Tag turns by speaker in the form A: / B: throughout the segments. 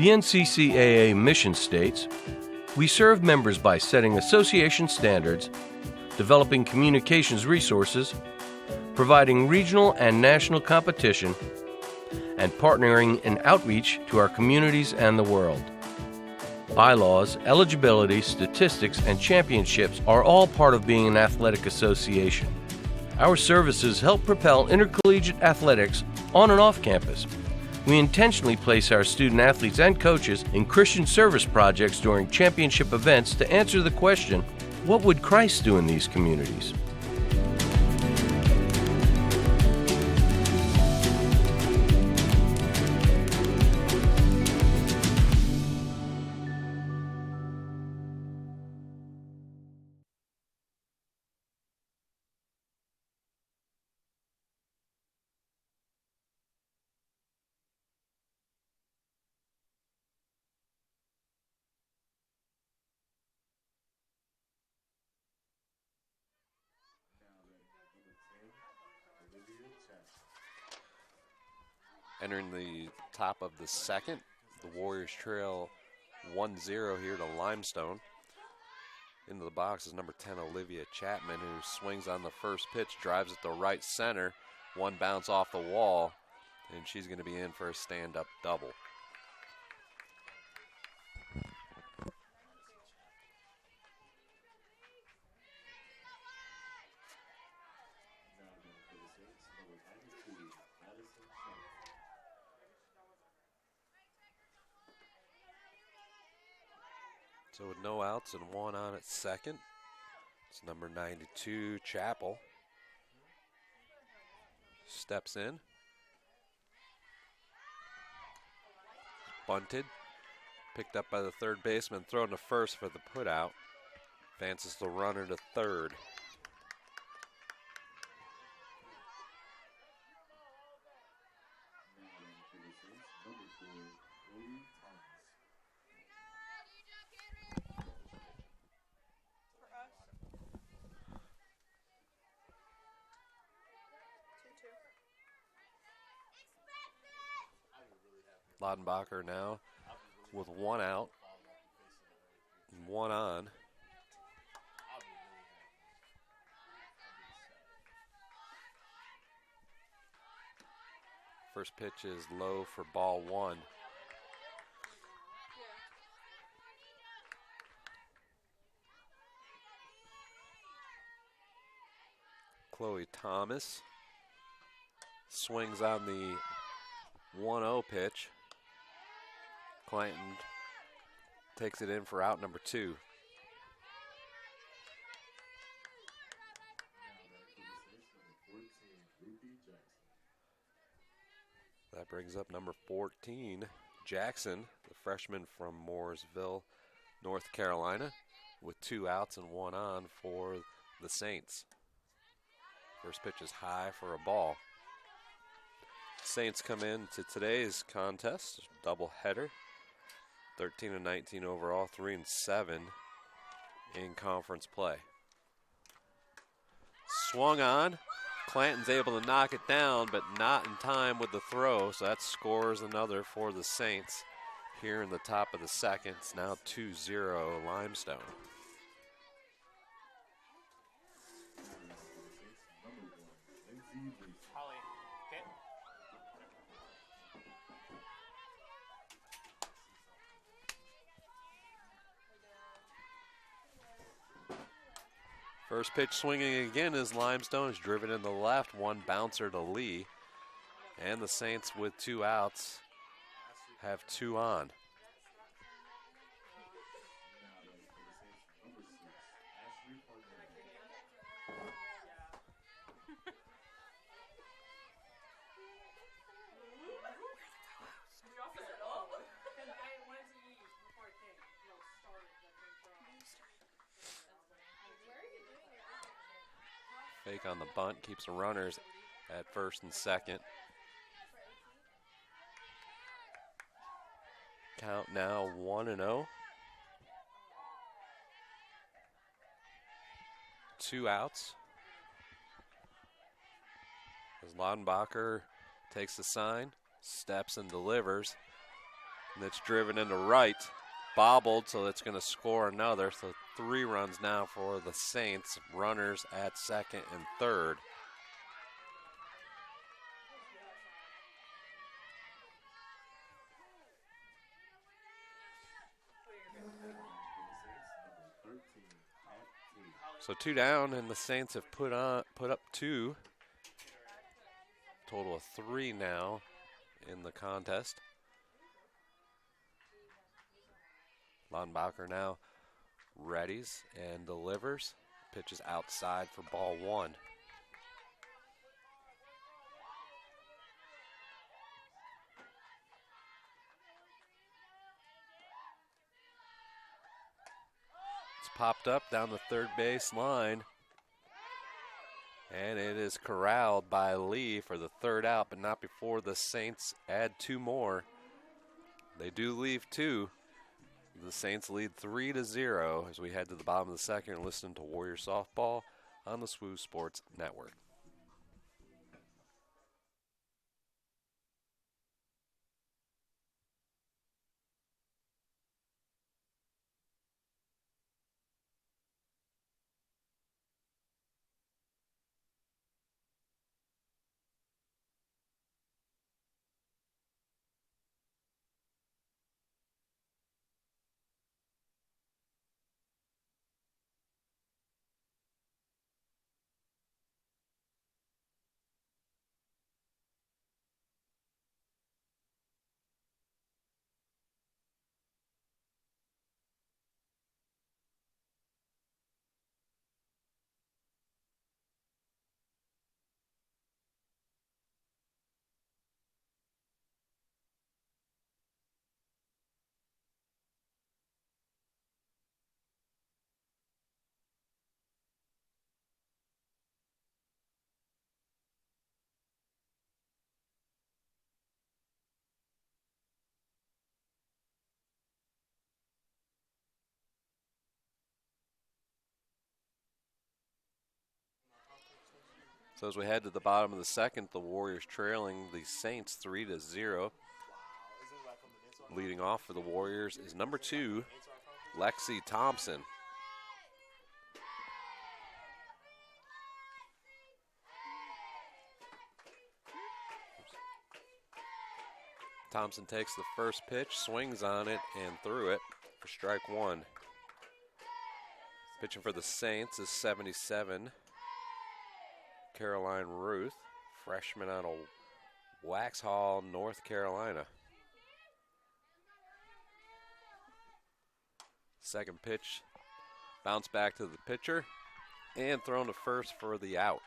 A: The NCCAA mission states, "We serve members by setting association standards, developing communications resources, providing regional and national competition, and partnering in outreach to our communities and the world." Bylaws, eligibility, statistics, and championships are all part of being an athletic association. Our services help propel intercollegiate athletics on and off campus. We intentionally place our student athletes and coaches in Christian service projects during championship events to answer the question, what would Christ do in these communities?
B: Entering the top of the second, the Warriors trail 1-0 here to Limestone. Into the box is number 10, Olivia Chapman, who swings on the first pitch, drives it to right center. One bounce off the wall, and she's going to be in for a stand-up double. So with no outs and one on at second, it's number 92, Chappell. Steps in. Bunted. Picked up by the third baseman, thrown to first for the putout. Advances the runner to third. Laudenbacher now with one out, one on. First pitch is low for ball one. Chloe Thomas swings on the 1-0 pitch. Clanton takes it in for out number two. That brings up number 14, Jackson, the freshman from Mooresville, North Carolina, with two outs and one on for the Saints. First pitch is high for a ball. Saints come into today's contest, doubleheader, 13-19 overall, 3-7 in conference play. Swung on. Clanton's able to knock it down, but not in time with the throw, so that scores another for the Saints here in the top of the second. It's now 2-0 Limestone. First pitch swinging again is Limestone. Is driven in the left, one bouncer to Lee. And the Saints with two outs have two on. Fake on the bunt, keeps the runners at first and second. Count now 1-0. Two outs. As Laudenbacher takes the sign, steps and delivers. And it's driven into right. Bobbled, so it's going to score another. So 3 runs now for the Saints. Runners at second and third. So 2 down, and the Saints have put up 2. Total of 3 now in the contest. Lonbacher now readies and delivers. Pitches outside for ball 1. It's popped up down the third base line. And it is corralled by Lee for the 3rd out, but not before the Saints add 2 more. They do leave 2. The Saints lead 3-0 as we head to the bottom of the second and listen to Warrior Softball on the SWU Sports Network. So as we head to the bottom of the second, the Warriors trailing the Saints 3-0. Leading off for the Warriors is number 2, Lexi Thompson. Thompson takes the first pitch, swings on it, and threw it for strike 1. Pitching for the Saints is 77, Caroline Ruth, freshman out of Waxhaw, North Carolina. Second pitch, bounce back to the pitcher, and thrown to first for the out.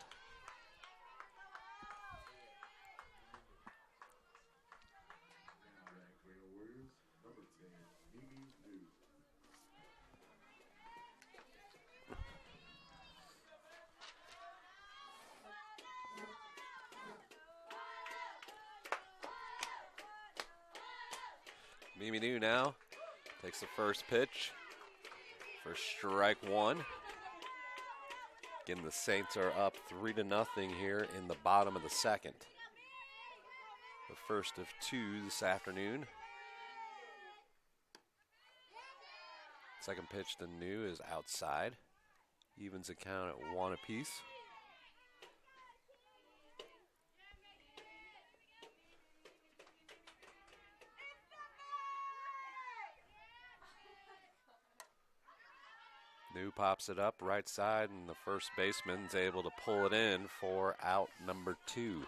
B: Mimi New now takes the first pitch for strike 1. Again, the Saints are up 3-0 here in the bottom of the second. The first of 2 this afternoon. Second pitch to New is outside. Evens the count at 1 apiece. New pops it up right side, and the first baseman's able to pull it in for out number 2.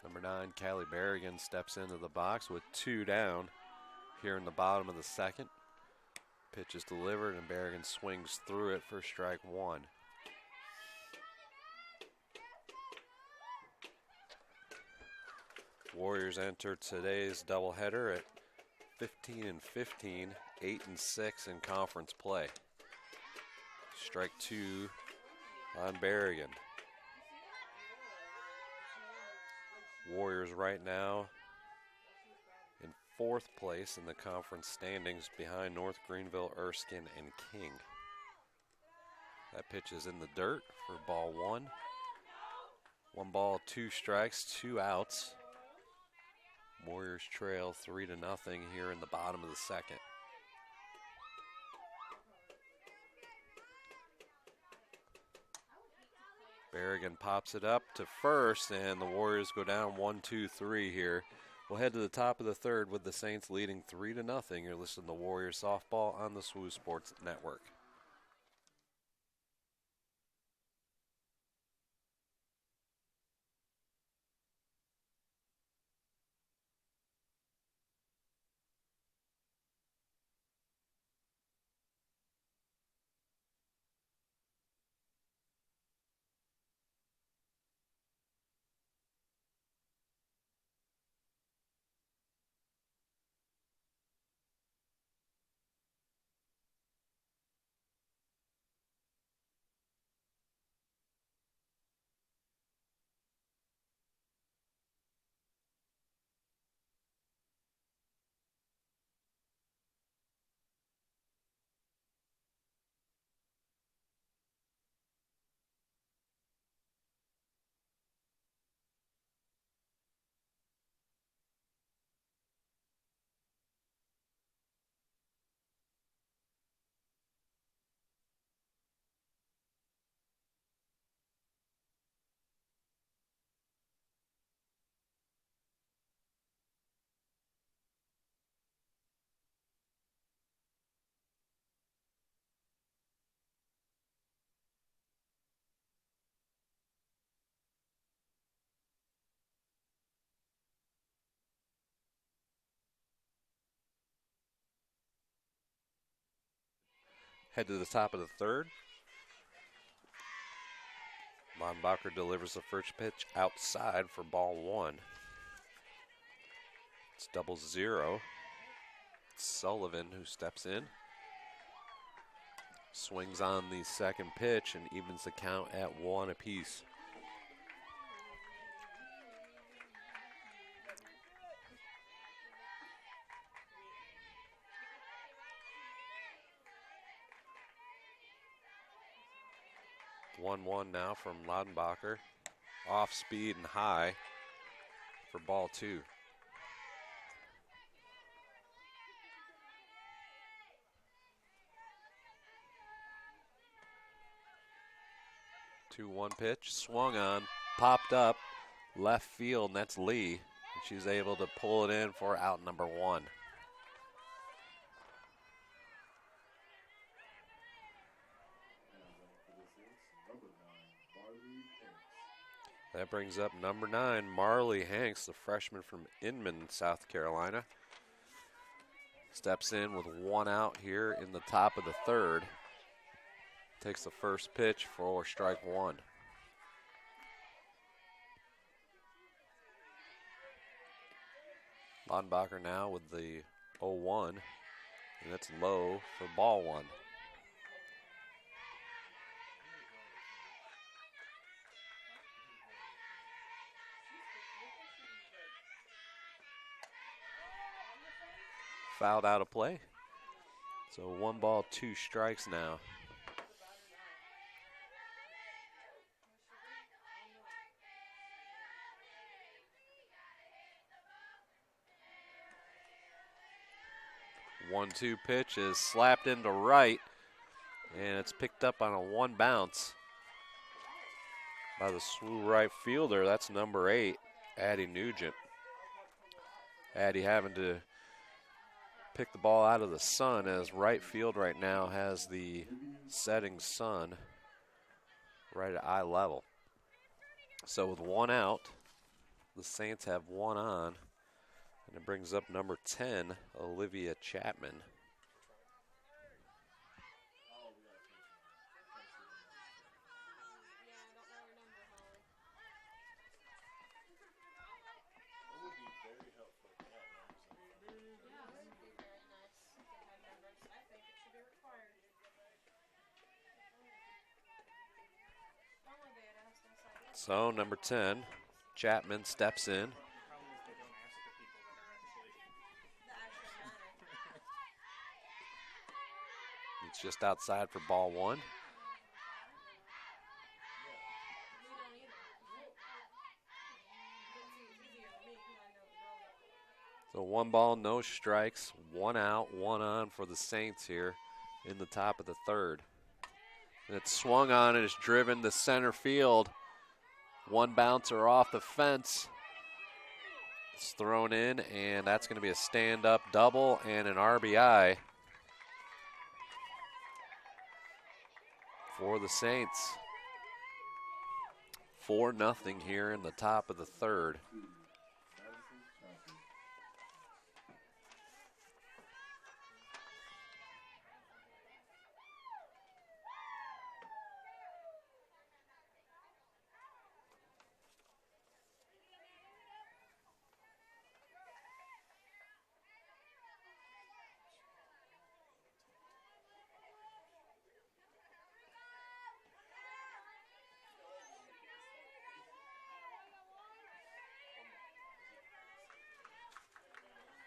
B: Number 9, Callie Berrigan steps into the box with 2 down here in the bottom of the second. Pitch is delivered, and Berrigan swings through it for strike 1. Warriors enter today's doubleheader at 15-15, 8-6 in conference play. Strike 2 on Berrigan. Warriors right now in 4th place in the conference standings behind North Greenville, Erskine, and King. That pitch is in the dirt for ball 1. 1 ball, 2 strikes, 2 outs. Warriors trail 3-0 here in the bottom of the 2nd. Berrigan pops it up to first, and the Warriors go down 1-2-3 here. We'll head to the top of the 3rd with the Saints leading 3-0. You're listening to Warriors Softball on the SWU Sports Network. Head to the top of the 3rd. Lonbacher delivers the first pitch outside for ball 1. It's 0-0. Sullivan, who steps in, swings on the second pitch and evens the count at 1 apiece. One now from Laudenbacher. Off speed and high for ball 2. Two-one pitch, swung on, popped up, left field, and that's Lee. She's able to pull it in for out number 1. That brings up number 9, Marley Hanks, the freshman from Inman, South Carolina. Steps in with 1 out here in the top of the 3rd. Takes the first pitch for strike 1. Lonbacher now with the 0-1, and that's low for ball 1. Fouled out of play. So 1 ball, 2 strikes now. One-two pitch is slapped into right, and it's picked up on a 1 bounce by the SWU right fielder. That's number 8, Addie Nugent. Addie having to pick the ball out of the sun, as right field right now has the setting sun right at eye level. So with 1 out, the Saints have 1 on, and it brings up number 10, Olivia Chapman. So number 10, Chapman steps in. just outside for ball one. So 1 ball, no strikes, 1 out, 1 on for the Saints here in the top of the third. And it's swung on and it's driven to center field. 1 bouncer off the fence. It's thrown in, and that's going to be a stand-up double and an RBI for the Saints. 4-0 here in the top of the third.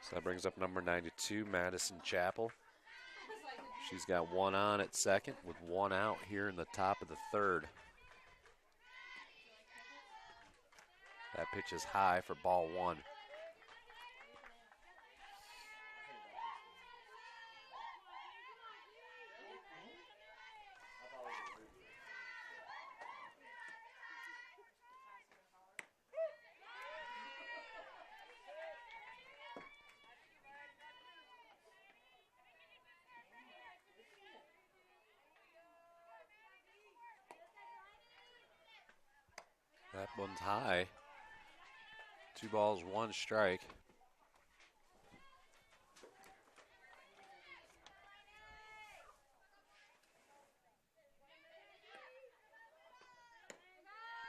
B: So that brings up number 92, Madison Chappell. She's got 1 on at second with 1 out here in the top of the third. That pitch is high for ball 1. That one's high. 2 balls, 1 strike.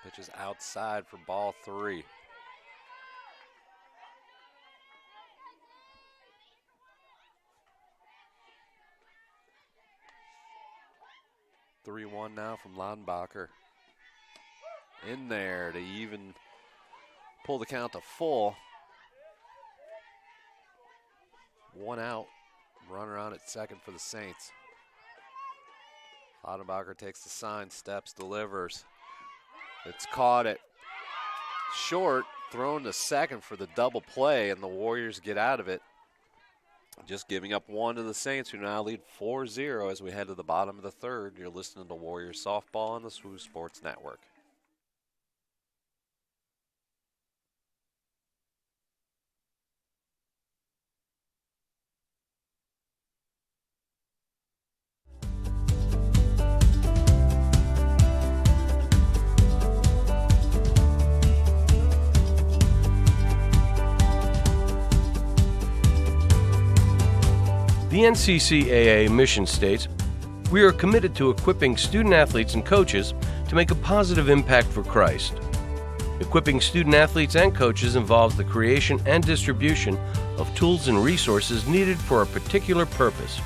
B: Pitch is outside for ball 3. (3-1) now from Lonbacher. In there to even pull the count to full. 1 out. Runner on at second for the Saints. Lonbacher takes the sign, steps, delivers. It's caught at short, thrown to second for the double play, and the Warriors get out of it. Just giving up 1 to the Saints, who now lead 4-0 as we head to the bottom of the third. You're listening to Warriors Softball on the SWU Sports Network.
A: The NCCAA mission states, "We are committed to equipping student athletes and coaches to make a positive impact for Christ." Equipping student athletes and coaches involves the creation and distribution of tools and resources needed for a particular purpose.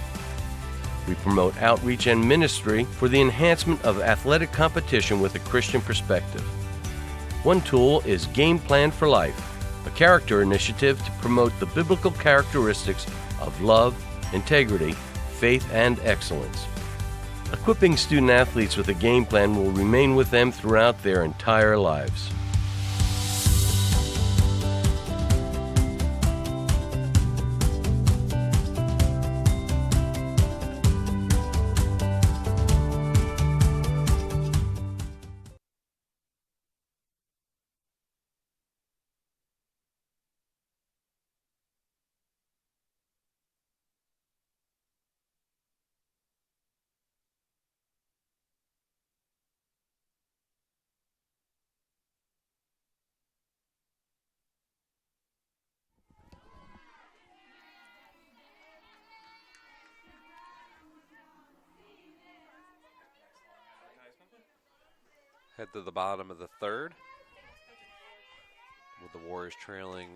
A: We promote outreach and ministry for the enhancement of athletic competition with a Christian perspective. One tool is Game Plan for Life, a character initiative to promote the biblical characteristics of love, integrity, faith, and excellence. Equipping student athletes with a game plan will remain with them throughout their entire lives.
B: Head to the bottom of the third, with the Warriors trailing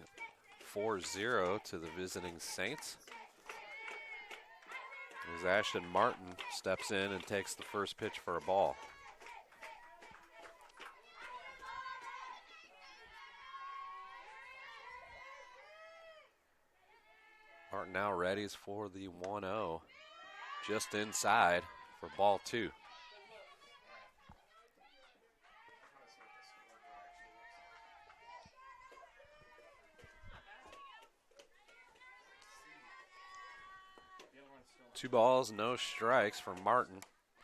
B: 4-0 to the visiting Saints. As Ashton Martin steps in and takes the first pitch for a ball. Martin now readies for the 1-0. just inside for ball 2. Two balls, no strikes for Martin.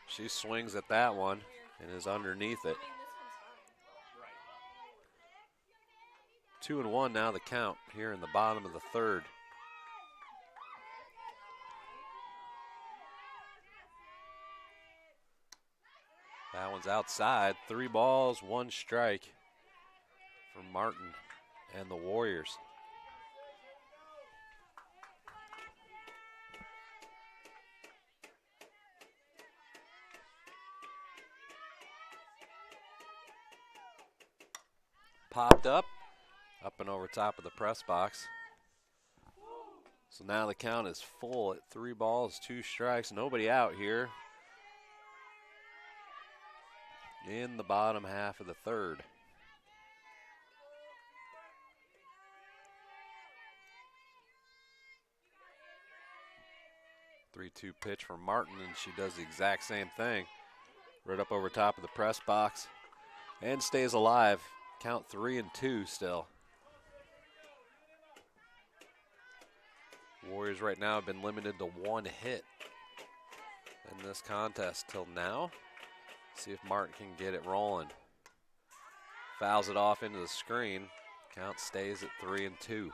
B: She swings at that one and is underneath it. 2-1 now the count here in the bottom of the 3rd. That one's outside. 3 balls, 1 strike for Martin and the Warriors. Popped up and over top of the press box. So now the count is full at 3 balls, 2 strikes. Nobody out here in the bottom half of the 3rd. Three-two pitch for Martin, and she does the exact same thing. Right up over top of the press box and stays alive. Count 3-2 still. Warriors right now have been limited to 1 hit in this contest till now. See if Martin can get it rolling. Fouls it off into the screen. Count stays at 3-2.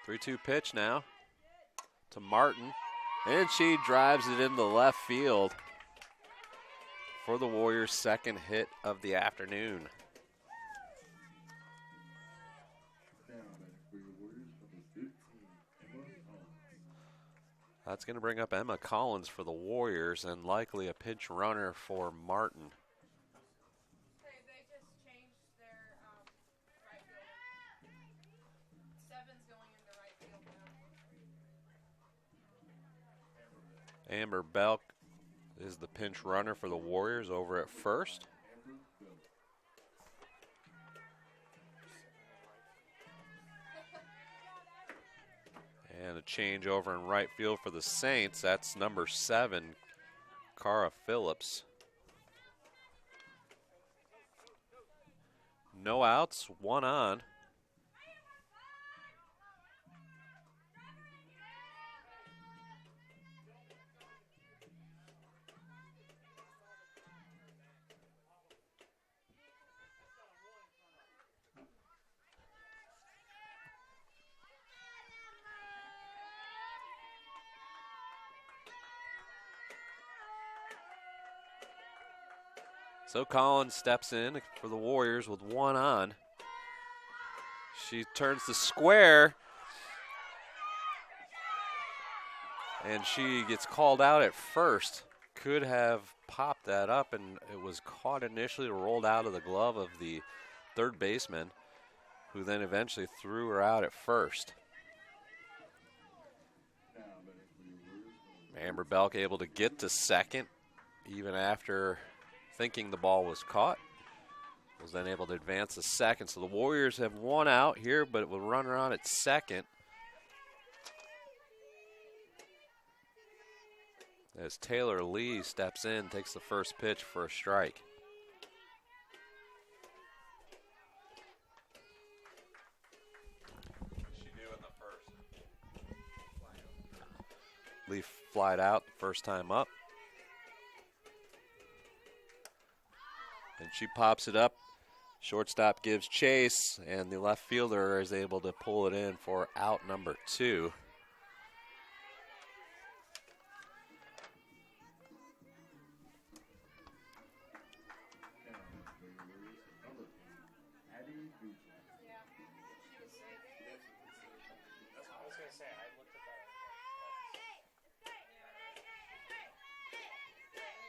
B: Three-two pitch now to Martin, and she drives it into left field for the Warriors' 2nd hit of the afternoon. That's going to bring up Emma Collins for the Warriors and likely a pinch runner for Martin. Amber Belk is the pinch runner for the Warriors over at first. And a change over in right field for the Saints. That's number 7, Cara Phillips. No outs, 1 on. So Collins steps in for the Warriors with 1 on. She turns the square, and she gets called out at first. Could have popped that up, and it was caught initially, rolled out of the glove of the 3rd baseman, who then eventually threw her out at first. Amber Belk able to get to 2nd, even after thinking the ball was caught. Was then able to advance to 2nd. So the Warriors have 1 out here, but with a runner on at 2nd. As Taylor Lee steps in, takes the first pitch for a strike. Lee flied out the first time up. And she pops it up. Shortstop gives chase, and the left fielder is able to pull it in for out number 2.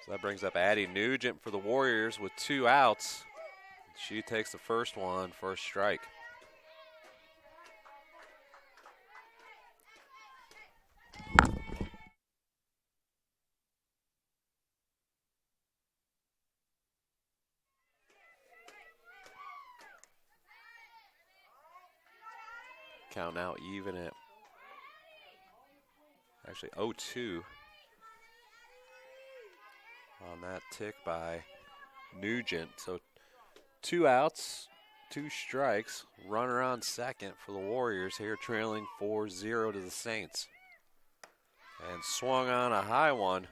B: So that brings up Addie Nugent for the Warriors with 2 outs. She takes the first one for a strike. Count now even at actually 0-2 on that tick by Nugent. So 2 outs, 2 strikes, runner on second for the Warriors here, trailing 4-0 to the Saints. And swung on a high one.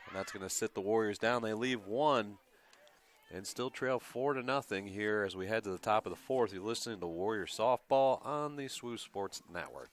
B: And that's going to sit the Warriors down. They leave one and still trail 4-0 here as we head to the top of the fourth. You're listening to Warrior Softball on the SWU Sports Network.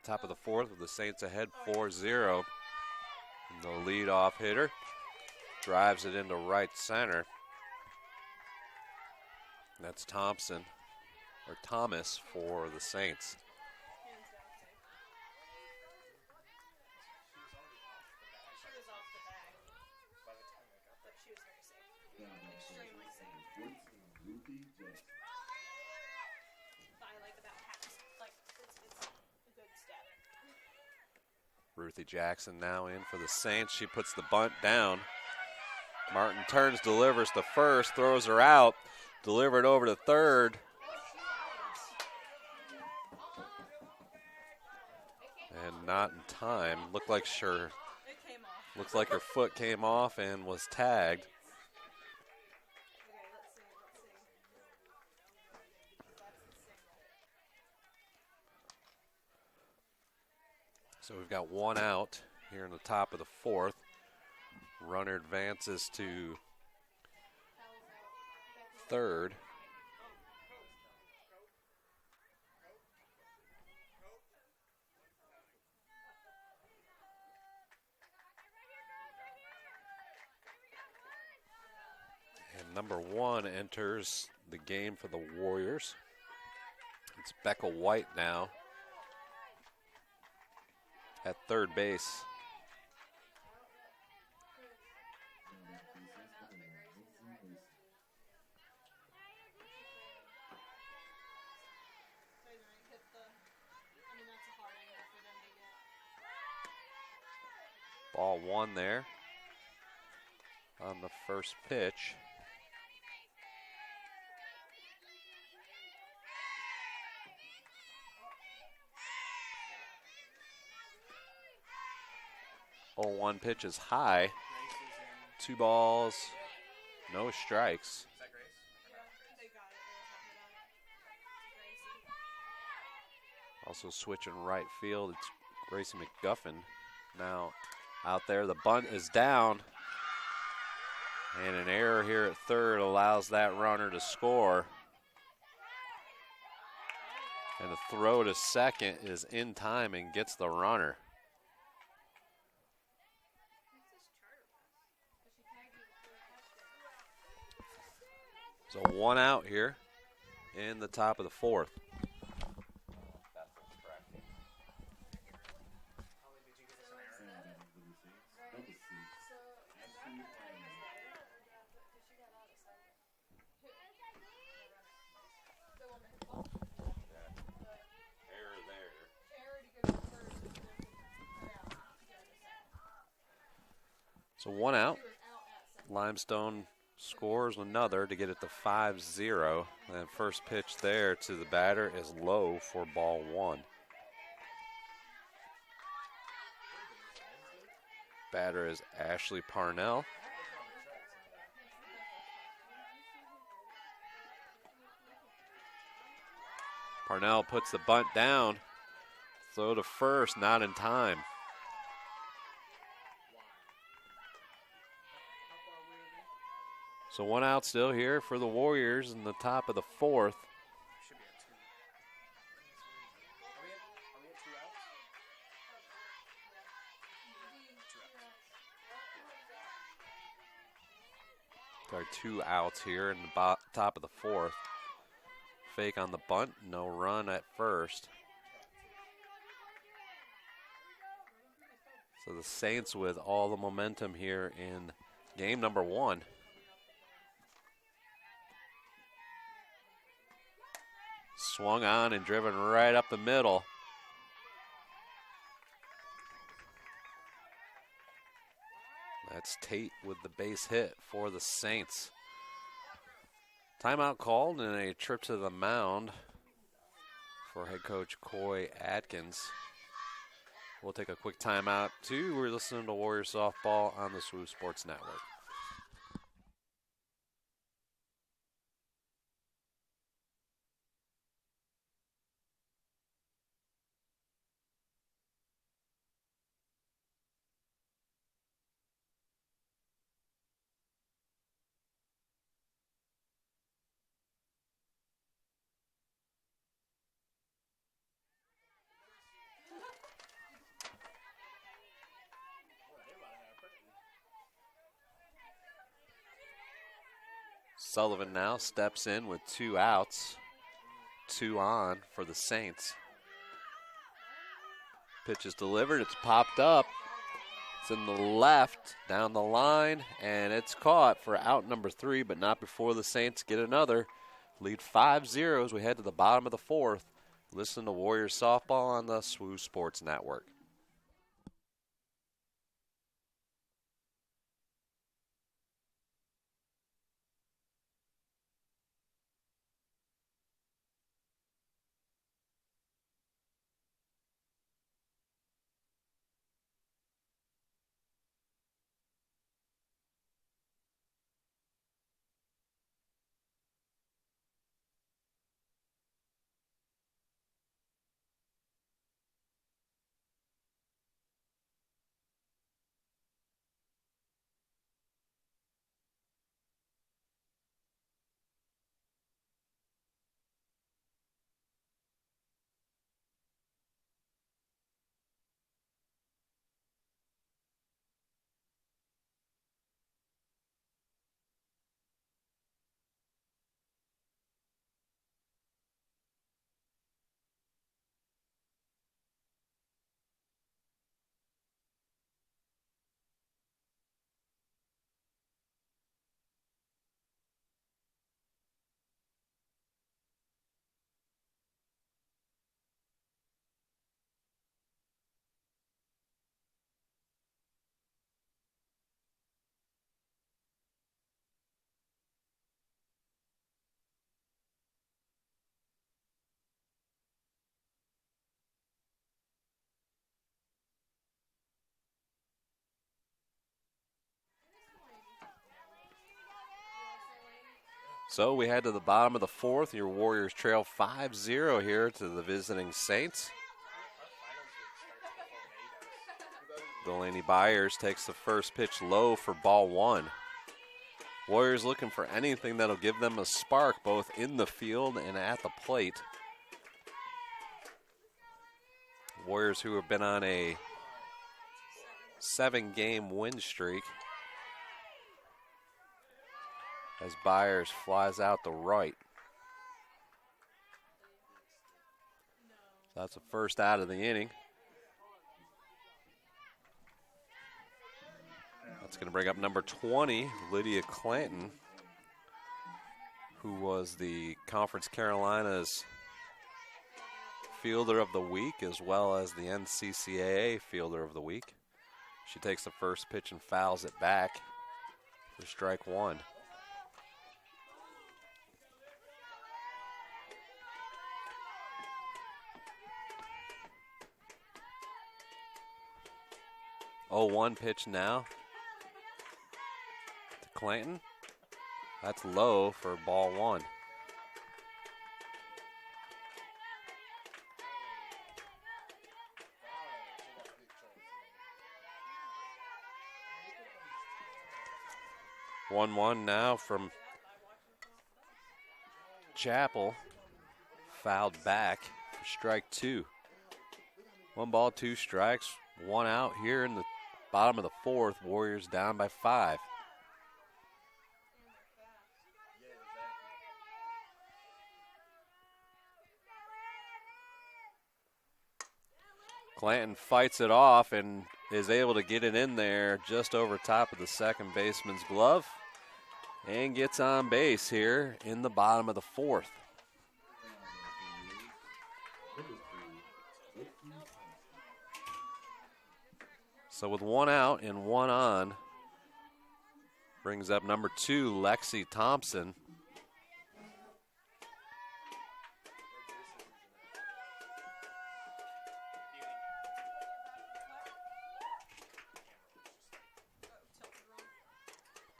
B: Top of the fourth with the Saints ahead 4-0. And the leadoff hitter drives it into right center. That's Thomas for the Saints. Ruthie Jackson now in for the Saints. She puts the bunt down. Martin turns, delivers to first, throws her out, delivered over to third. And not in time. Looked like her foot came off and was tagged. So we've got 1 out here in the top of the fourth. Runner advances to third. And number 1 enters the game for the Warriors. It's Becca White now at third base. Ball 1 there on the first pitch. Oh, 1 pitch is high. 2 balls, no strikes. Also switching right field, it's Gracie McGuffin now out there. The bunt is down, and an error here at third allows that runner to score. And the throw to second is in time and gets the runner. So 1 out here in the top of the fourth. So 1 out. Limestone scores another to get it to 5-0. And first pitch there to the batter is low for ball 1. Batter is Ashley Parnell. Parnell puts the bunt down. Throw to first, not in time. So 1 out still here for the Warriors in the top of the 4th. There are 2 outs here in the top of the 4th. Fake on the bunt, no run at first. So the Saints with all the momentum here in game number 1. Swung on and driven right up the middle. That's Tate with the base hit for the Saints. Timeout called and a trip to the mound for head coach Coy Atkins. We'll take a quick timeout too. We're listening to Warriors softball on the SWU Sports Network. Sullivan now steps in with 2 outs, 2 on for the Saints. Pitch is delivered, it's popped up. It's in the left, down the line, and it's caught for out number 3, but not before the Saints get another. Lead 5-0 as we head to the bottom of the 4th. Listen to Warriors softball on the SWU Sports Network. So we head to the bottom of the 4th. Your Warriors trail 5-0 here to the visiting Saints. Delaney Byers takes the first pitch low for ball 1. Warriors looking for anything that'll give them a spark both in the field and at the plate. Warriors who have been on a 7-game win streak. As Byers flies out the right. So that's the first out of the inning. That's going to bring up number 20, Lydia Clanton, who was the Conference Carolinas Fielder of the Week as well as the NCCAA Fielder of the Week. She takes the first pitch and fouls it back for strike one. Oh, 1 pitch now to Clanton. That's low for ball one. One now from Chapel. Fouled back for strike two. 1 ball, 2 strikes, 1 out here in the bottom of the fourth. Warriors down by 5. Clanton fights it off and is able to get it in there just over top of the second baseman's glove and gets on base here in the bottom of the fourth. So with 1 out and 1 on, brings up number 2, Lexi Thompson.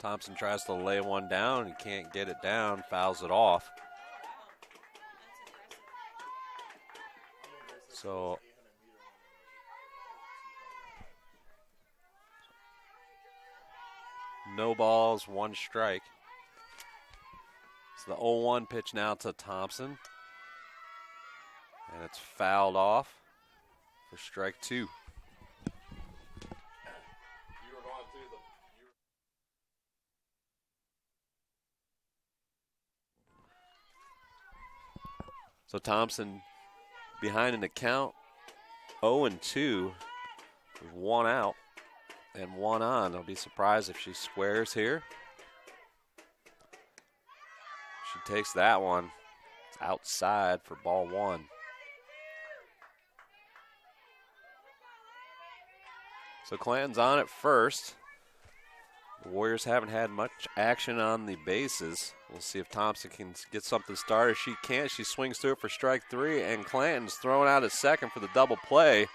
B: Thompson tries to lay one down. He can't get it down, fouls it off. So no balls, 1 strike. So the 0-1 pitch now to Thompson. And it's fouled off for strike 2. So Thompson behind in the count, 0-2, with 1 out and 1 on. I'll be surprised if she squares here. She takes that one. It's outside for ball 1. So Clanton's on at first. The Warriors haven't had much action on the bases. We'll see if Thompson can get something started. She can't. She swings through it for strike 3, and Clanton's throwing out at second for the double play.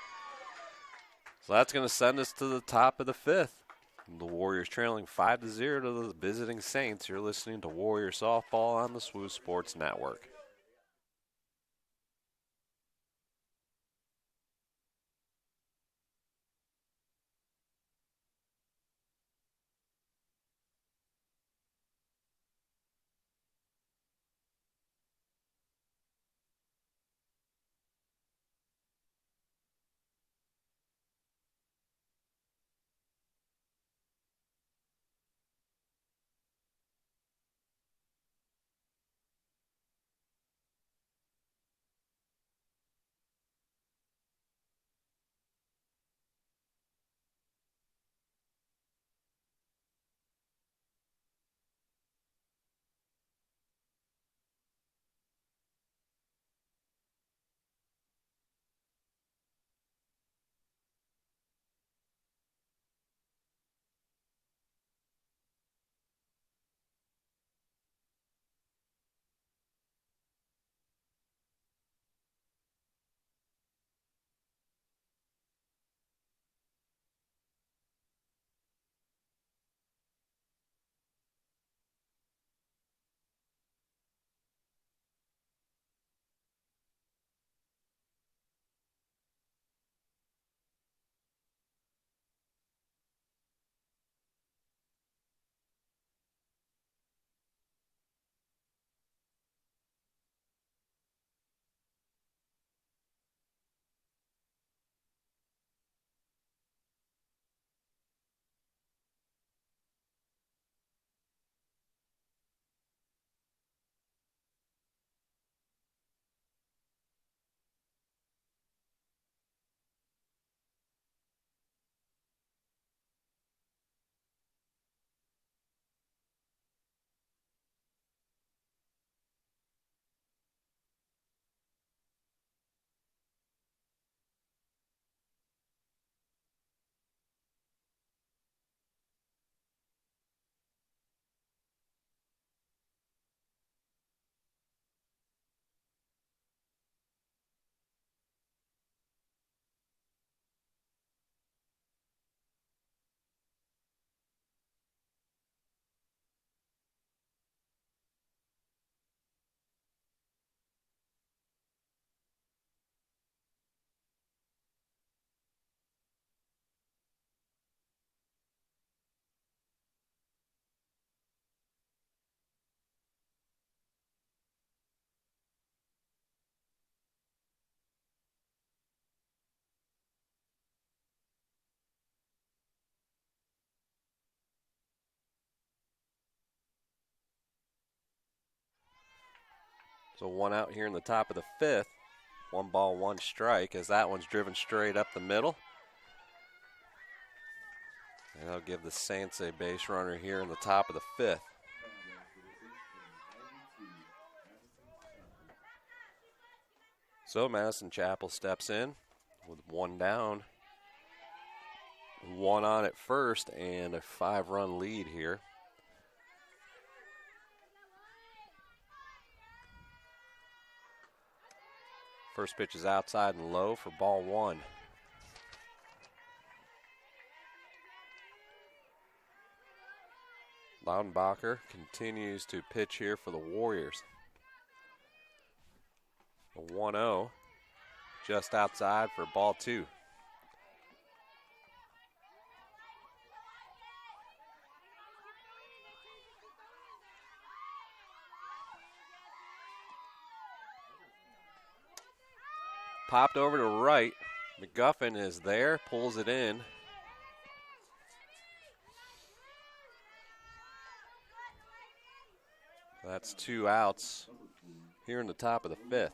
B: So that's going to send us to the top of the 5th. The Warriors trailing 5-0 to the visiting Saints. You're listening to Warrior Softball on the SWU Sports Network. So 1 out here in the top of the 5th. 1 ball, 1 strike, as that one's driven straight up the middle. And that'll give the Saints a base runner here in the top of the 5th. So Madison Chapel steps in with 1 down, 1 on at first, and a 5-run lead here. First pitch is outside and low for ball 1. Laudenbacher continues to pitch here for the Warriors. A 1-0 just outside for ball 2. Popped over to right. McGuffin is there, pulls it in. That's 2 outs here in the top of the 5th.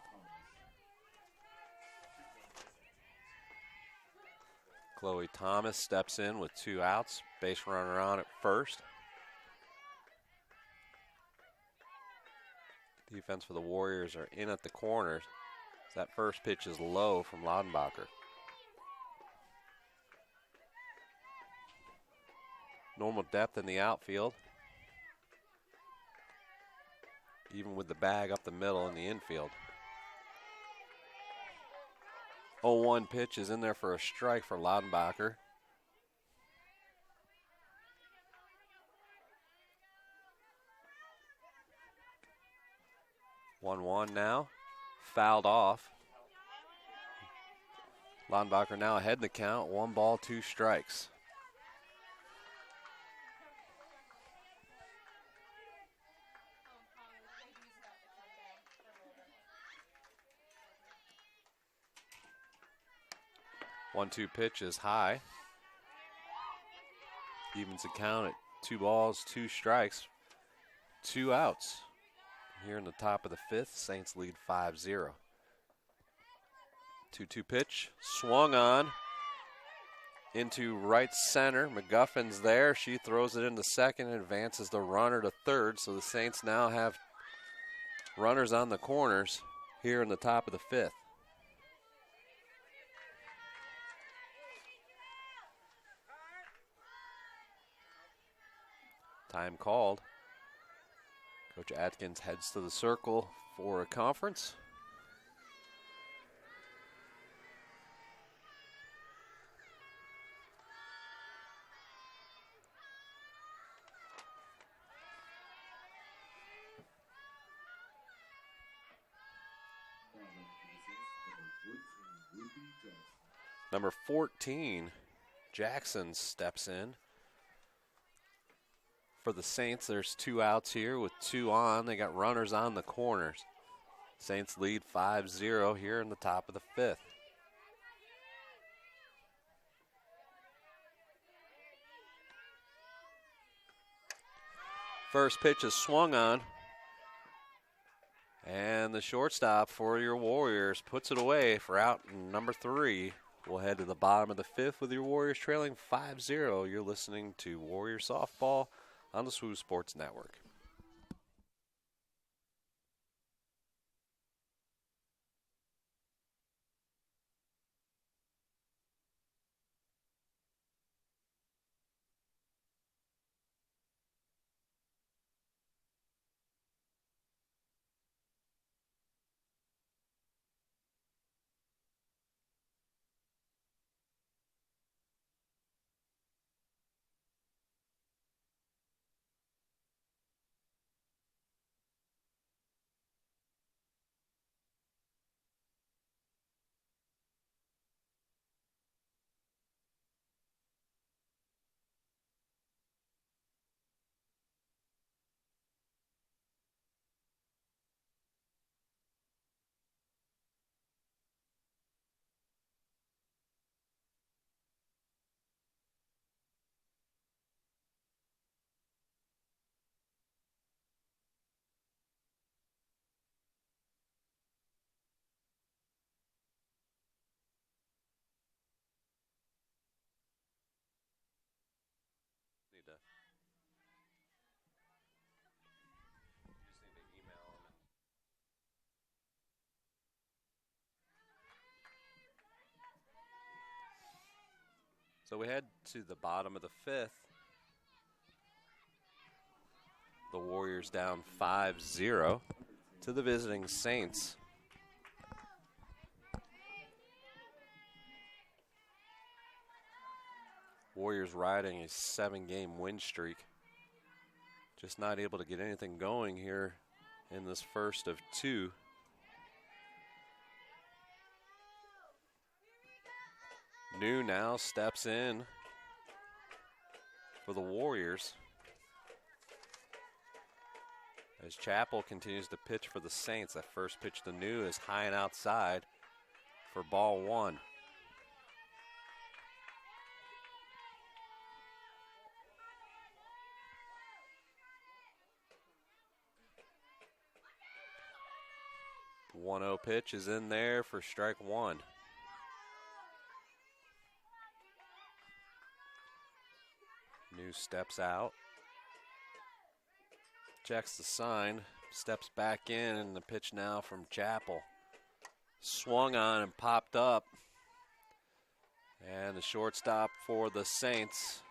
B: Chloe Thomas steps in with 2 outs. Base runner on at first. Defense for the Warriors are in at the corners. That first pitch is low from Laudenbacher. Normal depth in the outfield. Even with the bag up the middle in the infield. 0-1 pitch is in there for a strike for Laudenbacher. One now. Fouled off. Laudenbacher now ahead in the count. 1 ball, 2 strikes. One-two pitch is high. Evens the count at 2 balls, 2 strikes, 2 outs. Here in the top of the 5th, Saints lead 5-0. 2-2 pitch, swung on into right center. McGuffin's there. She throws it into second and advances the runner to third. So the Saints now have runners on the corners here in the top of the 5th. Time called. Coach Atkins heads to the circle for a conference. Number 14, Jackson steps in. For the Saints, there's 2 outs here with 2 on. They got runners on the corners. Saints lead 5-0 here in the top of the 5th. First pitch is swung on. And the shortstop for your Warriors puts it away for out number 3. We'll head to the bottom of the 5th with your Warriors trailing 5-0. You're listening to Warrior Softball on the SWU Sports Network. So we head to the bottom of the fifth. The Warriors down 5-0 to the visiting Saints. Warriors riding a 7-game win streak. Just not able to get anything going here in this first of two. New now steps in for the Warriors as Chappell continues to pitch for the Saints. That first pitch to New is high and outside for ball one. The 1-0 pitch is in there for strike one. New steps out, checks the sign, steps back in, and the pitch now from Chappell. Swung on and popped up. And the shortstop for the Saints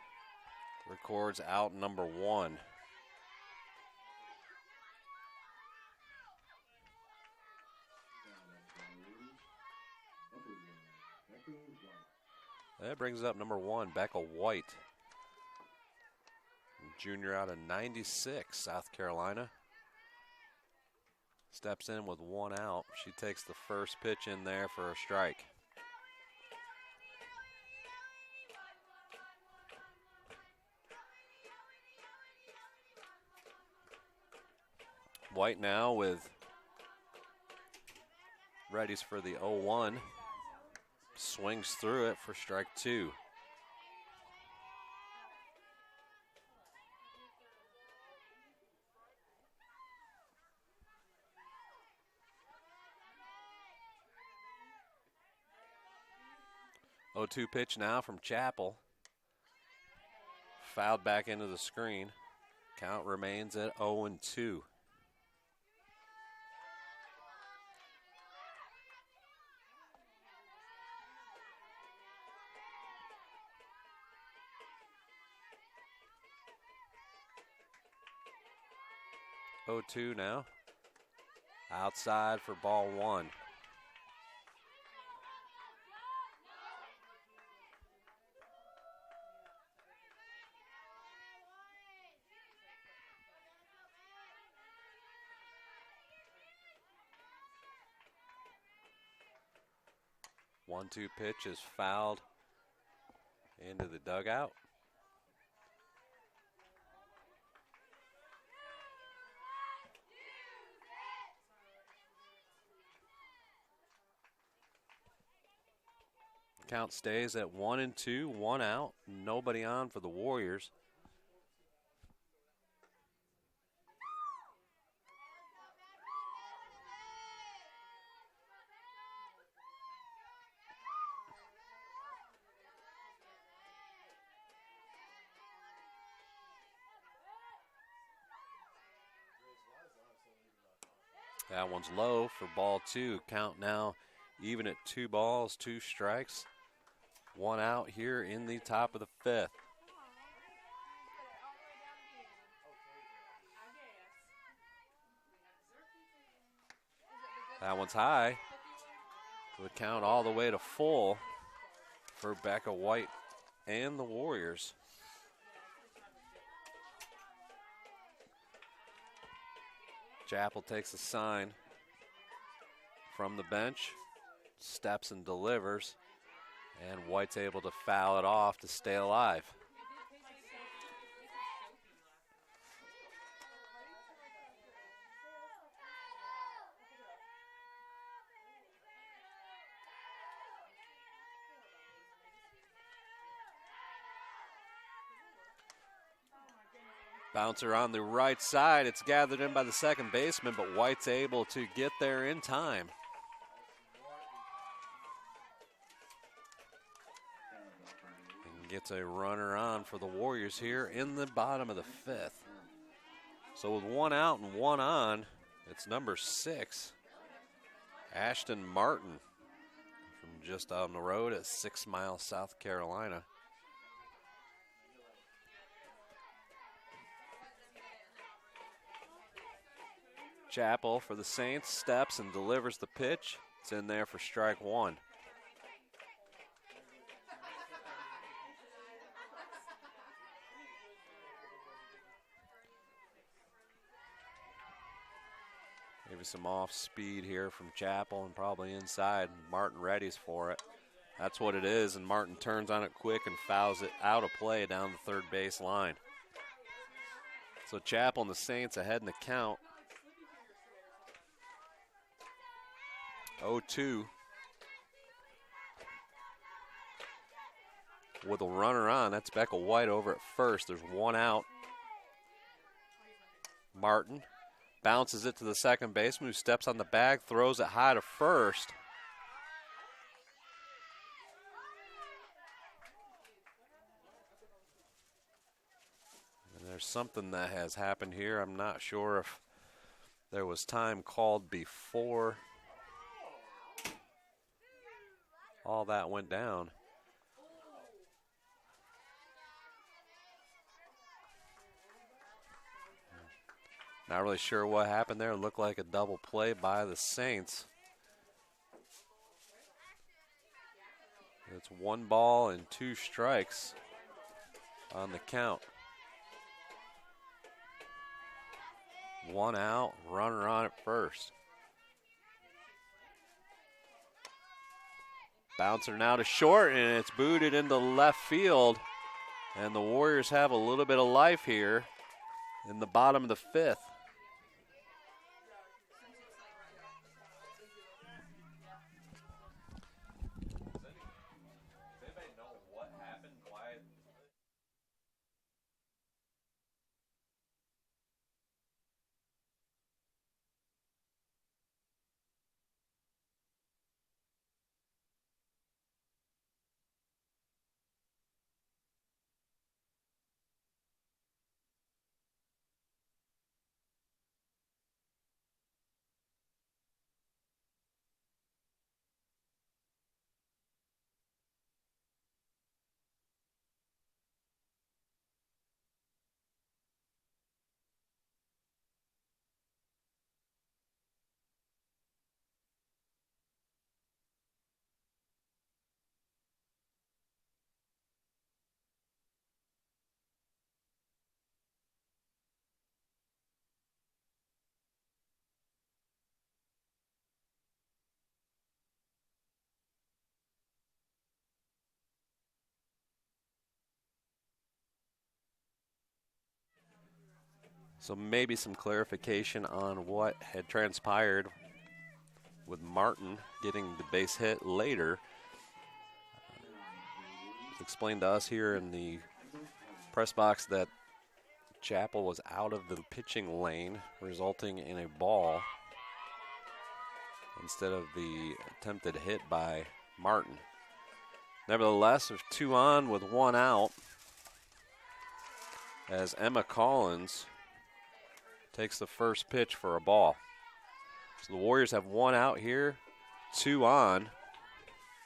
B: records out number one. That brings up number one, Becca White. Junior out of 96, South Carolina. Steps in with one out. She takes the first pitch in there for a strike. White now with readies for the 0-1. Swings through it for strike two. Oh, 2 pitch now from Chappell. Fouled back into the screen. Count remains at 0-2. Oh, 2 now. Outside for ball one. One-two pitch is fouled into the dugout. Count stays at 1-2, one out, nobody on for the Warriors. That one's low for ball two. Count now even at 2 balls, 2 strikes. One out here in the top of the fifth. That one's high. The count all the way to full for Becca White and the Warriors. Chappell takes a sign from the bench, steps and delivers, and White's able to foul it off to stay alive. Bouncer on the right side. It's gathered in by the second baseman, but White's able to get there in time. And gets a runner on for the Warriors here in the bottom of the fifth. So with one out and one on, it's number 6, Ashton Martin, from just on the road at 6 Mile, South Carolina. Chappell for the Saints steps and delivers the pitch. It's in there for strike one. Maybe some off speed here from Chappell and probably inside. Martin readies for it. That's what it is, and Martin turns on it quick and fouls it out of play down the third base line. So Chappell and the Saints ahead in the count. 0-2. With a runner on, that's Becca White over at first. There's one out. Martin bounces it to the second baseman who steps on the bag, throws it high to first. And there's something that has happened here. I'm not sure if there was time called before all that went down. Not really sure what happened there. It looked like a double play by the Saints. It's 1 ball and 2 strikes on the count. 1 out, runner on at first. Bouncer now to short, and it's booted into left field. And the Warriors have a little bit of life here in the bottom of the 5th. So maybe some clarification on what had transpired with Martin getting the base hit later. It's explained to us here in the press box that Chappell was out of the pitching lane, resulting in a ball instead of the attempted hit by Martin. Nevertheless, there's 2 on with 1 out as Emma Collins takes the first pitch for a ball. So the Warriors have 1 out here, 2 on,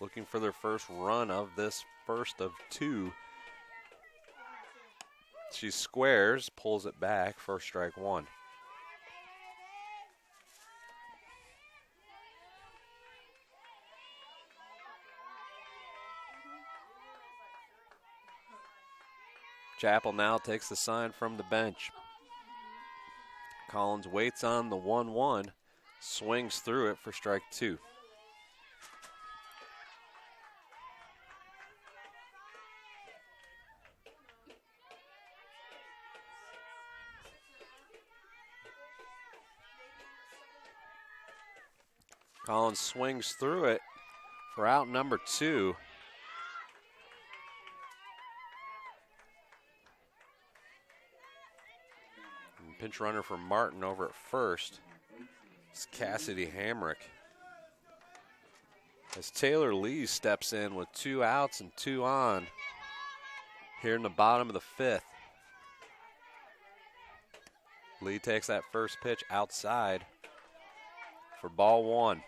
B: looking for their first run of this first of 2. She squares, pulls it back for strike 1. Chappell now takes the sign from the bench. Collins waits on the 1-1, swings through it for strike 2. Collins swings through it for out number 2. Pinch runner for Martin over at first. It's Cassidy Hamrick. As Taylor Lee steps in with 2 outs and 2 on here in the bottom of the 5th. Lee takes that first pitch outside for ball 1.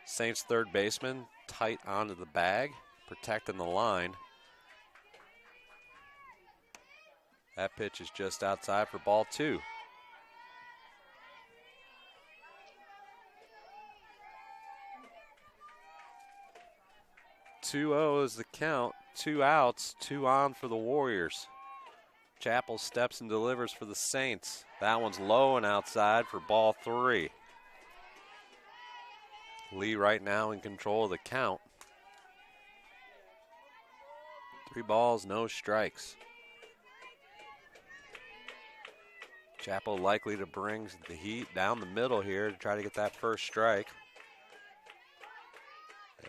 B: Saints third baseman tight onto the bag, protecting the line. That pitch is just outside for ball 2. 2-0 is the count. 2 outs, 2 on for the Warriors. Chappell steps and delivers for the Saints. That one's low and outside for ball 3. Lee right now in control of the count. 3 balls, no strikes. Chappell likely to bring the heat down the middle here to try to get that first strike.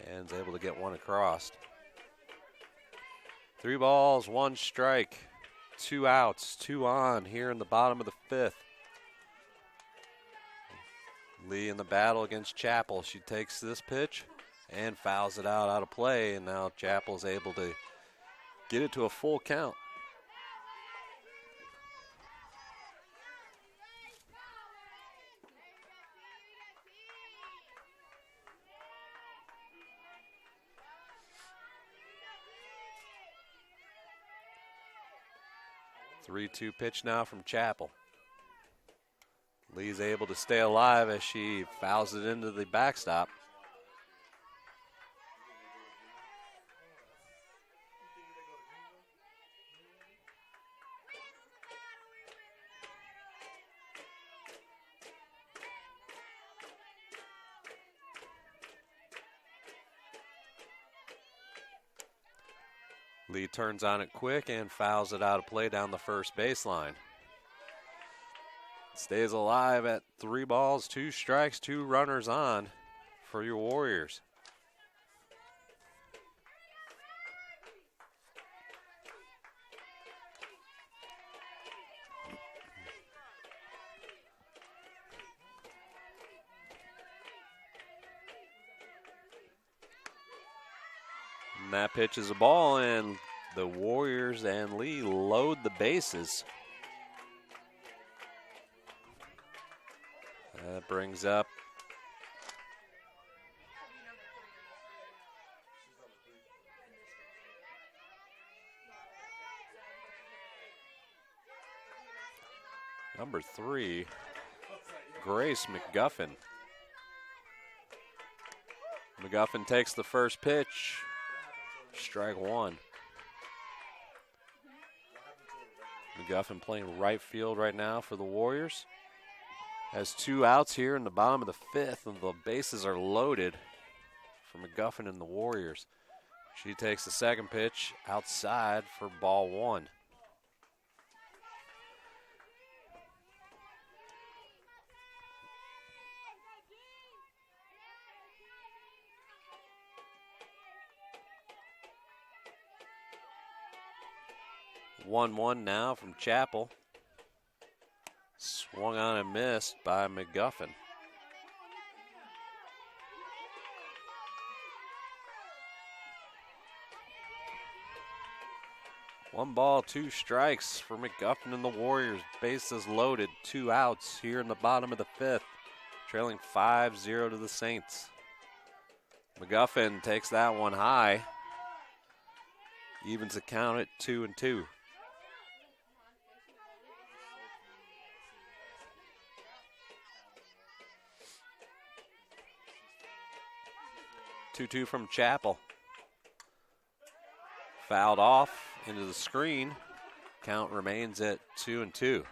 B: And is able to get one across. 3 balls, 1 strike. 2 outs, 2 on here in the bottom of the 5th. Lee in the battle against Chappell. She takes this pitch and fouls it out of play, and now Chappell's able to get it to a full count. Three-two pitch now from Chappell. Lee's able to stay alive as she fouls it into the backstop. Lee turns on it quick and fouls it out of play down the first baseline. Stays alive at 3 balls, 2 strikes, 2 runners on for your Warriors. And that pitch is a ball, and the Warriors and Lee load the bases. That brings up number 3, Grace McGuffin. McGuffin takes the first pitch. Strike 1. McGuffin playing right field right now for the Warriors. Has 2 outs here in the bottom of the 5th, and the bases are loaded for McGuffin and the Warriors. She takes the second pitch outside for ball 1. One now from Chappell. Swung on and missed by McGuffin. One ball, 2 strikes for McGuffin and the Warriors. Bases loaded, 2 outs here in the bottom of the 5th. Trailing 5-0 to the Saints. McGuffin takes that one high. Evens the count at 2-2. 2-2 from Chappell. Fouled off into the screen. Count remains at 2-2.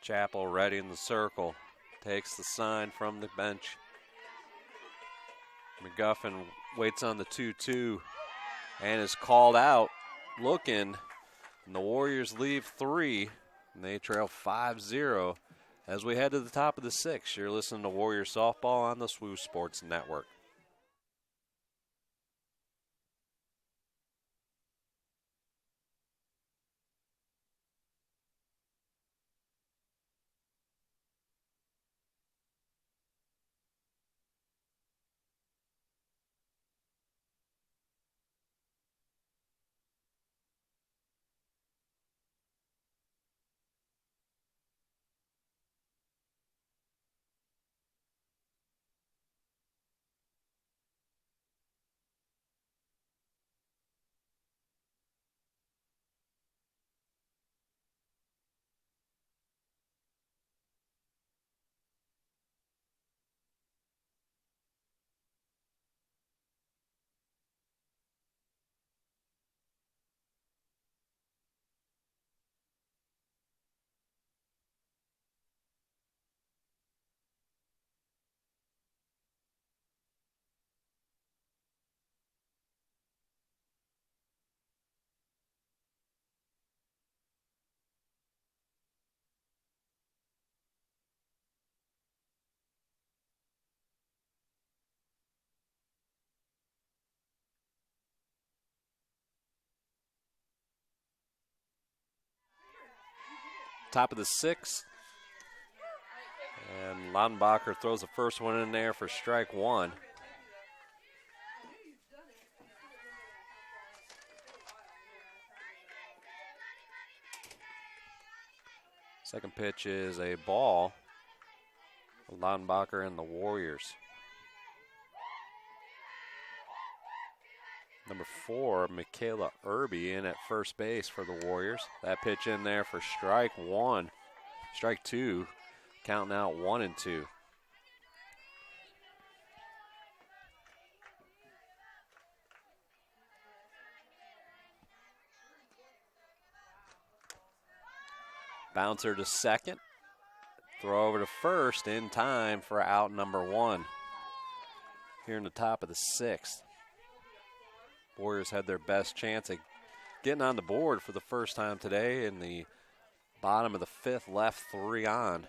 B: Chappell ready in the circle. Takes the sign from the bench. McGuffin waits on the 2-2 and is called out looking. And the Warriors leave 3, and they trail 5-0 as we head to the top of the 6th. You're listening to Warrior Softball on the SWU Sports Network. top of the sixth. And Laudenbacher throws the first one in there for strike one. Second pitch is a ball. Laudenbacher and the Warriors. Number 4, Michaela Irby in at first base for the Warriors. That pitch in there for strike one. Strike two, counting out 1 and 2. Bouncer to second. Throw over to first in time for out number 1. Here in the top of the sixth. Warriors had their best chance at getting on the board for the first time today in the bottom of the fifth, left 3 on.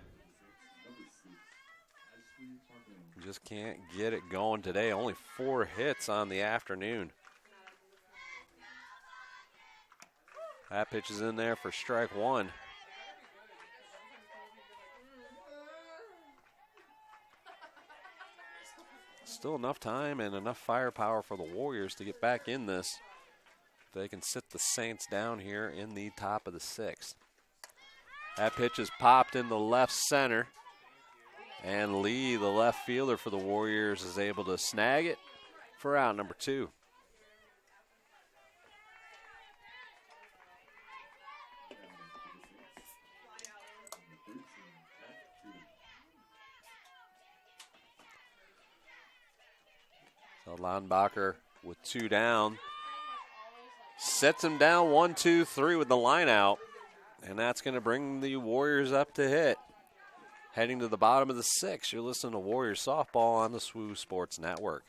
B: Just can't get it going today. Only 4 hits on the afternoon. That pitch is in there for strike one. Still enough time and enough firepower for the Warriors to get back in this. They can sit the Saints down here in the top of the sixth. That pitch is popped in the left center. And Lee, the left fielder for the Warriors, is able to snag it for out number 2. So Laudenbacher with 2 down. Sets him down 1, 2, 3 with the line out. And that's going to bring the Warriors up to hit. Heading to the bottom of the sixth, you're listening to Warriors Softball on the SWU Sports Network.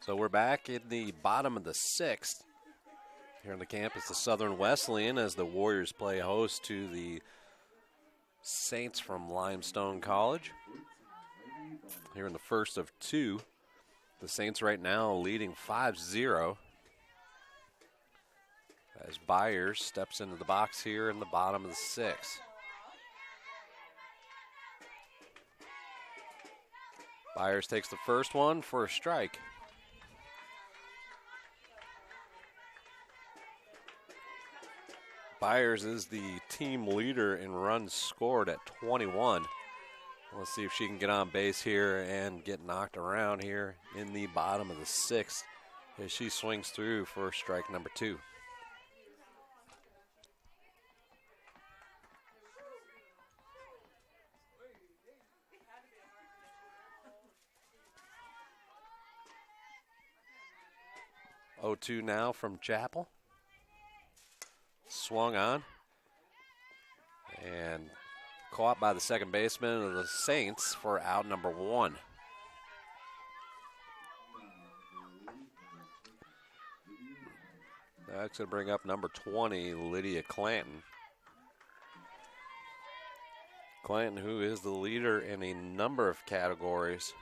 B: So we're back in the bottom of the sixth here on the campus of Southern Wesleyan as the Warriors play host to the Saints from Limestone College. Here in the first of 2, the Saints right now leading 5-0 as Byers steps into the box here in the bottom of the sixth. Byers takes the first one for a strike. Byers is the team leader in runs scored at 21. Let's see if she can get on base here and get knocked around here in the bottom of the sixth as she swings through for strike number 2. Oh, 2 now from Chapel. Swung on and caught by the second baseman of the Saints for out number 1. That's going to bring up number 20, Lydia Clanton. Clanton, who is the leader in a number of categories.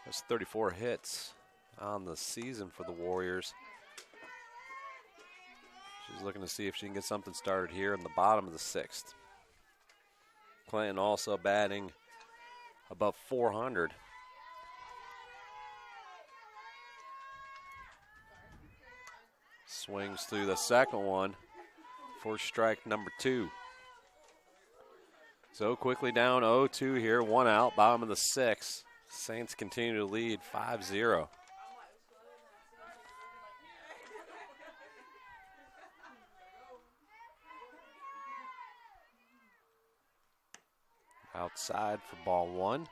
B: That's 34 hits on the season for the Warriors. She's looking to see if she can get something started here in the bottom of the 6th. Clanton also batting above 400. Swings through the second one for strike number 2. So quickly down 0-2 here, 1 out, bottom of the 6th. Saints continue to lead 5-0. Outside for ball 1.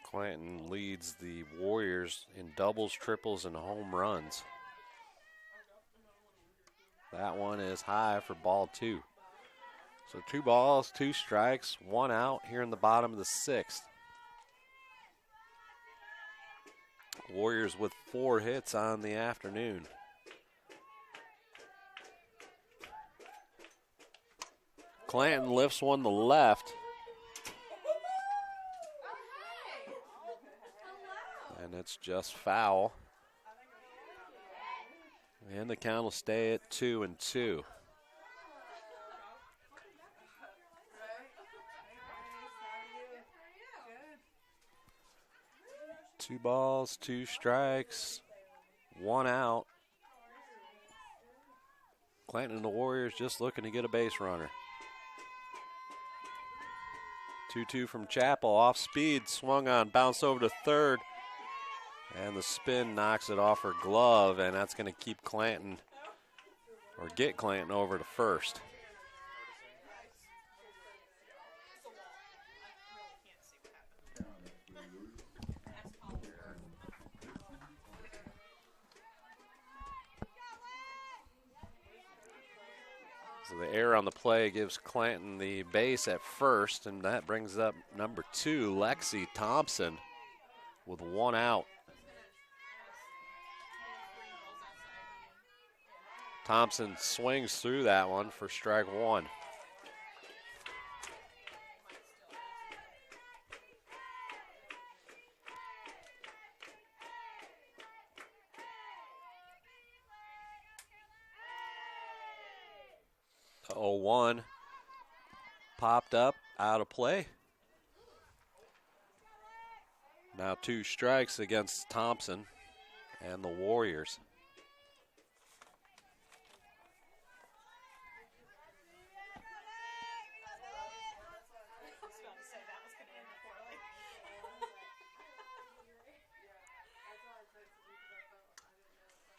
B: Clanton leads the Warriors in doubles, triples, and home runs. That one is high for ball 2. So 2 balls, 2 strikes, 1 out here in the bottom of the 6th. Warriors with 4 hits on the afternoon. Clanton lifts one to left. And it's just foul. And the count will stay at 2-2. Two balls, 2 strikes, 1 out. Clanton and the Warriors just looking to get a base runner. 2-2 from Chappell, off speed, swung on, bounced over to third. And the spin knocks it off her glove, and that's going to keep Clanton, or get Clanton over to first. So the error on the play gives Clanton the base at first, and that brings up number 2, Lexi Thompson, with 1 out. Thompson swings through that one for strike 1. The 0-1 popped up, out of play. Now 2 strikes against Thompson and the Warriors.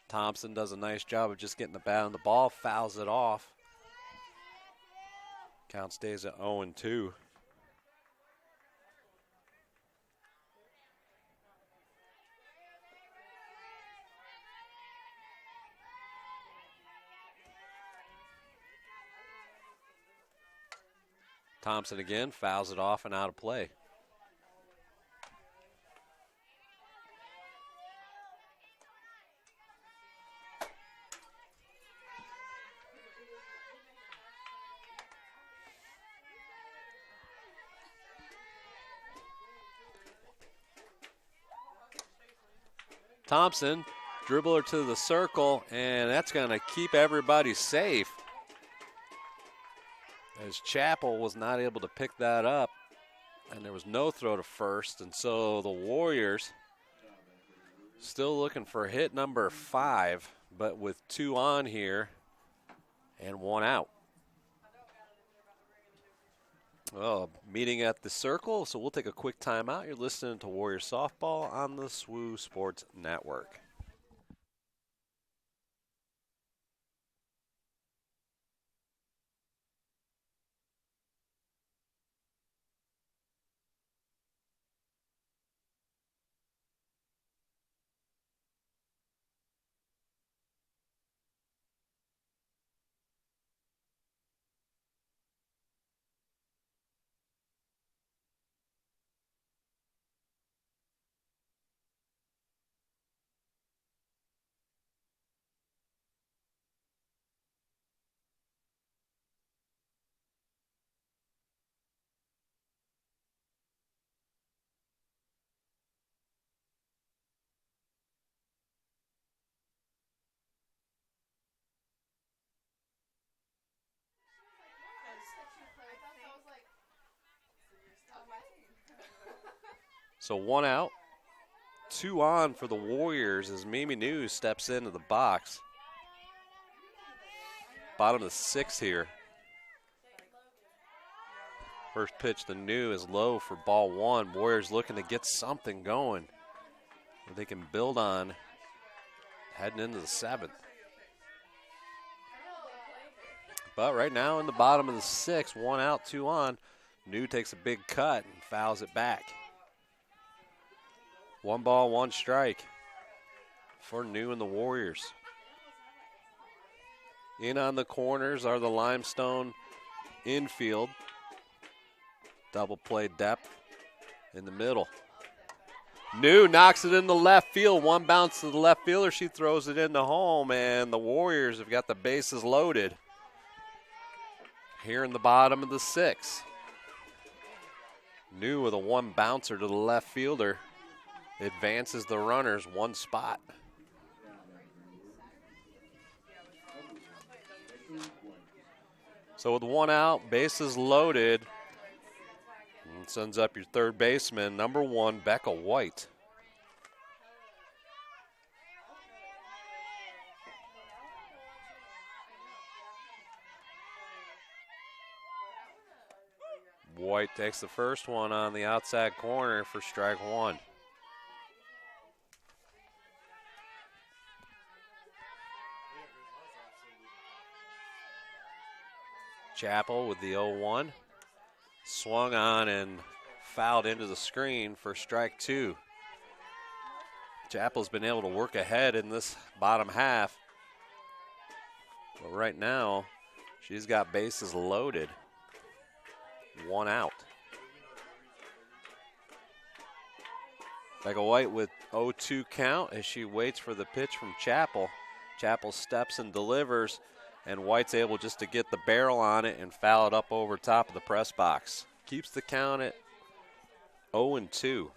B: Thompson does a nice job of just getting the bat on the ball, fouls it off. Count stays at 0-2. Thompson again fouls it off and out of play. Thompson, dribbler to the circle, and that's going to keep everybody safe, as Chappell was not able to pick that up, and there was no throw to first, and so the Warriors still looking for hit number 5, but with 2 on here and 1 out. Oh, meeting at the circle, so we'll take a quick timeout. You're listening to Warriors Softball on the SWU Sports Network. So 1 out, 2 on for the Warriors as Mimi New steps into the box. Bottom of the 6th here. First pitch to New is low for ball 1. Warriors looking to get something going that they can build on heading into the 7th. But right now in the bottom of the 6th, 1 out, 2 on. New takes a big cut and fouls it back. 1 ball, 1 strike for New and the Warriors. In on the corners are the Limestone infield. Double play depth in the middle. New knocks it in the left field. 1 bounce to the left fielder. She throws it into home, and the Warriors have got the bases loaded here in the bottom of the 6th. New with a 1 bouncer to the left fielder. Advances the runners 1 spot. So with 1 out, bases loaded, and sends up your third baseman, number 1, Becca White. White takes the first one on the outside corner for strike 1. Chappell with the 0-1. Swung on and fouled into the screen for strike 2. Chappell's been able to work ahead in this bottom half. But right now, she's got bases loaded. 1 out. Becca White with 0-2 count as she waits for the pitch from Chappell. Chappell steps and delivers, and White's able just to get the barrel on it and foul it up over top of the press box. Keeps the count at 0-2.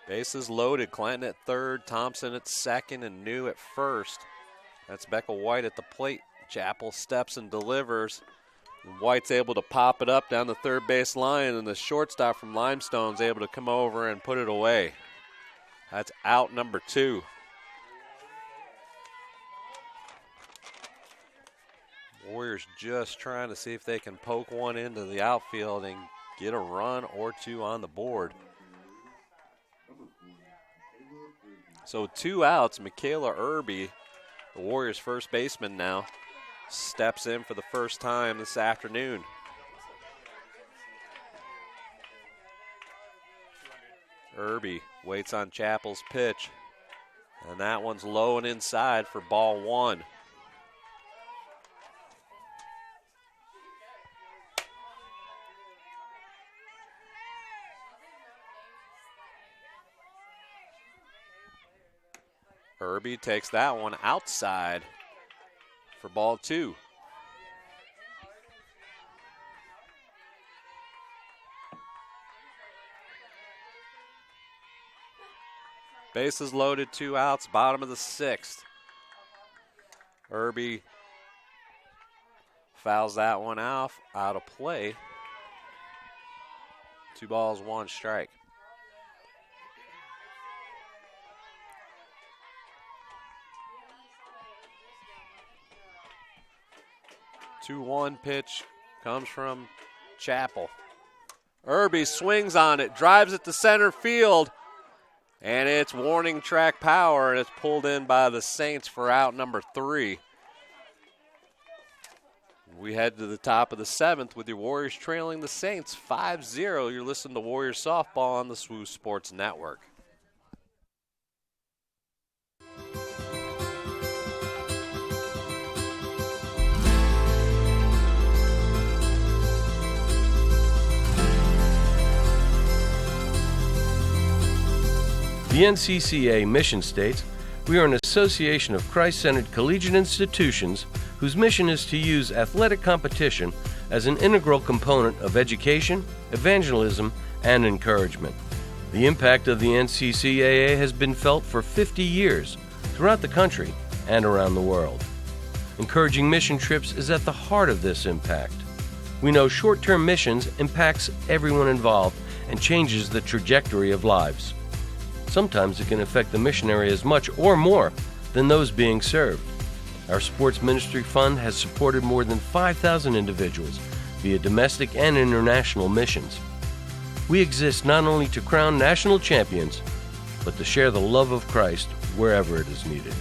B: Bases loaded. Clanton at third, Thompson at second, and New at first. That's Becca White at the plate. Chappell steps and delivers. And White's able to pop it up down the third base line, and the shortstop from Limestone's able to come over and put it away. That's out number 2. Warriors just trying to see if they can poke one into the outfield and get a run or 2 on the board. So 2 outs. Michaela Irby, the Warriors' first baseman now, steps in for the first time this afternoon. Irby waits on Chappell's pitch, and that one's low and inside for ball 1. Irby takes that one outside for ball 2. Bases loaded, 2 outs, bottom of the 6th. Irby fouls that one out of play. 2 balls, 1 strike. The 2-1 pitch comes from Chappell. Irby swings on it, drives it to center field. And it's warning track power, and it's pulled in by the Saints for out number 3. We head to the top of the 7th with your Warriors trailing the Saints 5-0. You're listening to Warriors Softball on the SWU Sports Network.
A: The NCCA mission states, we are an association of Christ-centered collegiate institutions whose mission is to use athletic competition as an integral component of education, evangelism, and encouragement. The impact of the NCCAA has been felt for 50 years throughout the country and around the world. Encouraging mission trips is at the heart of this impact. We know short-term missions impacts everyone involved and changes the trajectory of lives. Sometimes it can affect the missionary as much or more than those being served. Our Sports Ministry Fund has supported more than 5,000 individuals via domestic and international missions. We exist not only to crown national champions, but to share the love of Christ wherever it is needed.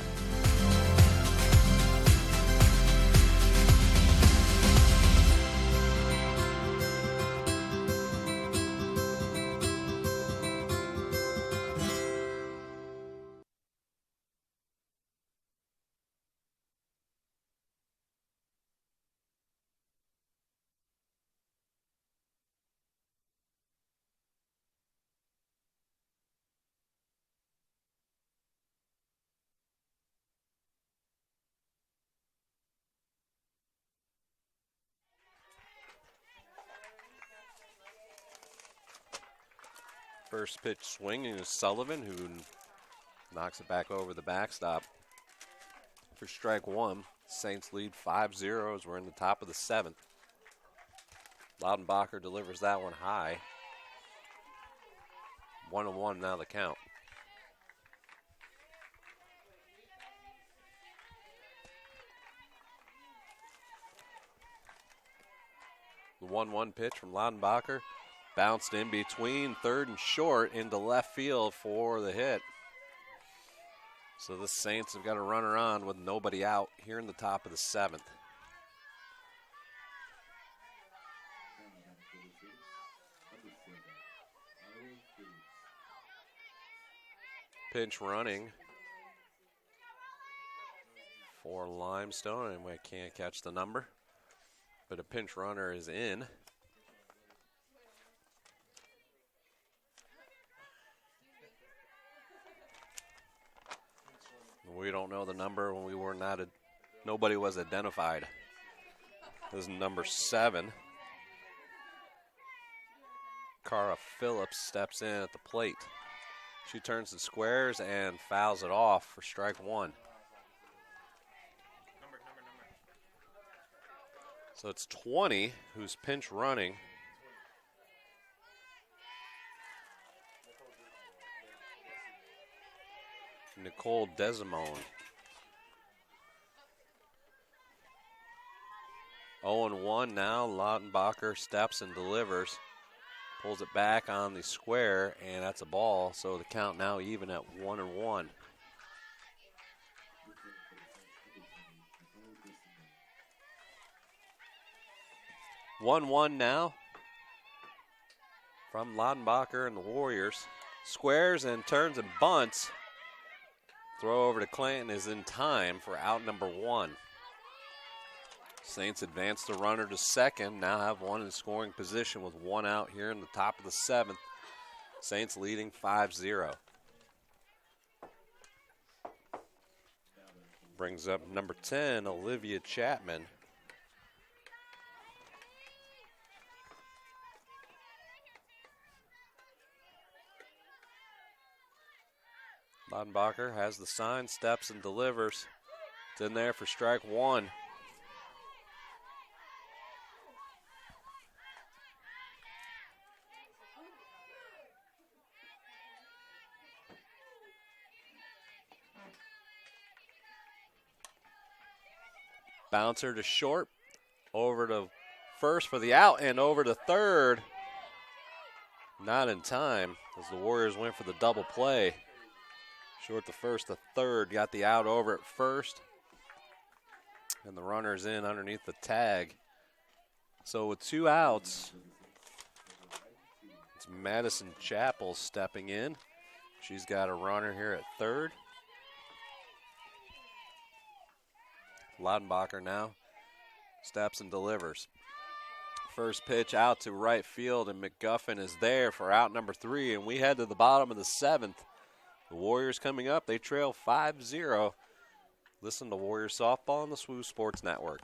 B: First pitch swinging is Sullivan, who knocks it back over the backstop for strike one. Saints lead 5-0 as we're in the top of the seventh. Laudenbacher delivers that one high. 1-1 now the count. The 1-1 pitch from Laudenbacher. Bounced in between third and short into left field for the hit. So the Saints have got a runner on with nobody out here in the top of the seventh. Pinch running for Limestone, and we can't catch the number, but a pinch runner is in. We don't know the number when we were not, nobody was identified. This is number 7. Cara Phillips steps in at the plate. She turns the squares and fouls it off for strike one. So it's 20 who's pinch running. Nicole Desimone. 0-1 now. Lautenbacher steps and delivers. Pulls it back on the square, and that's a ball. So the count now even at 1-1. One now from Lautenbacher and the Warriors. Squares and turns and bunts. Throw over to Clanton is in time for out number 1. Saints advance the runner to second. Now have one in scoring position with one out here in the top of the 7th. Saints leading 5-0. Brings up number 10, Olivia Chapman. Lautenbacher has the sign, steps and delivers. It's in there for strike one. Bouncer to short, over to first for the out, and over to third. Not in time as the Warriors went for the double play. Short to first, to third, got the out over at first. And the runner's in underneath the tag. So with 2 outs, it's Madison Chappell stepping in. She's got a runner here at third. Lautenbacher now steps and delivers. First pitch out to right field, and McGuffin is there for out number 3. And we head to the bottom of the 7th. The Warriors coming up, they trail 5-0. Listen to Warriors Softball on the SWU Sports Network.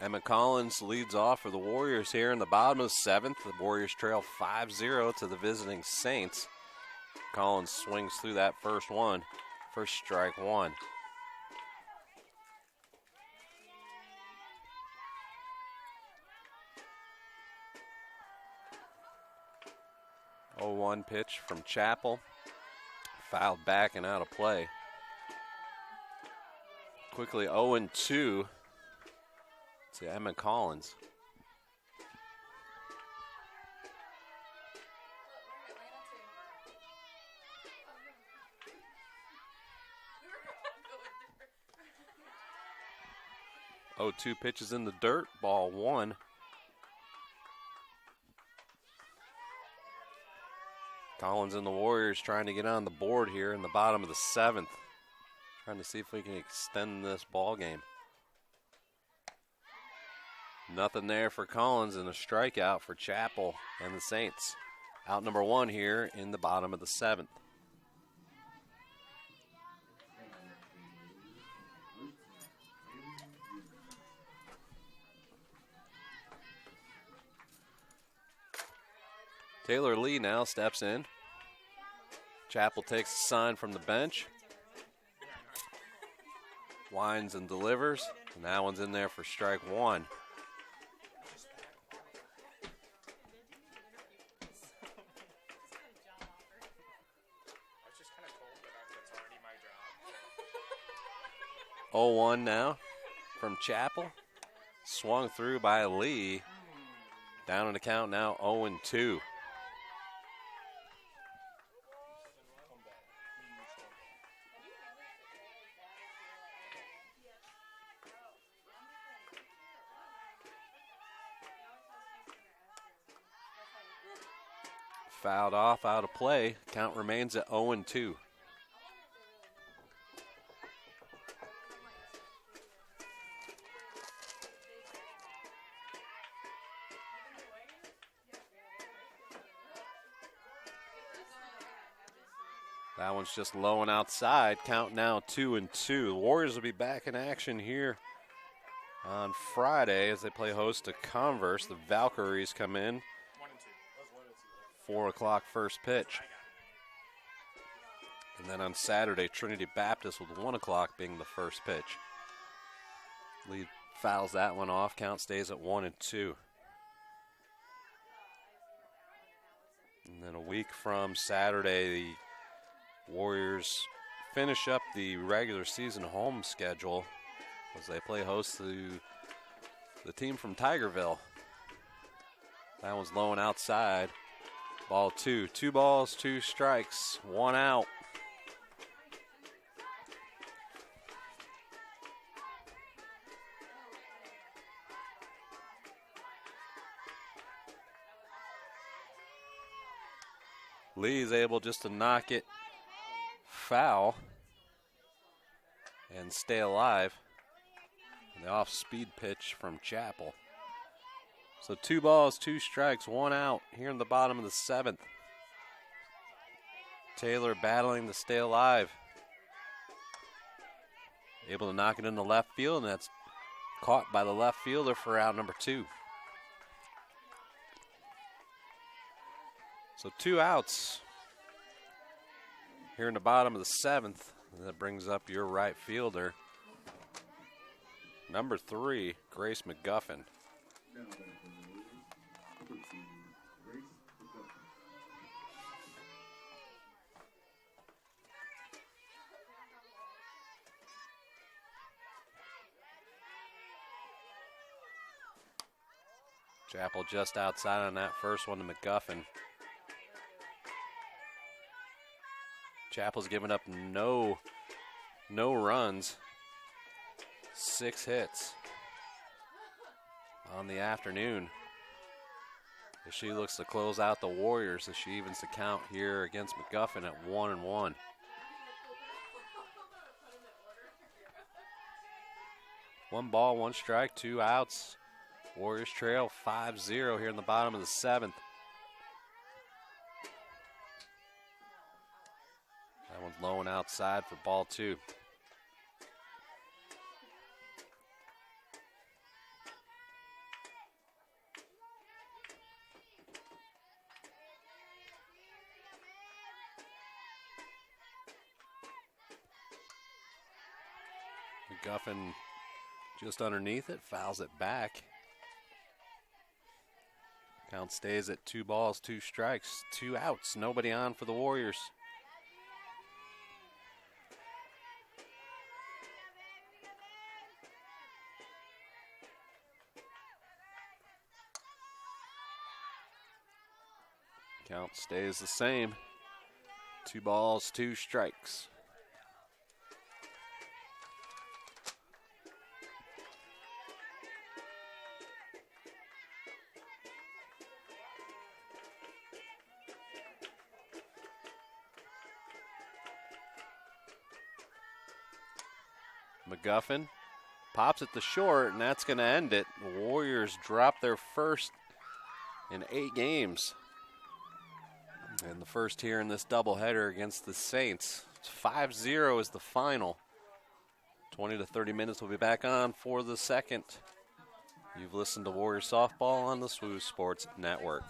B: Emma Collins leads off for the Warriors here in the bottom of the 7th. The Warriors trail 5-0 to the visiting Saints. Collins swings through that first one. First strike one. Oh, 1 pitch from Chappell. Fouled back and out of play. Quickly 0-2 to Emma Collins. Oh, 2 pitches in the dirt, ball 1. Collins and the Warriors trying to get on the board here in the bottom of the 7th. Trying to see if we can extend this ball game. Nothing there for Collins and a strikeout for Chappell and the Saints. Out number 1 here in the bottom of the 7th. Taylor Lee now steps in. Chappell takes a sign from the bench. Winds and delivers. And that one's in there for strike 1. Oh, 1 now from Chappell. Swung through by Lee. Down in the count now 0-2. Fouled off, out of play. Count remains at 0-2. That one's just low and outside. Count now 2-2. The Warriors will be back in action here on Friday as they play host to Converse. The Valkyries come in. 4 o'clock first pitch. And then on Saturday, Trinity Baptist with 1 o'clock being the first pitch. Lee fouls that one off. Count stays at 1-2. And then a week from Saturday, the Warriors finish up the regular season home schedule as they play host to the team from Tigerville. That one's low and outside. Ball 2. 2 balls, 2 strikes, 1 out. Lee is able just to knock it foul and stay alive. And the off-speed pitch from Chappell. So 2 balls, 2 strikes, 1 out here in the bottom of the 7th. Taylor battling to stay alive. Able to knock it into left field, and that's caught by the left fielder for out number 2. So 2 outs here in the bottom of the 7th. And that brings up your right fielder, number 3, Grace McGuffin. Chappell just outside on that first one to McGuffin. Chappell's given up no runs, 6 hits on the afternoon. As she looks to close out the Warriors as she evens the count here against McGuffin at 1-1. One ball, 1 strike, 2 outs. Warriors trail 5-0 here in the bottom of the 7th. That one's low and outside for ball 2. McGuffin just underneath it, fouls it back. Count stays at 2 balls, 2 strikes, 2 outs. Nobody on for the Warriors. Count stays the same. 2 balls, 2 strikes. McGuffin pops it to short, and that's going to end it. The Warriors drop their first in 8 games. And the first here in this doubleheader against the Saints. 5-0 is the final. 20 to 30 minutes will be back on for the second. You've listened to Warrior Softball on the SWU Sports Network.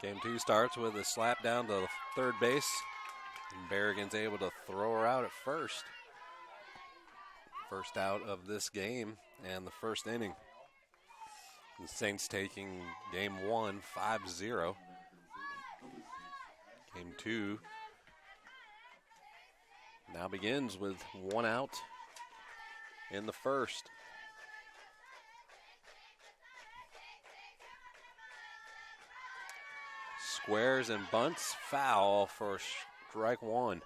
B: Game 2 starts with a slap down to third base. And Berrigan's able to throw her out at first. First out of this game and the first inning. The Saints taking game 1, 5-0. Game 2 now begins with 1 out in the first. Squares and bunts, foul for strike 1.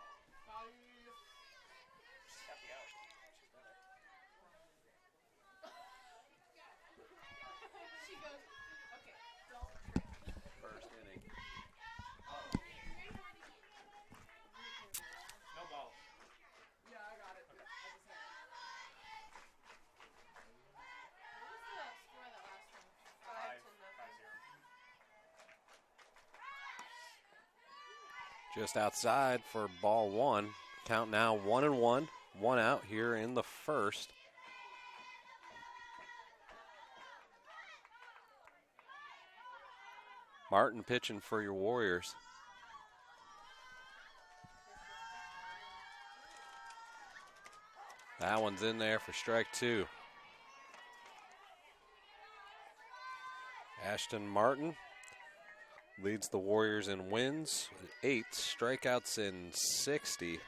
B: First inning. Just outside for ball 1. Count now 1-1. 1 out here in the first. Martin pitching for your Warriors. That one's in there for strike 2. Ashton Martin leads the Warriors in wins with 8 strikeouts in 60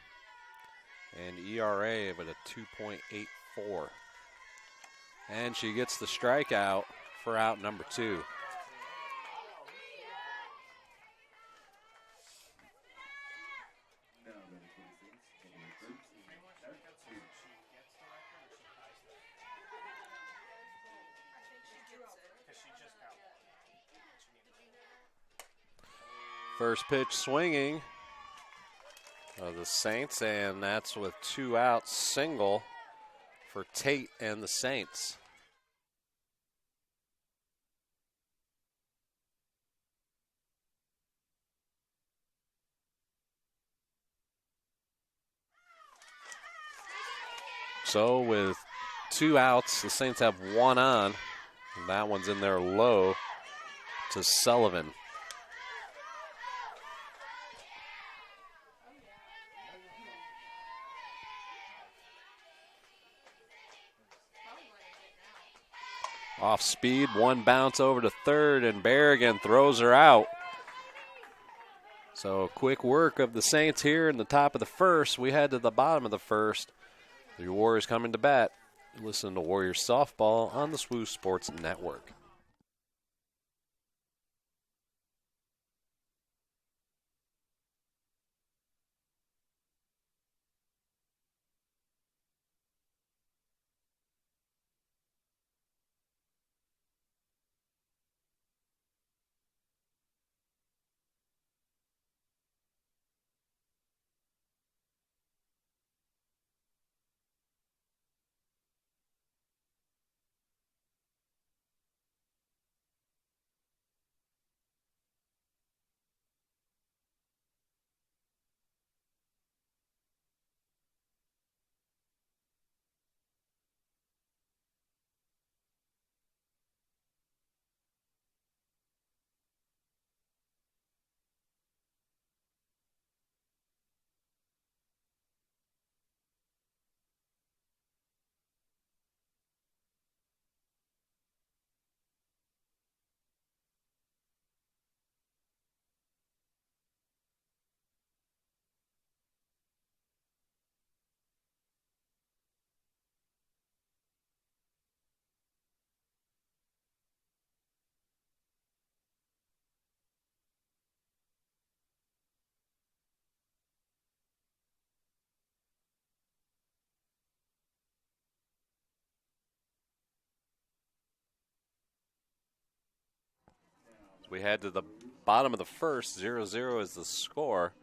B: and ERA of a 2.84. And she gets the strikeout for out number 2. First pitch swinging of the Saints, and that's with 2 outs, single for Tate and the Saints. So with 2 outs, the Saints have 1 on. And that one's in there low to Sullivan. Off speed, 1 bounce over to third, and Berrigan throws her out. So quick work of the Saints here in the top of the first. We head to the bottom of the first. The Warriors coming to bat. Listen to Warriors softball on the SWU Sports Network. We head to the bottom of the first. 0-0 is the score.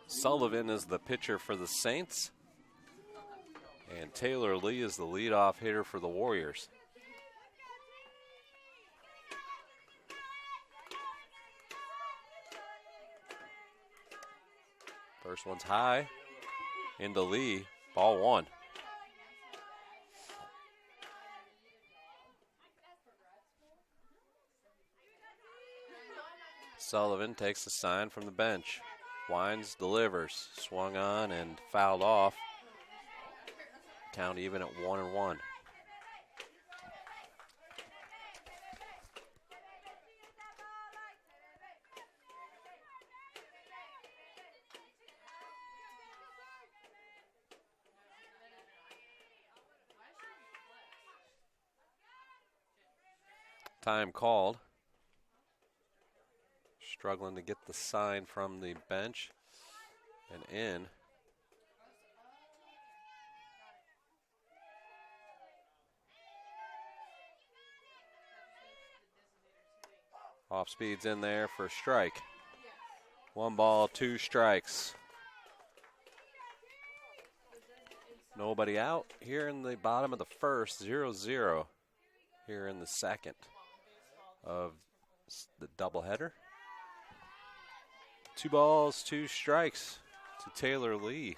B: Sullivan is the pitcher for the Saints. And Taylor Lee is the leadoff hitter for the Warriors. First one's high into Lee. Ball 1. Sullivan takes the sign from the bench. Wines delivers. Swung on and fouled off. Count even at 1-1. Time called. Struggling to get the sign from the bench and in. Off speed's in there for a strike. 1 ball, 2 strikes. Nobody out here in the bottom of the first, 0-0 here in the second of the doubleheader. 2 balls, 2 strikes to Taylor Lee.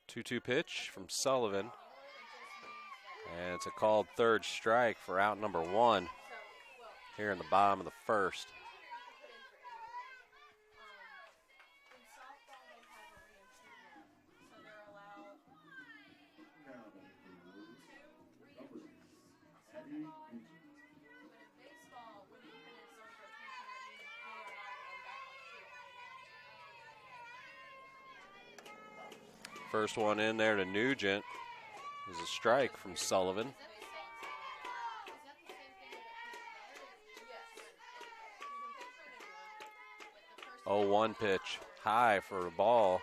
B: Two-two pitch from Sullivan. And it's a called third strike for out number 1 here in the bottom of the first. First one in there to Nugent is a strike from Sullivan. 0-1 pitch, high for a ball.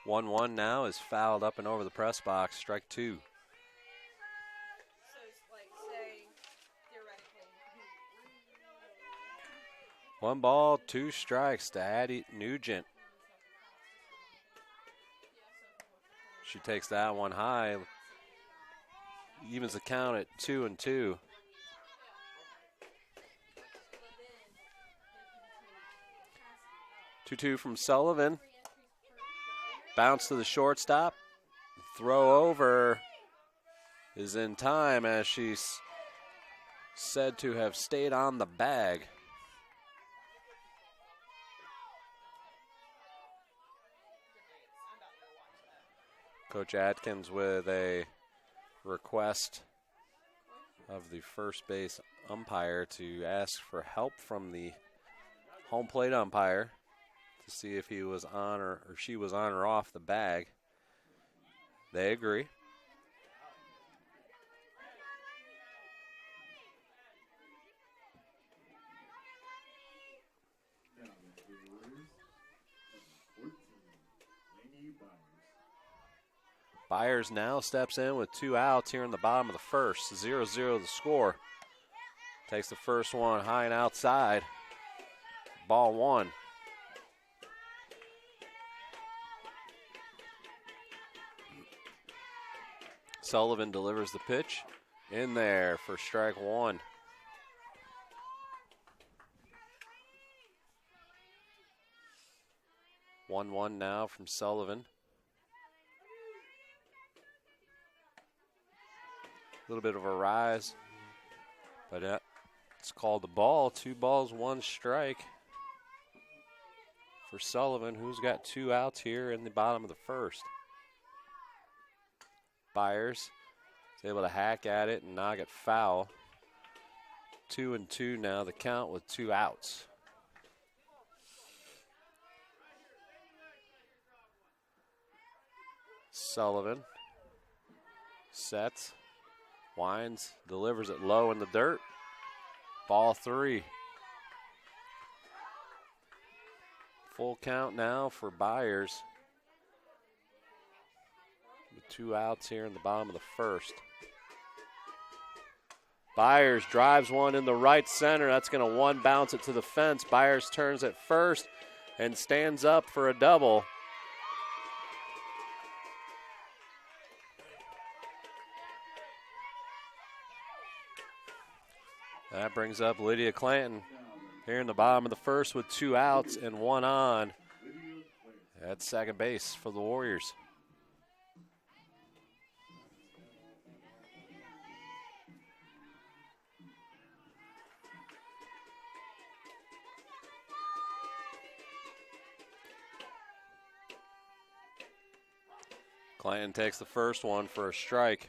B: One now is fouled up and over the press box. Strike 2. 1 ball, 2 strikes to Addie Nugent. She takes that one high. Evens the count at 2-2. Two from Sullivan. Bounce to the shortstop. Throw over is in time as she's said to have stayed on the bag. Coach Atkins with a request of the first base umpire to ask for help from the home plate umpire to see if he was on or she was on or off the bag. They agree. Byers now steps in with 2 outs here in the bottom of the first. 0-0 the score. Takes the first one high and outside. Ball 1. Sullivan delivers the pitch in there for strike 1. One now from Sullivan. A little bit of a rise, but it's called the ball. 2 balls, 1 strike for Sullivan, who's got 2 outs here in the bottom of the first. Byers is able to hack at it and knock it foul. 2-2 now, the count with 2 outs. Sullivan sets. Wines delivers it low in the dirt. Ball 3. Full count now for Byers. With 2 outs here in the bottom of the first. Byers drives one in the right center. That's going to 1 bounce it to the fence. Byers turns at first and stands up for a double. That brings up Lydia Clanton here in the bottom of the first with 2 outs and 1 on at second base for the Warriors. Clanton takes the first one for a strike.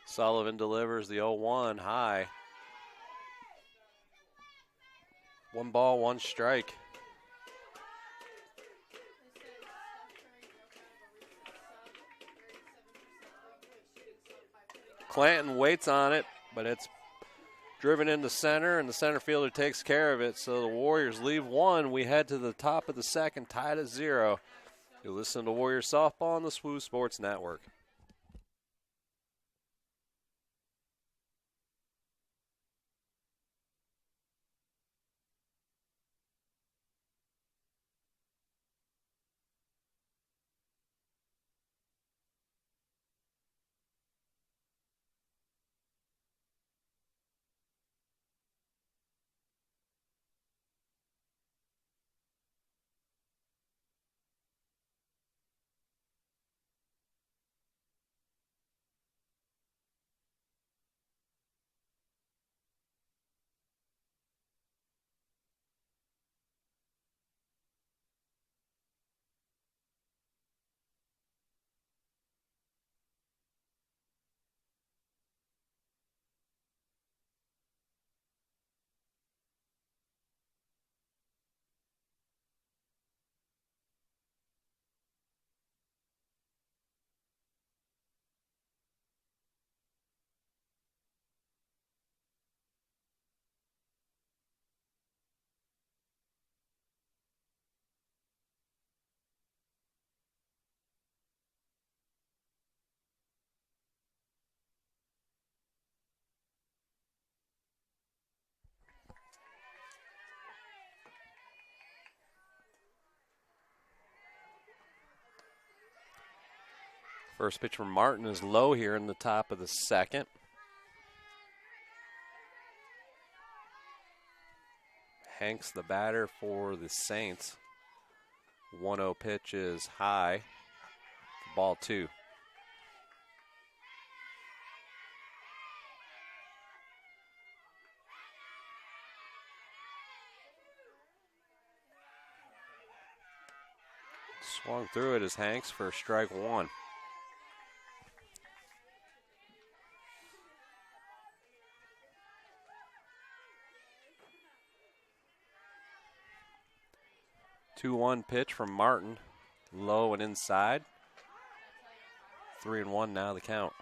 B: Sullivan delivers the 0-1 high. 1 ball, 1 strike. Clanton waits on it, but it's driven into center, and the center fielder takes care of it. So the Warriors leave 1. We head to the top of the second, tied at 0. You listen to Warriors Softball on the SWU Sports Network. First pitch from Martin is low here in the top of the second. Hanks, the batter for the Saints. 1-0 pitch is high. Ball 2. Swung through it as Hanks for strike 1. Two-one pitch from Martin, low and inside. 3-1 now the count.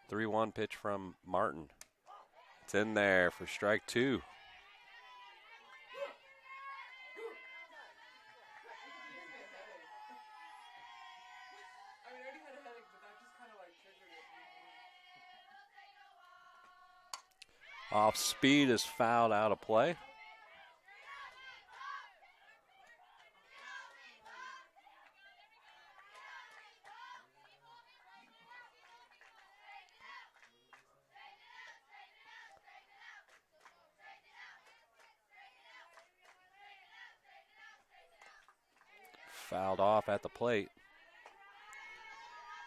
B: Three-one pitch from Martin. It's in there for strike 2. Off speed is fouled out of play. Fouled off at the plate.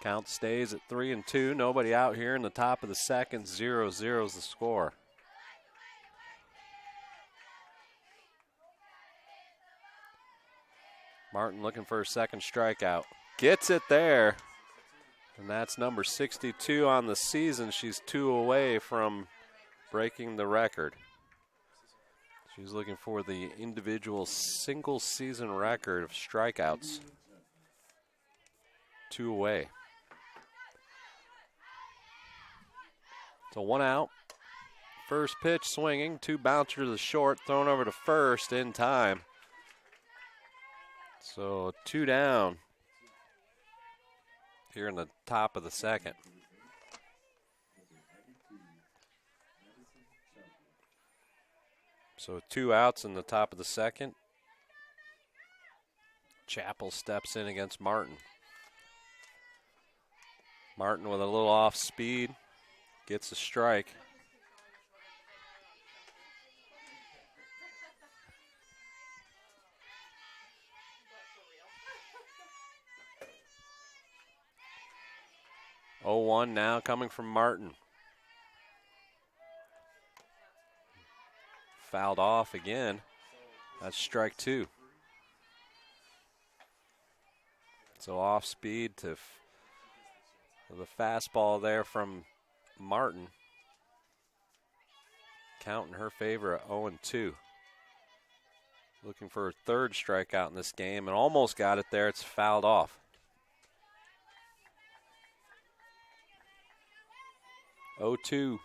B: Count stays at 3-2. Nobody out here in the top of the second. 0-0 is the score. Martin looking for a second strikeout. Gets it there. And that's number 62 on the season. She's 2 away from breaking the record. She's looking for the individual single season record of strikeouts. 2 away. So 1 out. First pitch swinging. 2 bouncer to the short. Thrown over to first in time. So 2 down here in the top of the second. So 2 outs in the top of the second. Chappell steps in against Martin. Martin with a little off speed gets a strike. Oh, 1 now coming from Martin. Fouled off again. That's strike 2. So off speed to the fastball there from Martin. Count in her favor at 0-2. Looking for her 3rd strikeout in this game and almost got it there. It's fouled off. 0-2.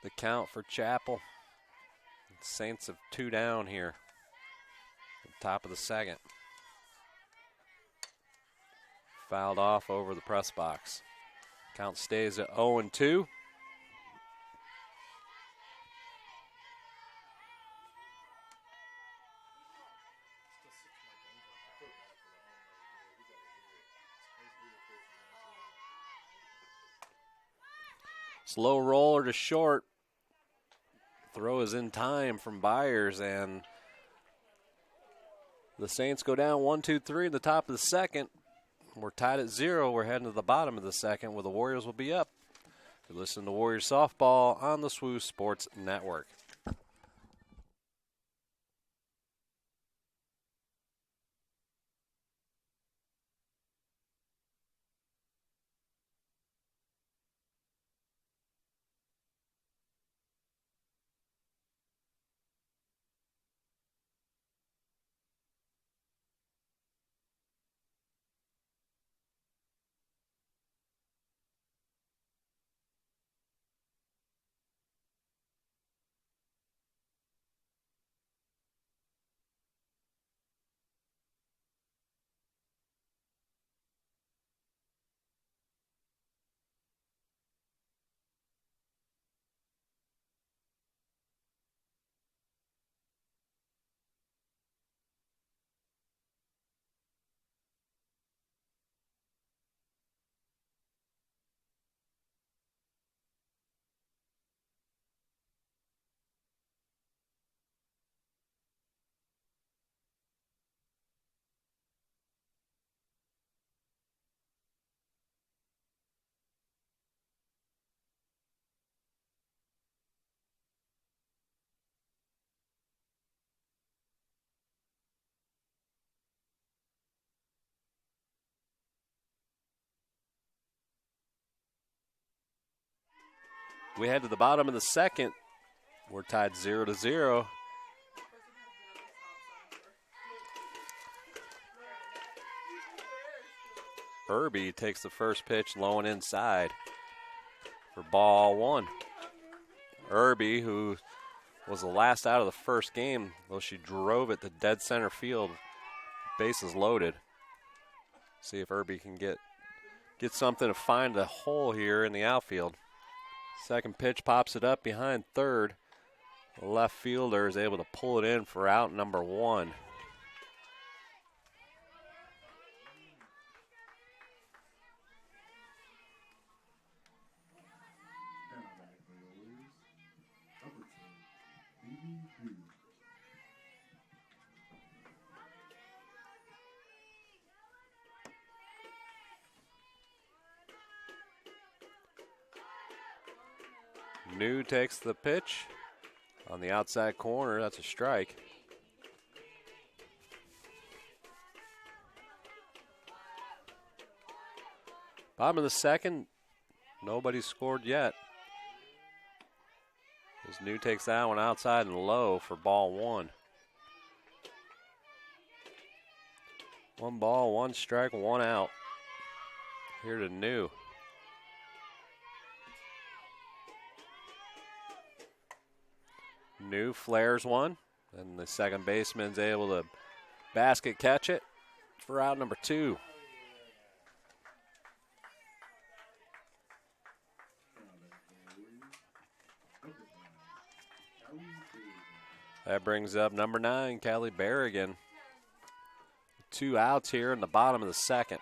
B: The count for Chappell. Saints have 2 down here. At the top of the second. Fouled off over the press box. Count stays at 0-2. Slow roller to short. Throw is in time from Byers, and the Saints go down 1-2-3 in the top of the second. We're tied at 0. We're heading to the bottom of the second where the Warriors will be up. You're listening to Warriors Softball on the SWU Sports Network. We head to the bottom of the second. We're tied 0-0. Irby takes the first pitch low and inside for ball 1. Irby, who was the last out of the first game, though she drove it to dead center field, bases loaded. See if Irby can get something to find a hole here in the outfield. Second pitch pops it up behind third. The left fielder is able to pull it in for out number 1. New takes the pitch on the outside corner. That's a strike. Bottom of the second, nobody scored yet. As New takes that one outside and low for ball 1. 1 ball, 1 strike, 1 out. Here to New. New flares one, and the second baseman's able to basket catch it for out number 2. That brings up number 9, Callie Berrigan. 2 outs here in the bottom of the second.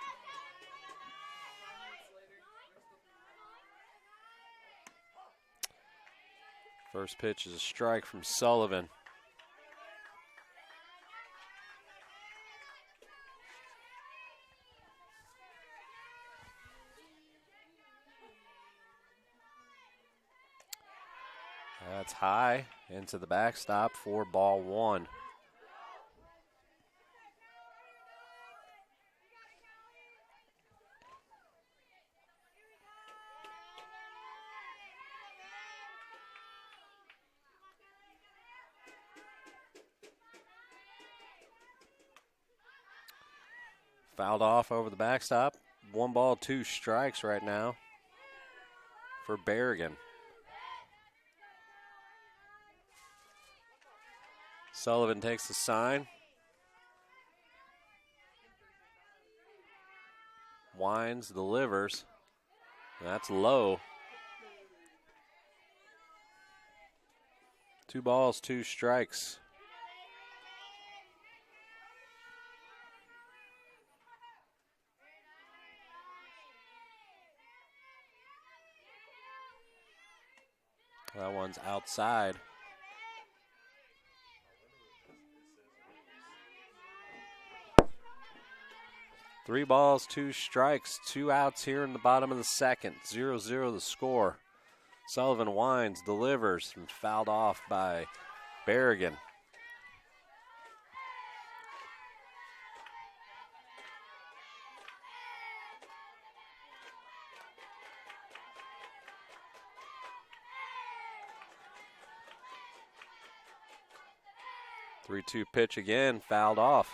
B: First pitch is a strike from Sullivan. That's high into the backstop for ball 1. Fouled off over the backstop. 1 ball, 2 strikes right now for Berrigan. Sullivan takes the sign. Winds, delivers. That's low. 2 balls, 2 strikes. That one's outside. Three balls, 2 strikes, 2 outs here in the bottom of the second. 0-0 the score. Sullivan winds, delivers, and fouled off by Berrigan. Three-two pitch again, fouled off.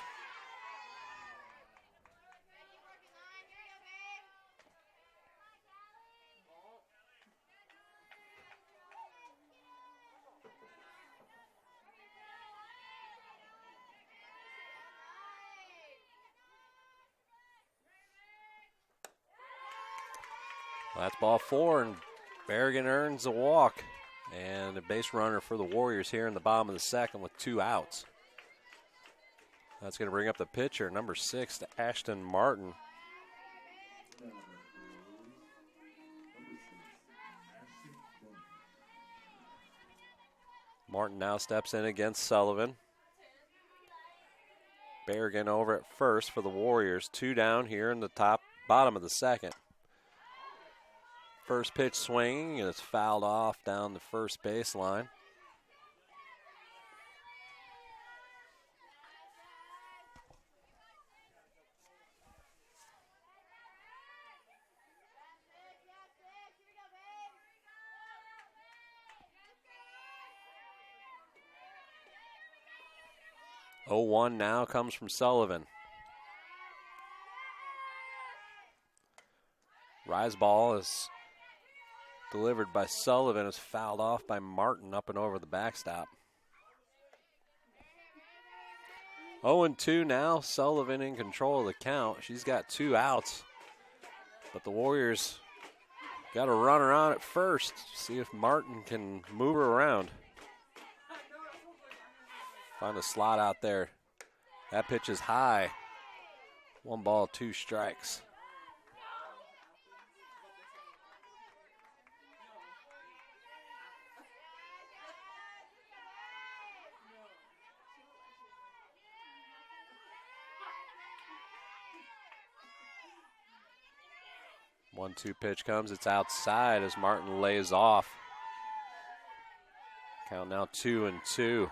B: That's ball 4, and Berrigan earns a walk. And a base runner for the Warriors here in the bottom of the second with 2 outs. That's going to bring up the pitcher, number 6, to Ashton Martin. Martin now steps in against Sullivan. Berrigan over at first for the Warriors. 2 down here in the bottom of the second. First pitch swinging, and it's fouled off down the first baseline. Oh, 1 now comes from Sullivan. Rise ball is delivered by Sullivan, is fouled off by Martin up and over the backstop. 0-2 now, Sullivan in control of the count. She's got 2 outs, but the Warriors got a runner on at first. See if Martin can move her around. Find a slot out there. That pitch is high. 1 ball, 2 strikes. One-two pitch comes. It's outside as Martin lays off. Count now 2-2.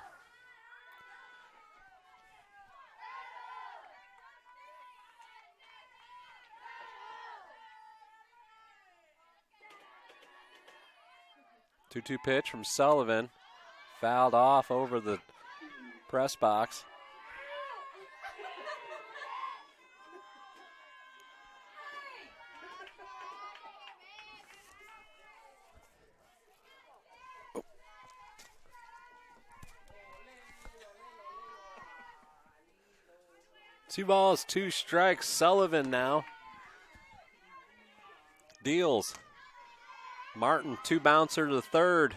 B: Two-two pitch from Sullivan. Fouled off over the press box. Two balls, 2 strikes. Sullivan now deals. Martin 2 bouncer to the third.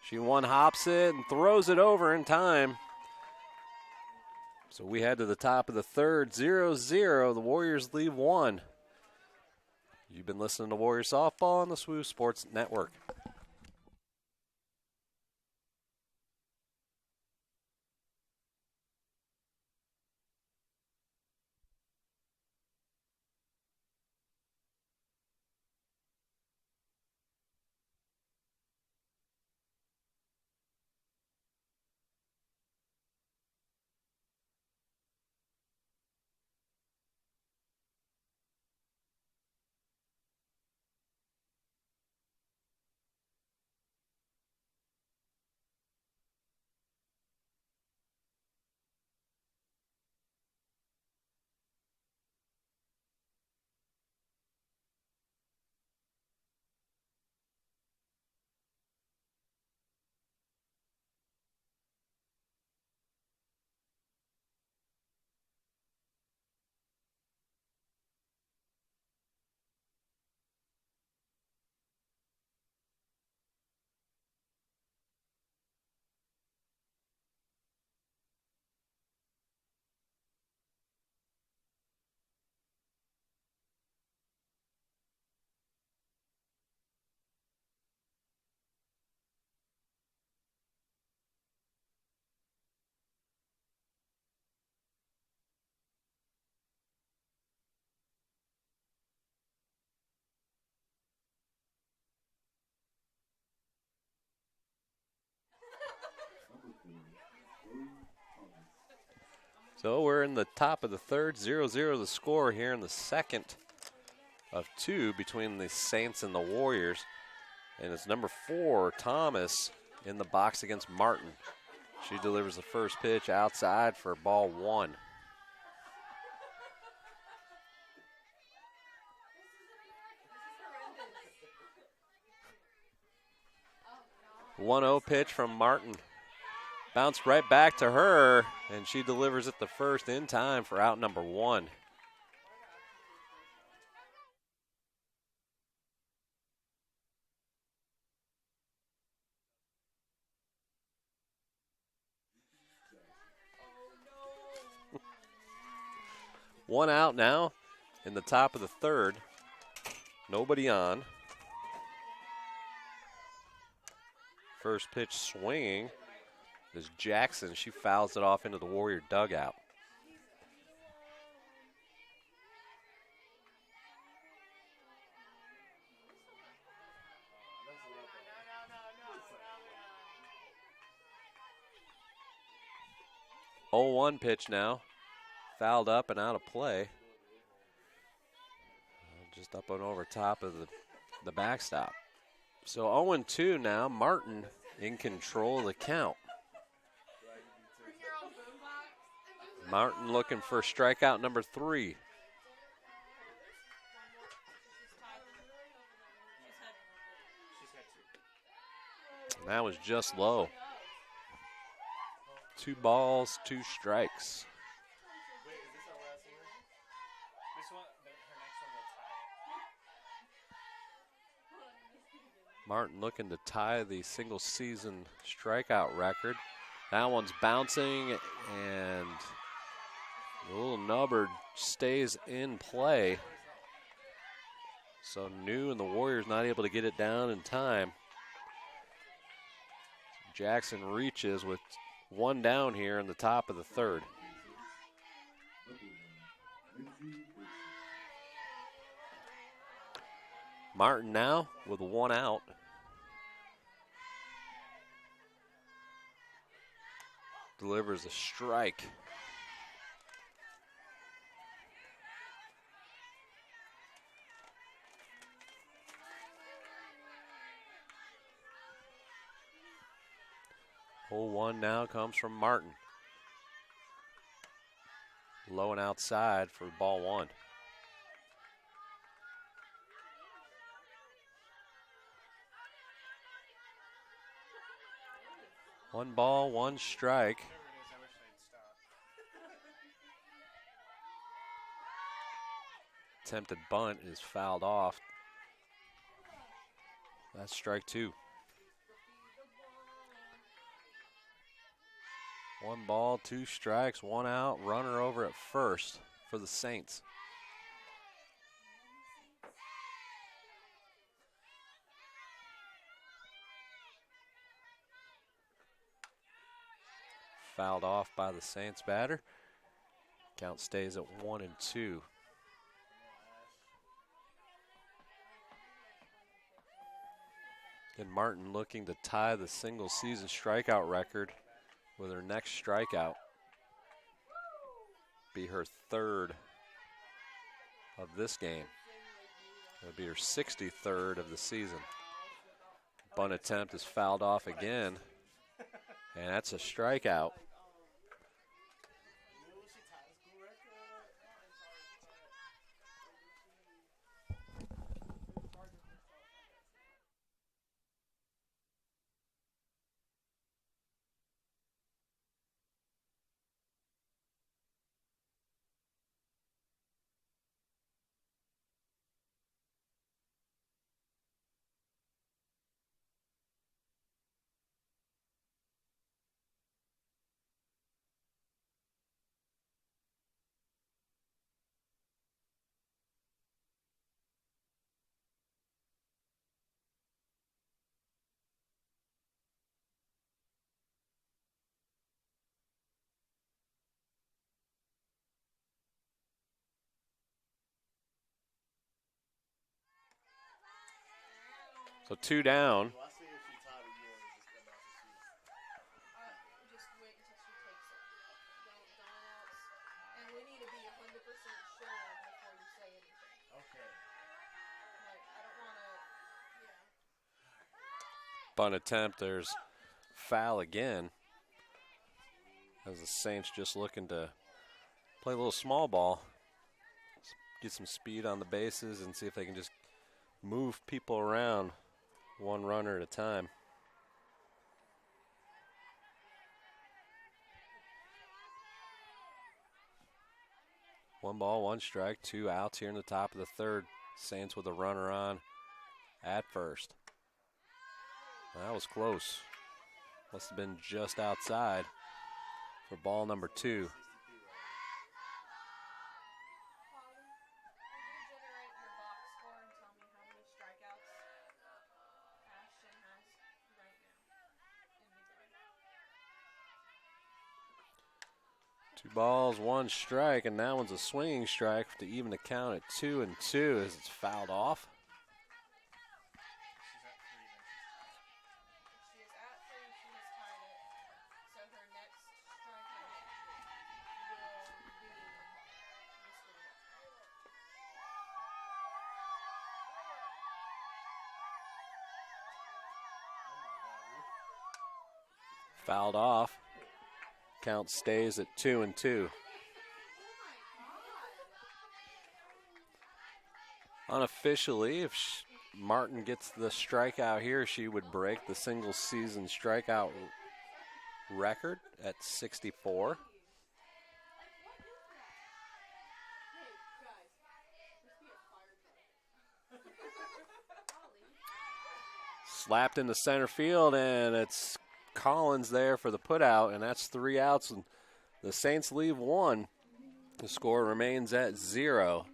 B: She one-hops it and throws it over in time. So we head to the top of the third, 0-0. The Warriors leave one. You've been listening to Warrior Softball on the SWU Sports Network. So we're in the top of the third, 0-0 the score here in the second of two between the Saints and the Warriors. And it's number 4, Thomas, in the box against Martin. She delivers the first pitch outside for ball 1. The 1-0 pitch from Martin. Bounced right back to her, and she delivers it the first in time for out number 1. One out now in the top of the third. Nobody on. First pitch swinging is Jackson. She fouls it off into the Warrior dugout. Oh, 1 pitch now. Fouled up and out of play. Just up and over top of the backstop. So 0-2 now. Martin in control of the count. Martin looking for strikeout number 3. And that was just low. 2 balls, 2 strikes. Martin looking to tie the single season strikeout record. That one's bouncing, and the little nubber stays in play. So New and the Warriors not able to get it down in time. Jackson reaches with 1 down here in the top of the third. Martin now with 1 out. Delivers a strike. Oh, 1 now comes from Martin. Low and outside for ball 1. One ball, 1 strike. Attempted bunt is fouled off. That's strike 2. 1 ball, 2 strikes, 1 out, runner over at first for the Saints. Fouled off by the Saints batter. Count stays at 1-2. And Martin looking to tie the single season strikeout record with her next strikeout. Be her 3rd of this game. It'll be her 63rd of the season. Bunt attempt is fouled off again, and that's a strikeout. So 2 down. Bunt attempt, there's foul again. As the Saints just looking to play a little small ball, get some speed on the bases and see if they can just move people around one runner at a time. One ball, 1 strike, 2 outs here in the top of the 3rd. Saints with a runner on at first. That was close. Must have been just outside for ball number 2. Two balls, 1 strike, and that one's a swinging strike to even the count at 2-2 as it's fouled off. Fouled off. Count stays at 2-2. Unofficially, if Martin gets the strikeout here, she would break the single season strikeout record at 64. Slapped into center field, and it's Collins there for the putout, and that's 3 outs, and the Saints leave 1. The score remains at 0.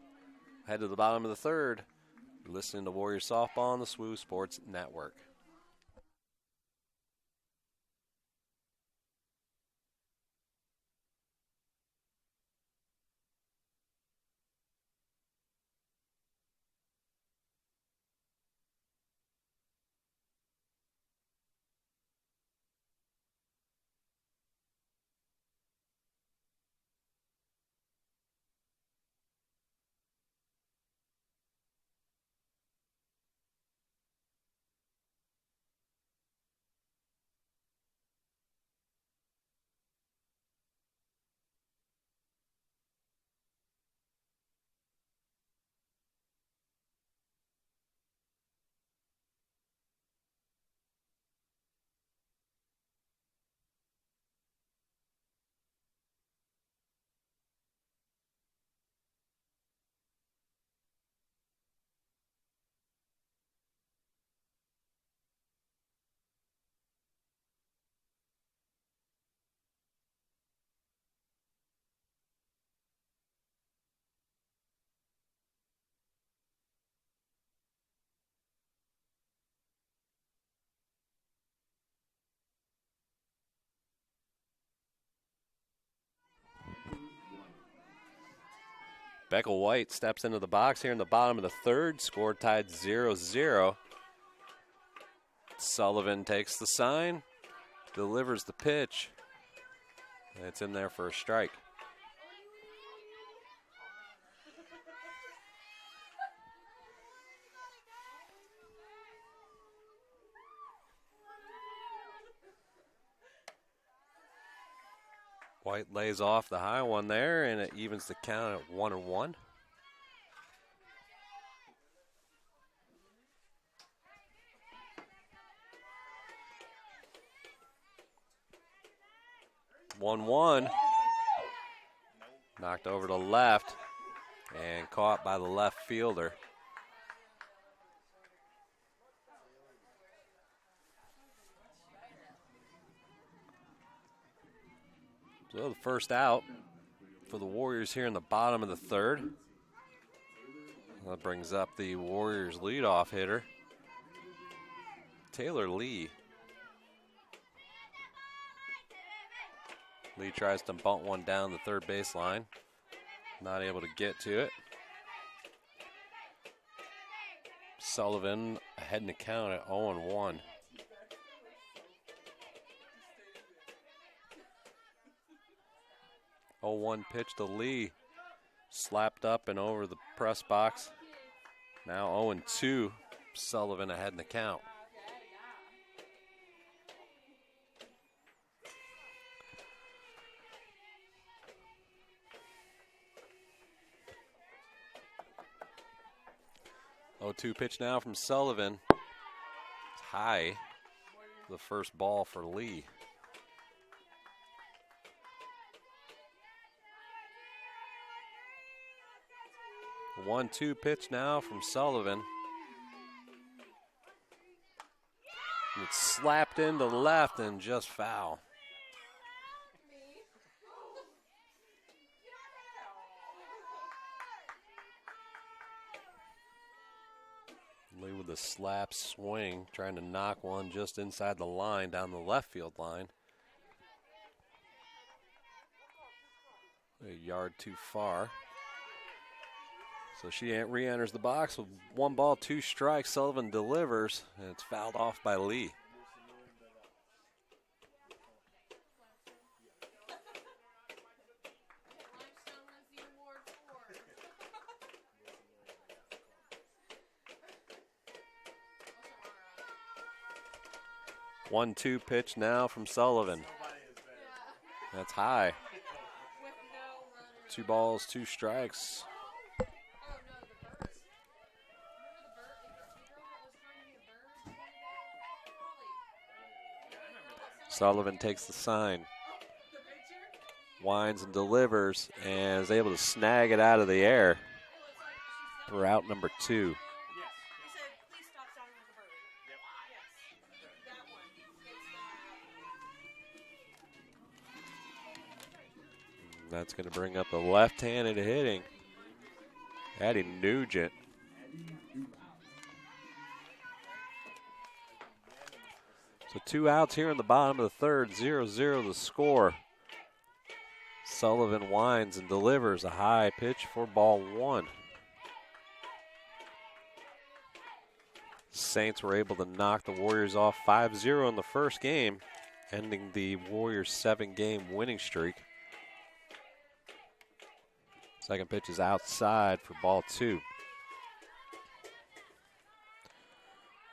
B: Head to the bottom of the 3rd. You're listening to Warrior Softball on the SWU Sports Network. Beckel White steps into the box here in the bottom of the third. Score tied 0-0. Sullivan takes the sign, delivers the pitch. And it's in there for a strike. White lays off the high one there, and it evens the count at 1-1. Knocked over to left and caught by the left fielder. So the first out for the Warriors here in the bottom of the third. That brings up the Warriors leadoff hitter, Taylor Lee. Lee tries to bunt one down the third baseline. Not able to get to it. Sullivan ahead in the count at 0-1. Oh, 1 pitch to Lee. Slapped up and over the press box. Now 0-2. Sullivan ahead in the count. Oh, 2 pitch now from Sullivan. It's high. The first ball for Lee. 1-2 pitch now from Sullivan. It's slapped into left and just foul. Lee with a slap swing, trying to knock one just inside the line, down the left field line. A yard too far. So she re-enters the box with 1 ball, 2 strikes. Sullivan delivers, and it's fouled off by Lee. One-two pitch now from Sullivan. That's high. 2 balls, 2 strikes. Sullivan takes the sign, winds and delivers, and is able to snag it out of the air for out number 2. That's going to bring up the left-handed hitting, Addie Nugent. So 2 outs here in the bottom of the third, 0-0 the score. Sullivan winds and delivers a high pitch for ball 1. Saints were able to knock the Warriors off 5-0 in the first game, ending the Warriors' 7-game winning streak. Second pitch is outside for ball 2.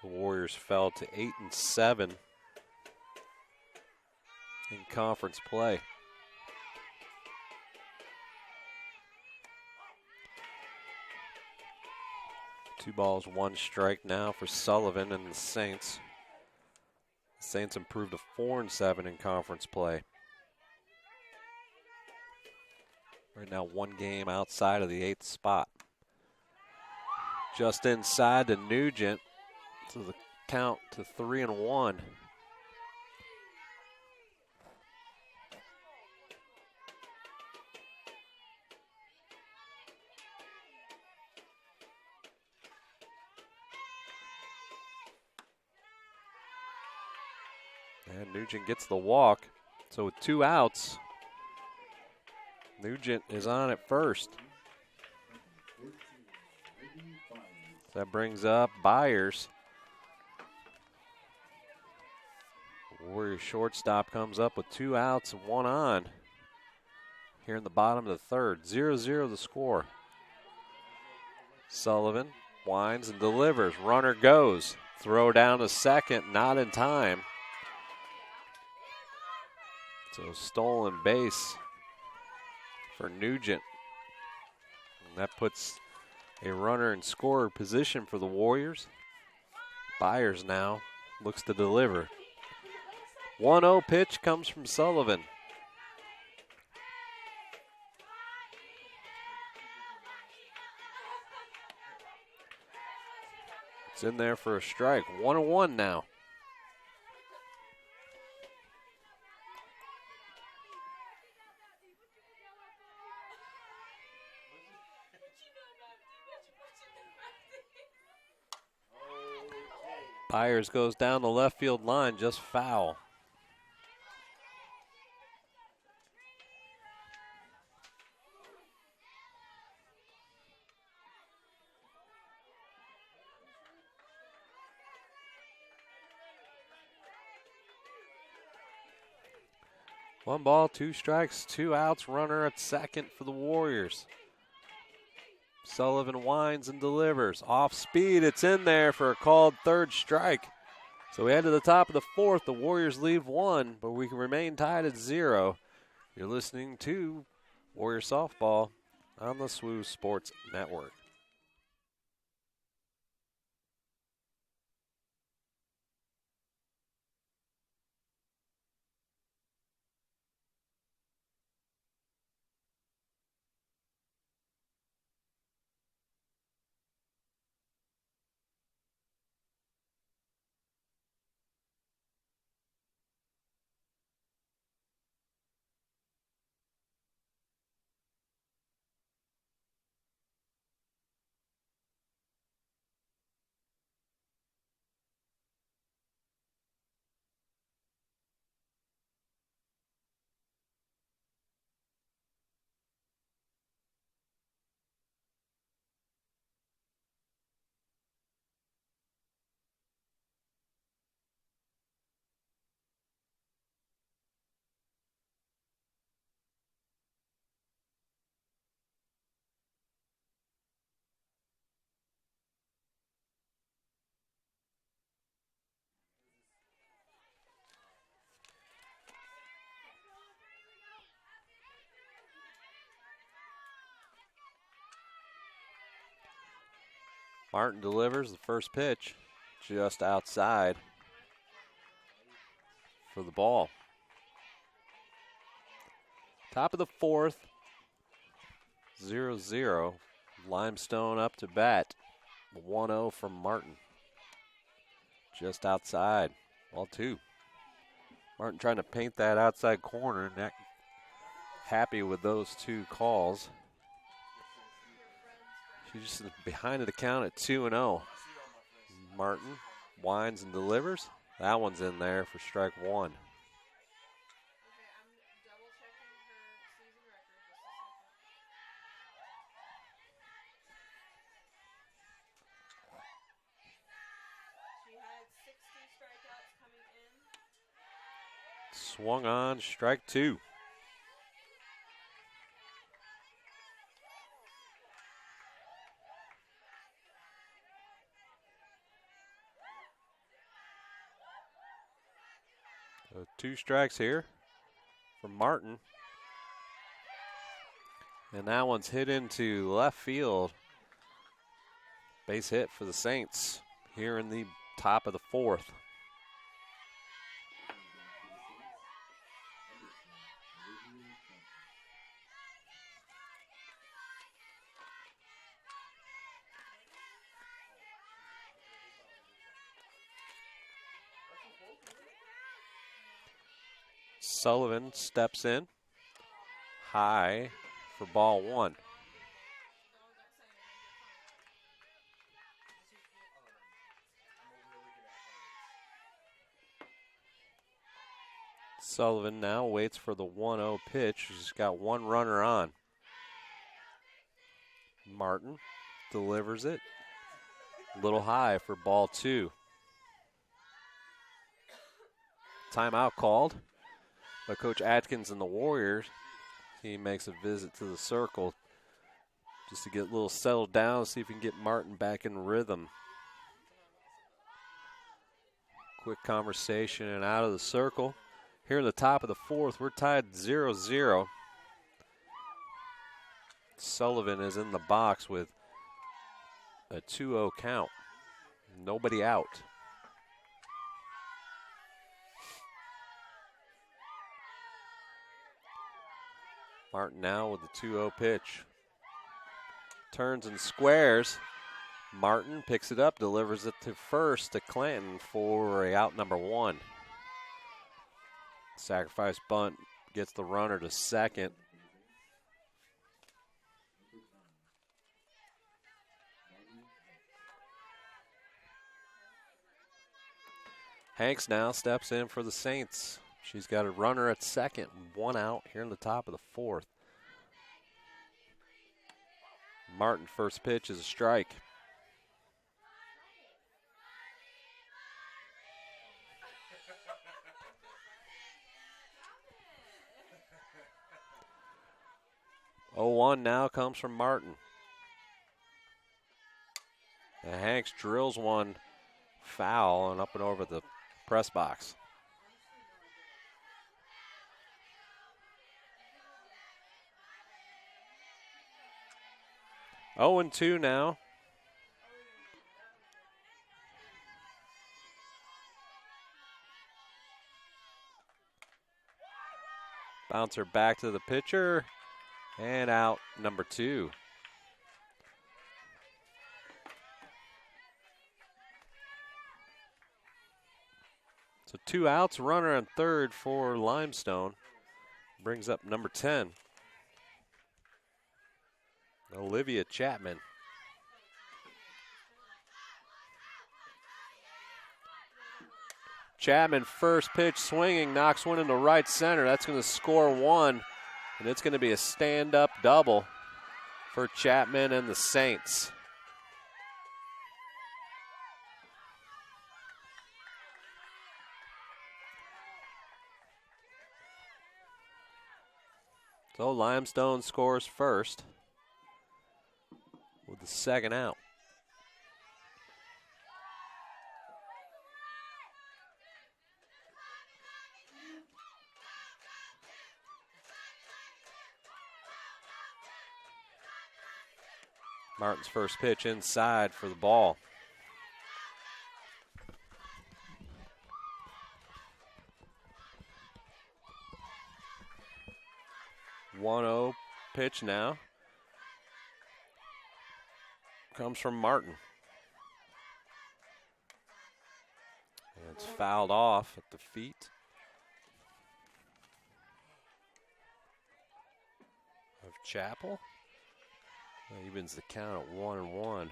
B: The Warriors fell to 8-7 in conference play. Two balls, 1 strike now for Sullivan and the Saints. The Saints improved to 4-7 in conference play. Right now 1 game outside of the 8th spot. Just inside to Nugent. So the count to 3-1. And Nugent gets the walk. So with 2 outs, Nugent is on at first. So that brings up Byers. Warrior shortstop comes up with 2 outs and 1 on here in the bottom of the third. 0-0 the score. Sullivan winds and delivers. Runner goes. Throw down to second, not in time. So stolen base for Nugent. And that puts a runner in scorer position for the Warriors. Byers now looks to deliver. 1-0 pitch comes from Sullivan. It's in there for a strike. 1-1 now. Byers goes down the left field line, just foul. One ball, 2 strikes, 2 outs, runner at second for the Warriors. Sullivan winds and delivers. Off speed, it's in there for a called third strike. So we head to the top of the fourth. The Warriors leave 1, but we can remain tied at 0. You're listening to Warrior Softball on the SWU Sports Network. Martin delivers the first pitch just outside for the ball. Top of the fourth, 0-0. Limestone up to bat. 1-0 from Martin. Just outside. Ball 2. Martin trying to paint that outside corner. Not happy with those 2 calls. She's behind the count at 2-0. Martin winds and delivers. That one's in there for strike 1. Swung on, strike 2. So 2 strikes here from Martin. And that one's hit into left field. Base hit for the Saints here in the top of the fourth. Sullivan steps in high for ball 1. Sullivan now waits for the 1-0 pitch. He's got 1 runner on. Martin delivers it. A little high for ball 2. Timeout called by Coach Atkins and the Warriors. He makes a visit to the circle just to get a little settled down, see if he can get Martin back in rhythm. Quick conversation and out of the circle. Here in the top of the 4th, we're tied 0-0. Sullivan is in the box with a 2-0 count. Nobody out. Martin now with the 2-0 pitch. Turns and squares. Martin picks it up, delivers it to first to Clanton for a out number 1. Sacrifice bunt gets the runner to second. Hanks now steps in for the Saints. She's got a runner at second, 1 out here in the top of the 4th. Martin first pitch is a strike. Oh, 1 now comes from Martin. And Hanks drills one foul and up and over the press box. Oh, and 2 now. Bouncer back to the pitcher. And out number 2. So 2 outs, runner on third for Limestone. Brings up number 10. Olivia Chapman. Chapman first pitch swinging, knocks one into right center. That's going to score 1, and it's going to be a stand-up double for Chapman and the Saints. So Limestone scores first with the second out. Martin's first pitch inside for the ball. One-0 pitch now. Comes from Martin. And it's fouled off at the feet of Chappell. That evens the count at 1-1.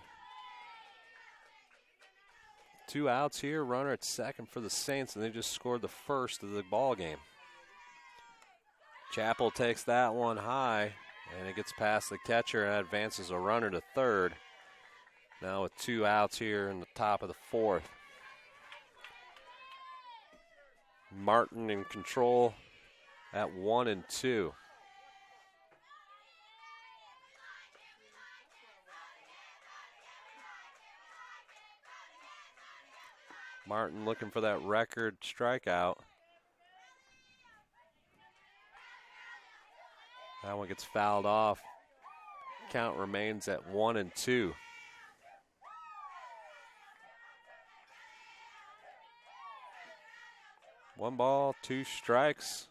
B: 2 outs here, runner at second for the Saints, and they just scored the first of the ball game. Chappell takes that one high, and it gets past the catcher and advances a runner to third. Now with 2 outs here in the top of the 4th. Martin in control at 1-2. Martin looking for that record strikeout. That one gets fouled off. Count remains at 1-2. One ball, 2 strikes.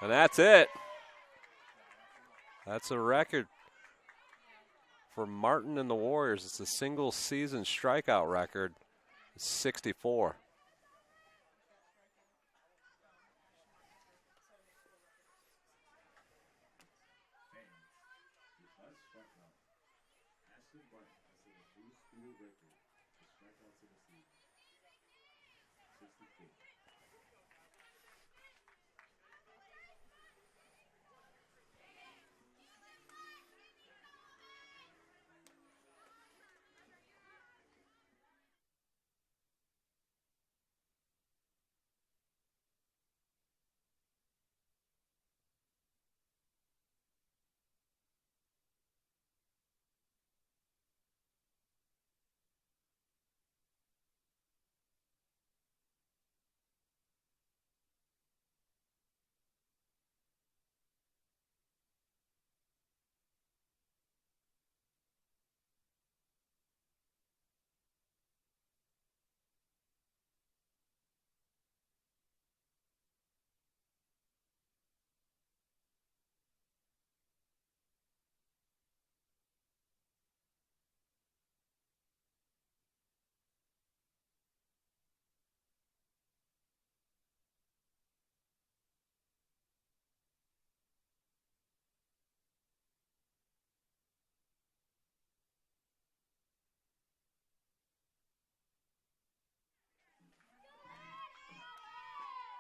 B: And that's it. That's a record for Martin and the Warriors. It's a single season strikeout record. It's 64.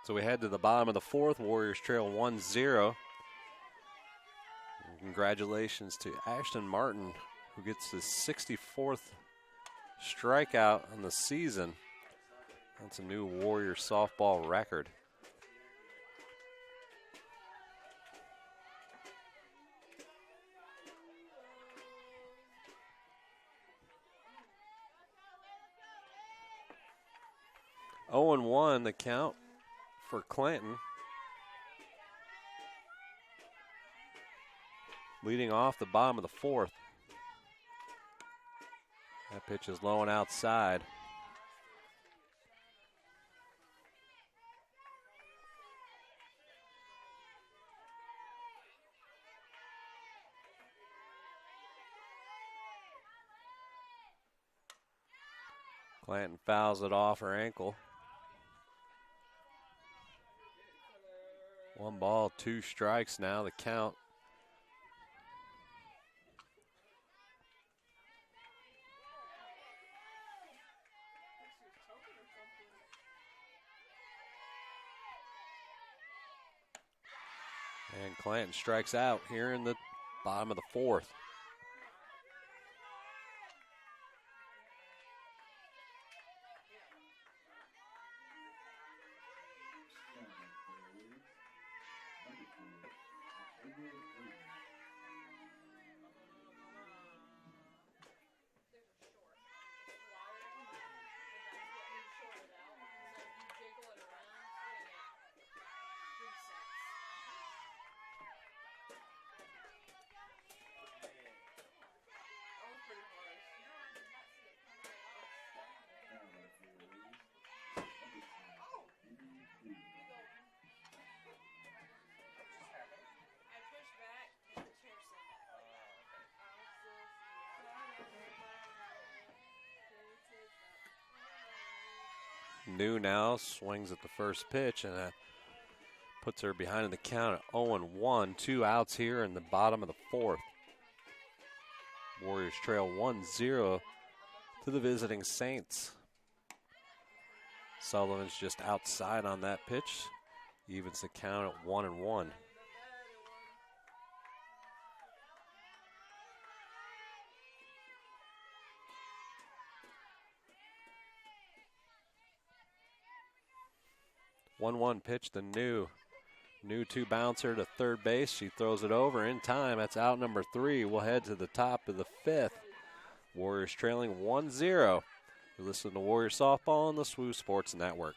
B: So we head to the bottom of the fourth. Warriors trail 1-0. Congratulations to Ashton Martin, who gets his 64th strikeout on the season. That's a new Warrior softball record. Oh and 1 the count for Clanton. Leading off the bottom of the fourth. That pitch is low and outside. Clanton fouls it off her ankle. 1 ball, 2 strikes now, the count. And Clanton strikes out here in the bottom of the fourth. New now swings at the first pitch, and that puts her behind in the count at 0-1. 2 outs here in the bottom of the fourth. Warriors trail 1-0 to the visiting Saints. Sullivan's just outside on that pitch. Evens the count at 1-1. One pitch, the new 2-bouncer to third base. She throws it over in time. That's out number 3. We'll head to the top of the fifth. Warriors trailing 1-0. You listen to Warrior Softball on the SWU Sports Network.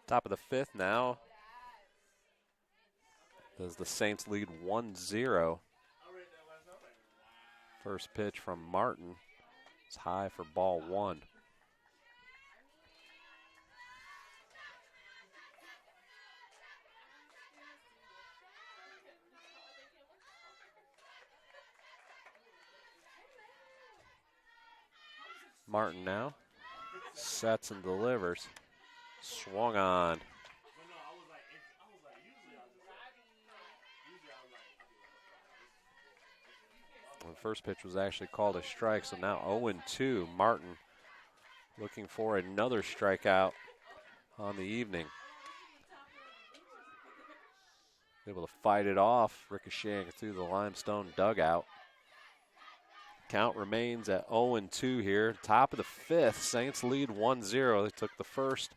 B: Top of the fifth now, as the Saints lead 1-0. First pitch from Martin is high for ball one. Martin now sets and delivers. Swung on. The first pitch was actually called a strike, so now 0-2. Martin looking for another strikeout on the evening. Able to fight it off, ricocheting through the Limestone dugout. Count remains at 0-2 here. Top of the fifth, Saints lead 1-0. They took the first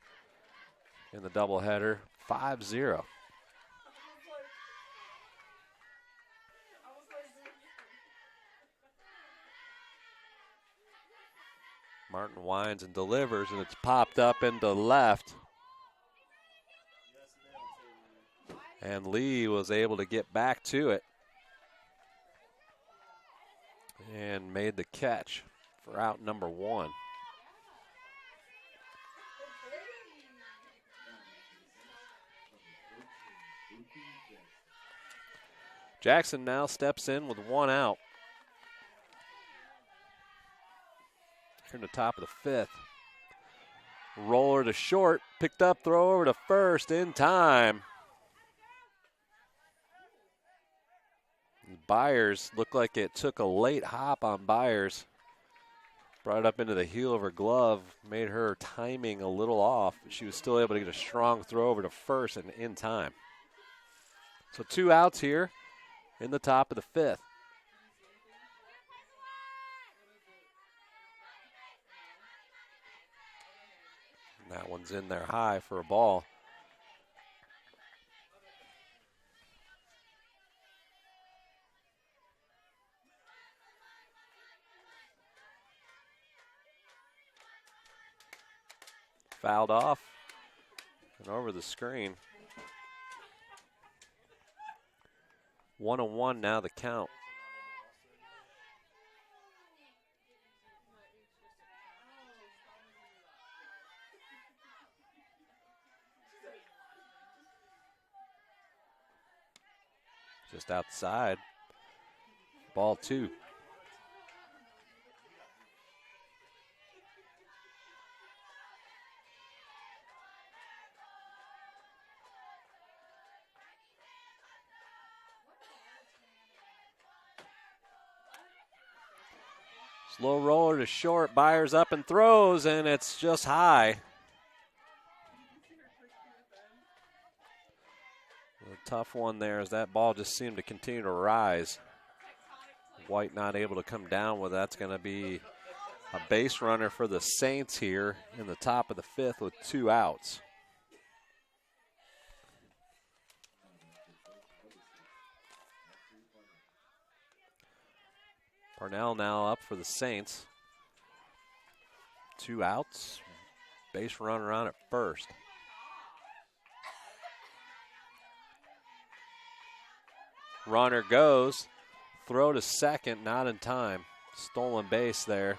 B: in the doubleheader, 5-0. Martin winds and delivers, and it's popped up into left. And Lee was able to get back to it and made the catch for out number one. Jackson now steps in with one out. Here in the top of the fifth. Roller to short, picked up, throw over to first in time. Byers looked like it took a late hop on Byers. Brought it up into the heel of her glove, made her timing a little off. But she was still able to get a strong throw over to first and in time. So 2 outs here in the top of the fifth. And that one's in there high for a ball. Fouled off and over the screen. 1-1 now the count. Just outside. Ball two. Slow roller to short. Byers up and throws, and it's just high. A tough one there as that ball just seemed to continue to rise. White not able to come down with that's going to be a base runner for the Saints here in the top of the fifth with 2 outs. Parnell now up for the Saints. 2 outs. Base runner on at first. Runner goes. Throw to second, not in time. Stolen base there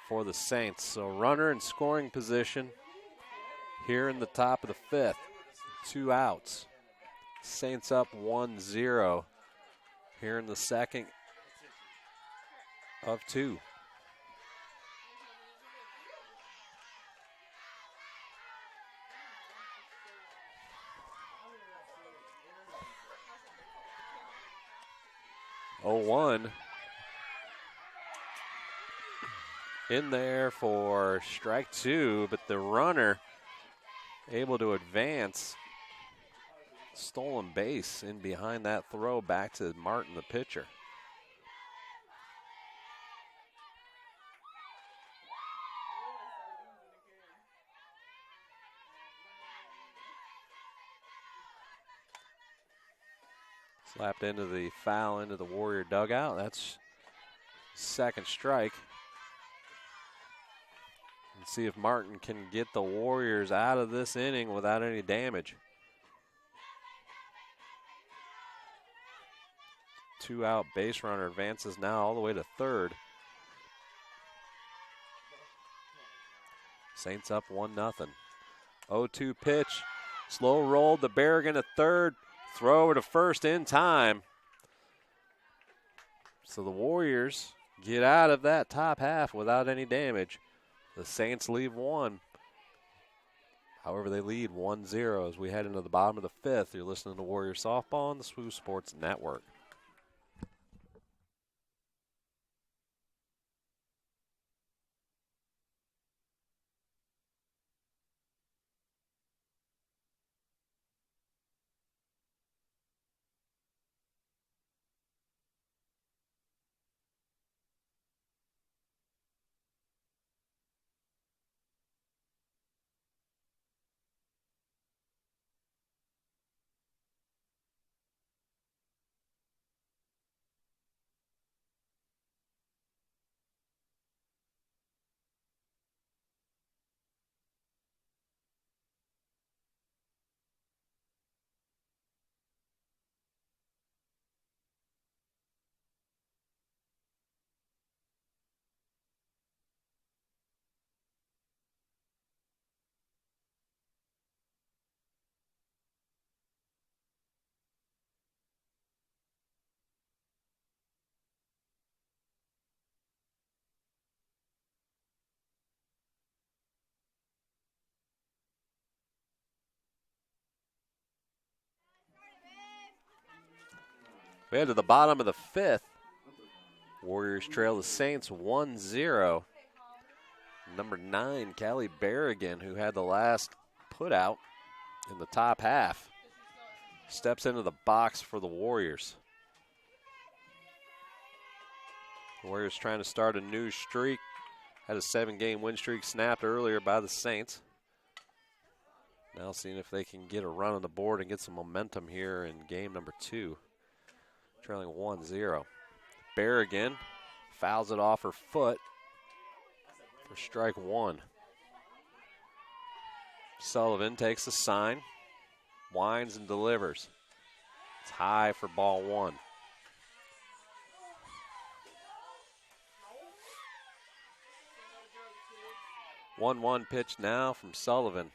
B: for the Saints. So runner in scoring position here in the top of the fifth. 2 outs. Saints up 1-0 here in the second of 2. Oh, 1 in there for strike 2, but the runner able to advance. Stolen base in behind that throw back to Martin, the pitcher. Slapped into the foul into the Warrior dugout. That's second strike. And see if Martin can get the Warriors out of this inning without any damage. 2-out base runner advances now all the way to third. Saints up 1-0. 0-2 pitch. Slow roll to Berrigan at third. Throw over to first in time. So the Warriors get out of that top half without any damage. The Saints leave one. However, they lead 1-0 as we head into the bottom of the fifth. You're listening to Warrior Softball on the SWU Sports Network. We head to the bottom of the fifth. Warriors trail the Saints 1-0. Number 9, Callie Berrigan, who had the last put out in the top half, steps into the box for the Warriors. The Warriors trying to start a new streak. Had a 7-game win streak snapped earlier by the Saints. Now seeing if they can get a run on the board and get some momentum here in game number 2. Trailing 1-0. Berrigan fouls it off her foot for strike 1. Sullivan takes the sign, winds and delivers. It's high for ball 1. One pitch now from Sullivan.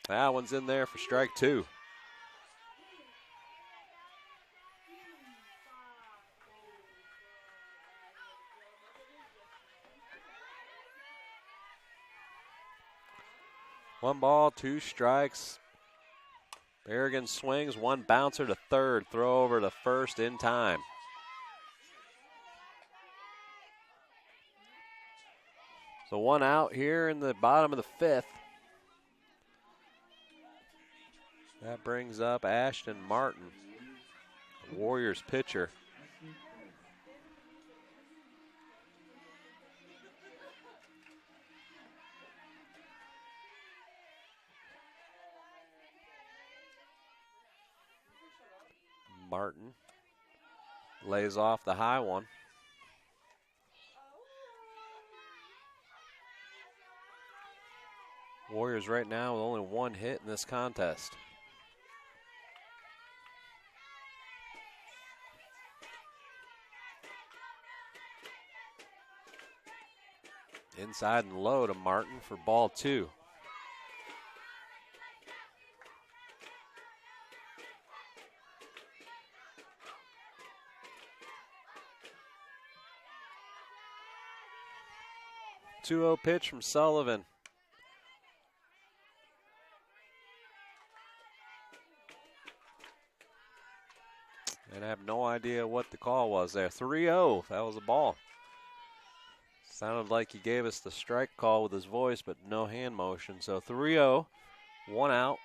B: That one's in there for strike 2. One ball, 2 strikes. Berrigan swings, one bouncer to third, throw over to first in time. So 1 out here in the bottom of the fifth. That brings up Ashton Martin, the Warriors pitcher. Martin lays off the high one. Warriors right now with only 1 hit in this contest. Inside and low to Martin for ball 2. Two-0 pitch from Sullivan. And I have no idea what the call was there. 3-0, that was a ball. Sounded like he gave us the strike call with his voice, but no hand motion. So 3-0, 1 out.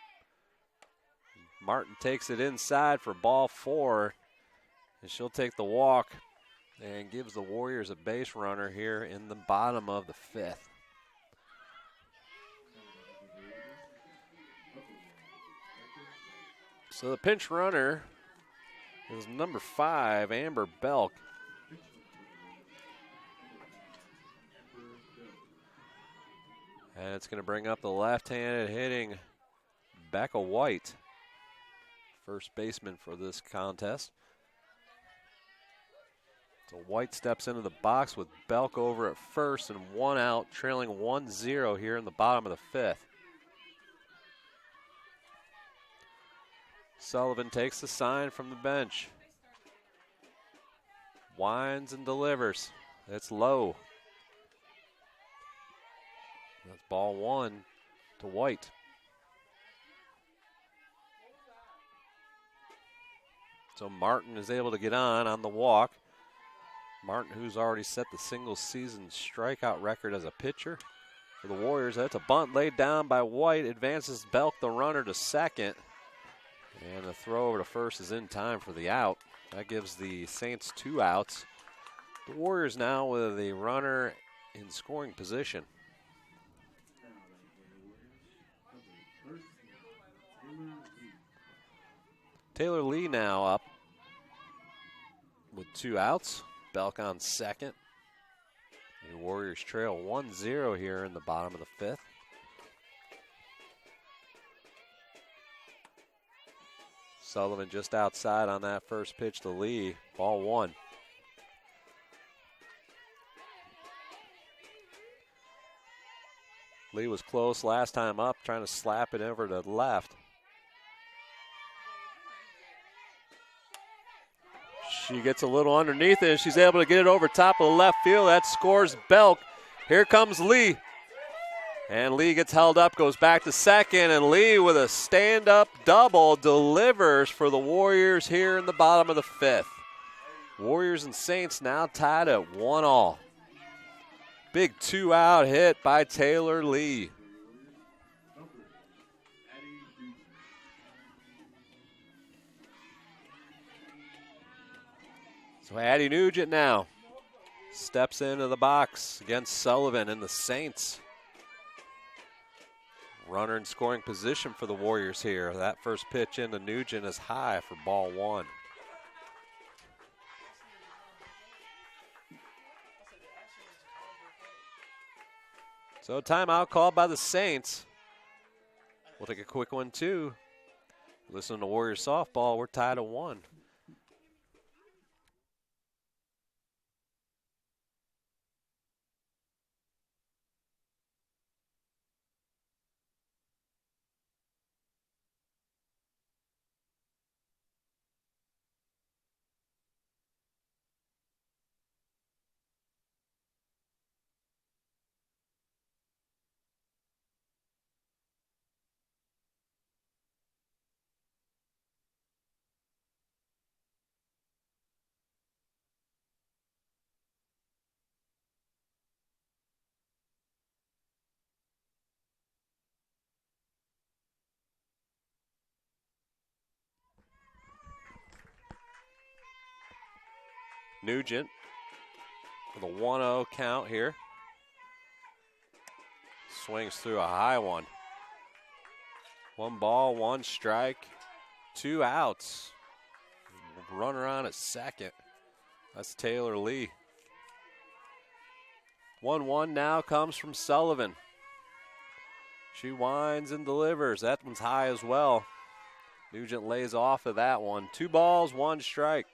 B: Martin takes it inside for ball 4, and she'll take the walk and gives the Warriors a base runner here in the bottom of the fifth. So the pinch runner is number 5, Amber Belk. And it's going to bring up the left-handed hitting Becca White. first baseman for this contest. So White steps into the box with Belk over at first and one out, trailing 1-0 here in the bottom of the fifth. Sullivan takes the sign from the bench. Winds and delivers. It's low. That's ball one to White. So Martin is able to get on the walk. Martin, who's already set the single season strikeout record as a pitcher for the Warriors. That's a bunt laid down by White. Advances Belk, the runner, to second. And the throw over to first is in time for the out. That gives the Saints 2 outs. The Warriors now with a runner in scoring position. Taylor Lee now up with 2 outs. Belk on second. The Warriors trail 1-0 here in the bottom of the fifth. Sullivan just outside on that first pitch to Lee. Ball one. Lee was close last time up, trying to slap it over to the left. She gets a little underneath it, and she's able to get it over top of the left field. That scores Belk. Here comes Lee. And Lee gets held up, goes back to second, and Lee with a stand-up double delivers for the Warriors here in the bottom of the fifth. Warriors and Saints now tied at 1-1. Big 2-out hit by Taylor Lee. So Addie Nugent now steps into the box against Sullivan and the Saints. Runner in scoring position for the Warriors here. That first pitch into Nugent is high for ball one. So timeout called by the Saints. We'll take a quick one too. Listen to Warriors softball. We're tied at 1. Nugent with a 1-0 count here. Swings through a high one. 1 ball, 1 strike, 2 outs. Runner on at second. That's Taylor Lee. 1-1 now comes from Sullivan. She winds and delivers. That one's high as well. Nugent lays off of that one. 2 balls, 1 strike.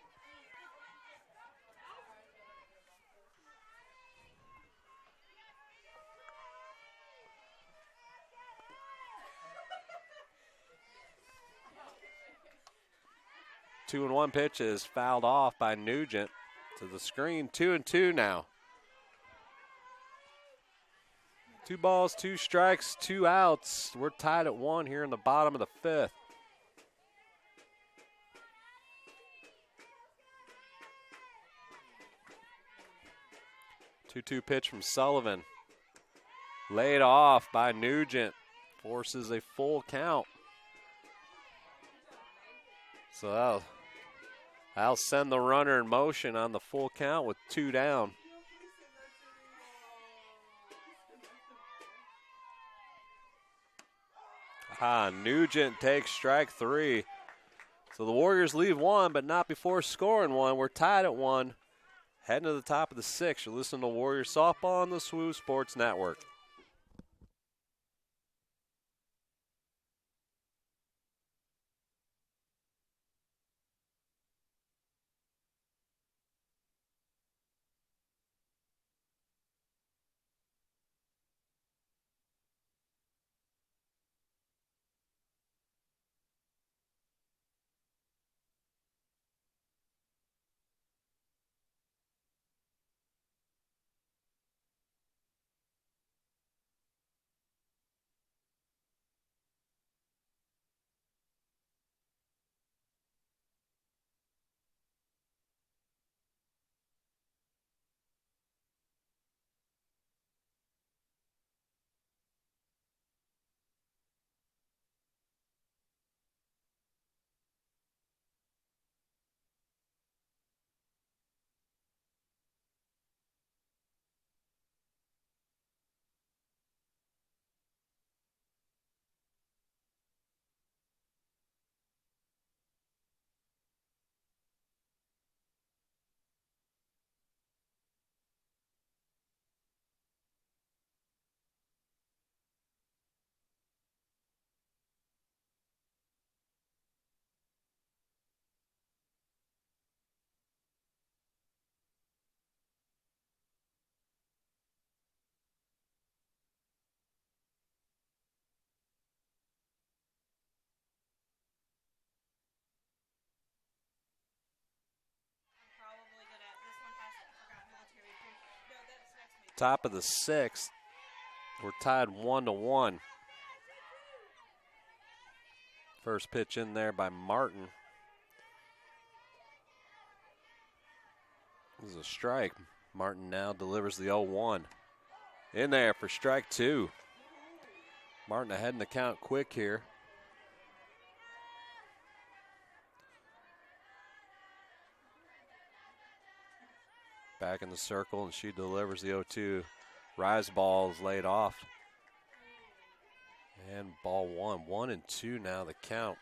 B: Two and 1 pitch is fouled off by Nugent to the screen. 2-2 now. 2 balls, 2 strikes, 2 outs. We're tied at 1 here in the bottom of the fifth. Two pitch from Sullivan. Laid off by Nugent. Forces a full count. So that'll send the runner in motion on the full count with 2 down. Nugent takes strike 3. So the Warriors leave 1, but not before scoring 1. We're tied at 1. Heading to the top of the 6th. You're listening to Warriors softball on the SWU Sports Network. Top of the sixth. We're tied 1-1. First pitch in there by Martin. This is a strike. Martin now delivers the 0-1. In there for strike two. Martin ahead in the count quick here. Back in the circle, and she delivers the 0-2. Rise ball is laid off. And ball one. 1-2 now the count.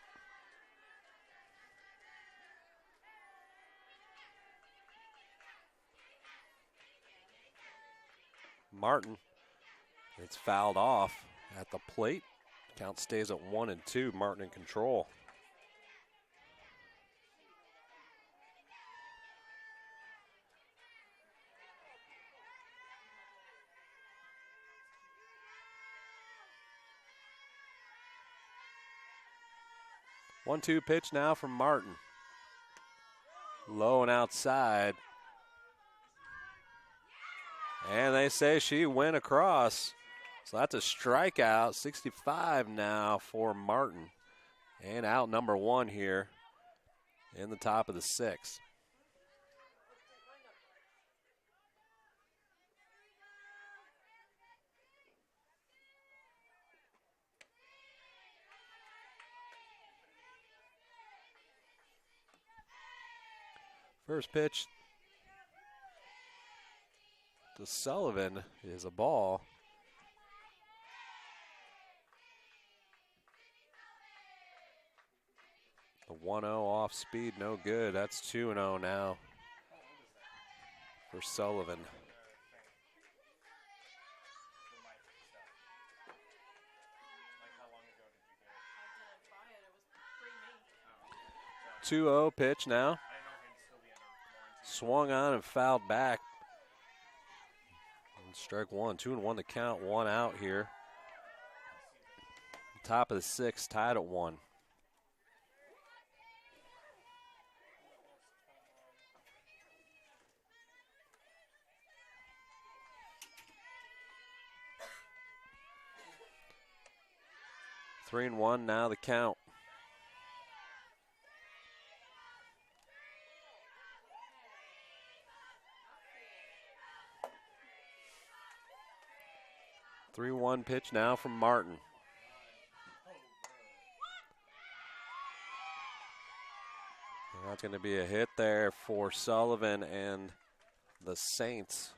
B: Martin, it's fouled off at the plate. Count stays at 1-2. Martin in control. One-two pitch now from Martin. Low and outside. And they say she went across. So that's a strikeout. 65 now for Martin. And out number one here in the top of the sixth. First pitch to Sullivan is a ball. The 1-0 off speed, no good. That's 2-0 now for Sullivan. The 2-0 pitch now. Swung on and fouled back. And strike one. 2-1 the count. One out here. Top of the sixth, tied at 1. Three and one now the count. Three-one pitch now from Martin. And that's going to be a hit there for Sullivan and the Saints.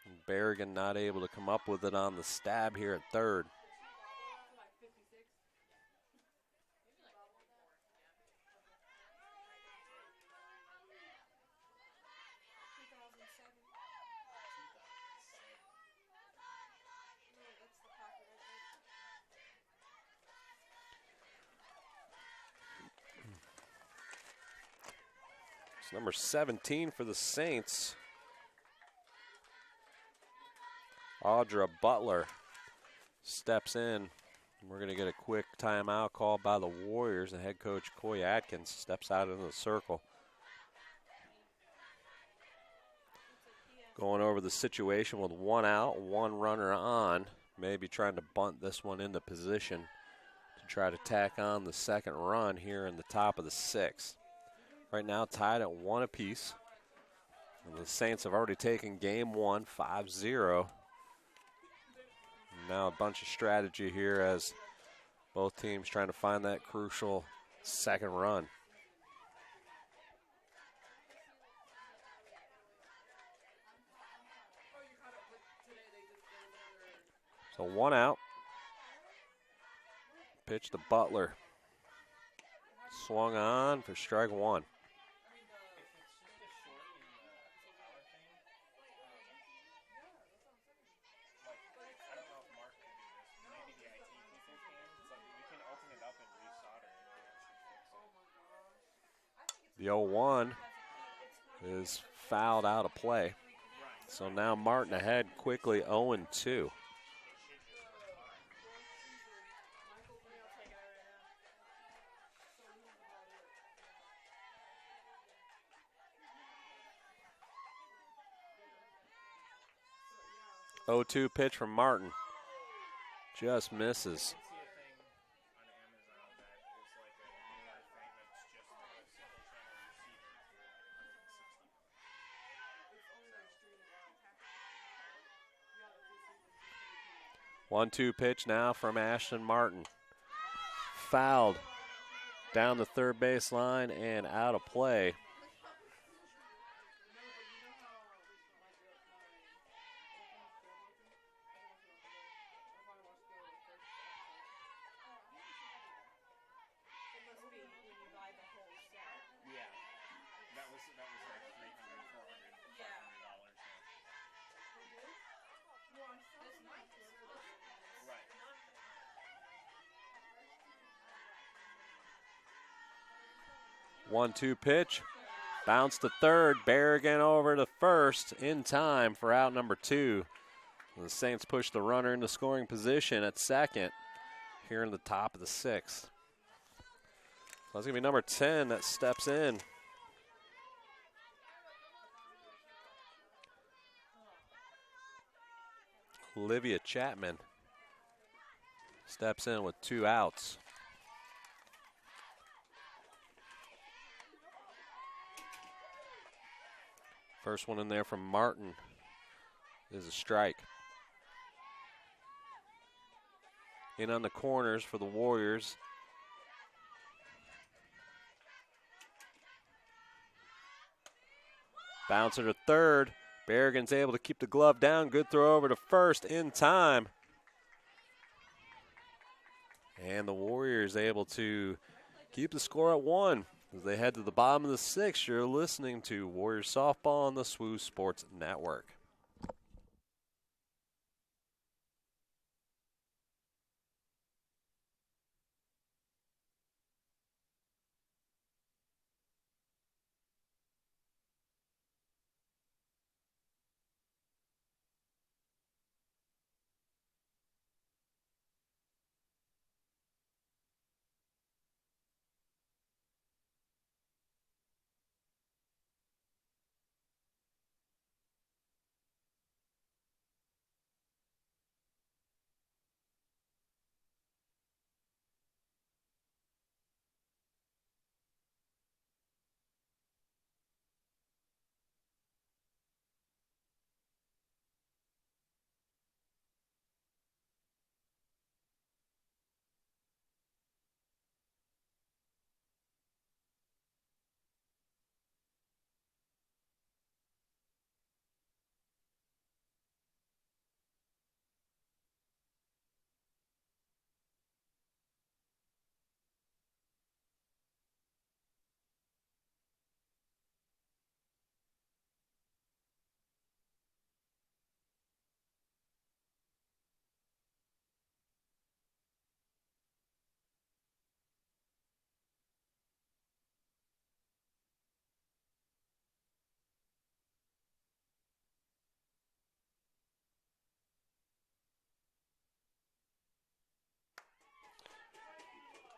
B: And Berrigan not able to come up with it on the stab here at third. It's number 17 for the Saints. Audra Butler steps in. We're going to get a quick timeout called by the Warriors, and head coach Coy Atkins steps out into the circle. Going over the situation with one out, one runner on. Maybe trying to bunt this one into position to try to tack on the second run here in the top of the sixth. Right now tied at 1 apiece. And the Saints have already taken game one, 5-0. Now a bunch of strategy here as both teams trying to find that crucial second run. So one out. Pitch to Butler. Swung on for strike one. The 0-1 is fouled out of play. So now Martin ahead quickly 0-2. 0-2 pitch from Martin. Just misses. 1-2 pitch now from Ashton Martin. Fouled down the third base line and out of play. One-two pitch, bounce to third, Berrigan over to first in time for out number 2. The Saints push the runner into scoring position at second here in the top of the 6th. So that's going to be number 10 that steps in. Olivia Chapman steps in with 2 outs. First one in there from Martin is a strike. In on the corners for the Warriors. Bouncer to third. Berrigan's able to keep the glove down. Good throw over to first in time. And the Warriors able to keep the score at 1. As they head to the bottom of the 6th, you're listening to Warriors Softball on the SWU Sports Network.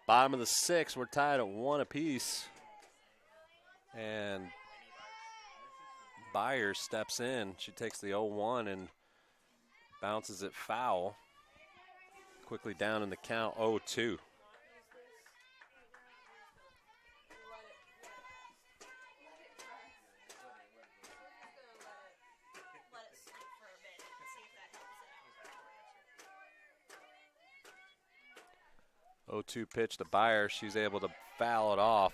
B: Bottom of the 6th, we're tied at 1 apiece. And Byers steps in. She takes the 0-1 and bounces it foul. Quickly down in the count, 0-2. Pitch to Byers. She's able to foul it off.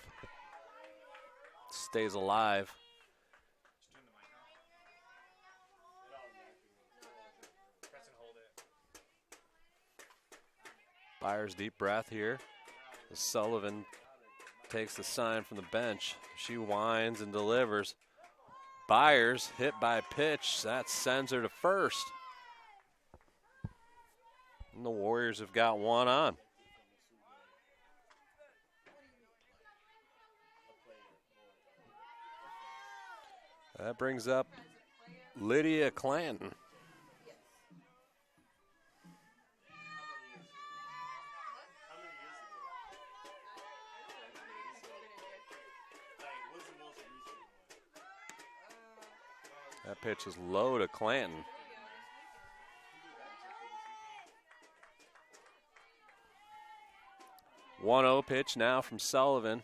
B: Stays alive. Byers deep breath here. Sullivan takes the sign from the bench. She winds and delivers. Byers hit by pitch. That sends her to first. And the Warriors have got 1 on. That brings up Lydia Clanton. That pitch is low to Clanton. 1-0 pitch now from Sullivan.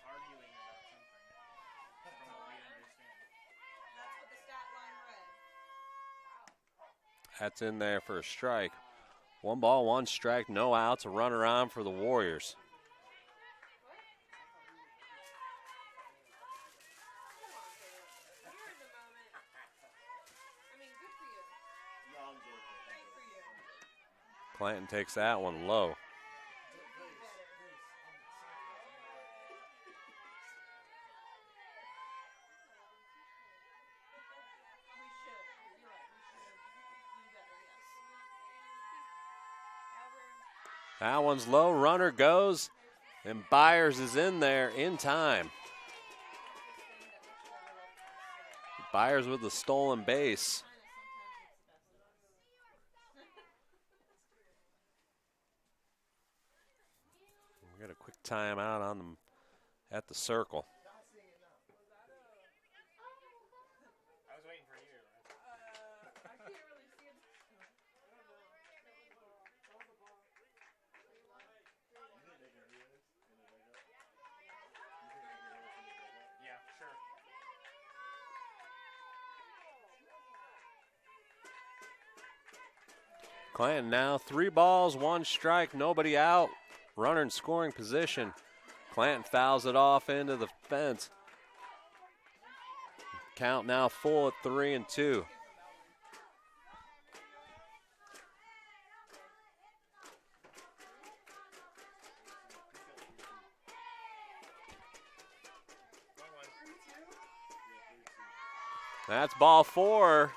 B: That's in there for a strike. 1 ball, 1 strike, no outs, a runner on for the Warriors. Clanton takes that one low. That one's low, runner goes, and Byers is in there in time. Byers with the stolen base. We got a quick timeout on them at the circle. Clanton now 3 balls, 1 strike, nobody out. Runner in scoring position. Clanton fouls it off into the fence. Count now full at 3-2. That's ball 4.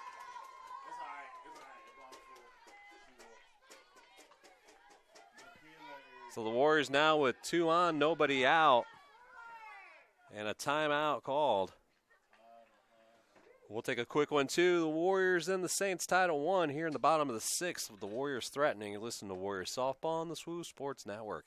B: So the Warriors now with 2 on, nobody out, and a timeout called. We'll take a quick one, too. The Warriors and the Saints tied at 1 here in the bottom of the 6th with the Warriors threatening. You listen to Warriors Softball on the SWU Sports Network.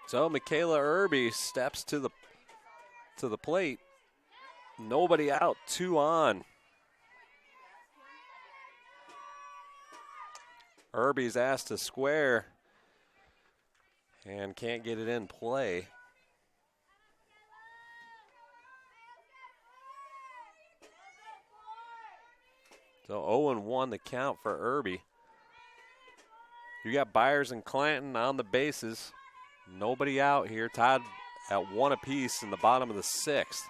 B: So Michaela Irby steps to the plate. Nobody out, 2 on. Irby's asked to square and can't get it in play. So 0-1 the count for Irby. You got Byers and Clanton on the bases. Nobody out here, tied at 1 apiece in the bottom of the 6th.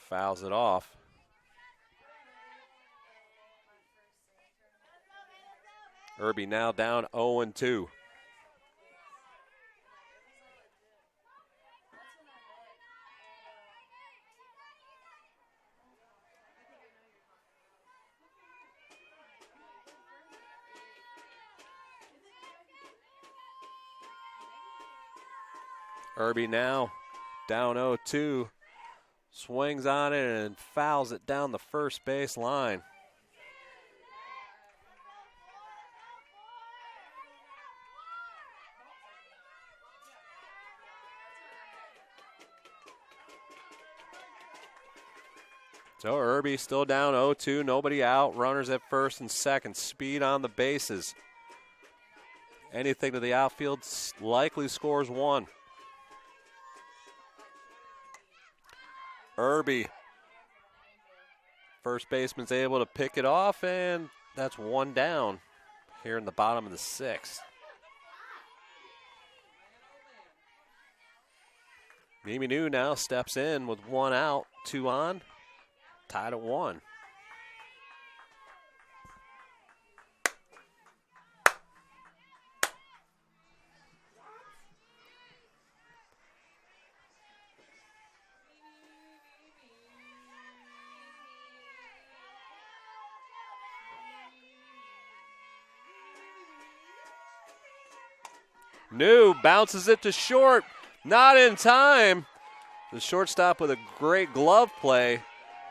B: Fouls it off. Irby now down 0-2. Irby now down 0-2, swings on it and fouls it down the first base line. So Irby still down 0-2, nobody out, runners at first and second, speed on the bases. Anything to the outfield likely scores 1. Irby, first baseman's able to pick it off, and that's 1 down here in the bottom of the 6th. Mimi New now steps in with 1 out, 2 on, tied at 1. New bounces it to short. Not in time. The shortstop with a great glove play,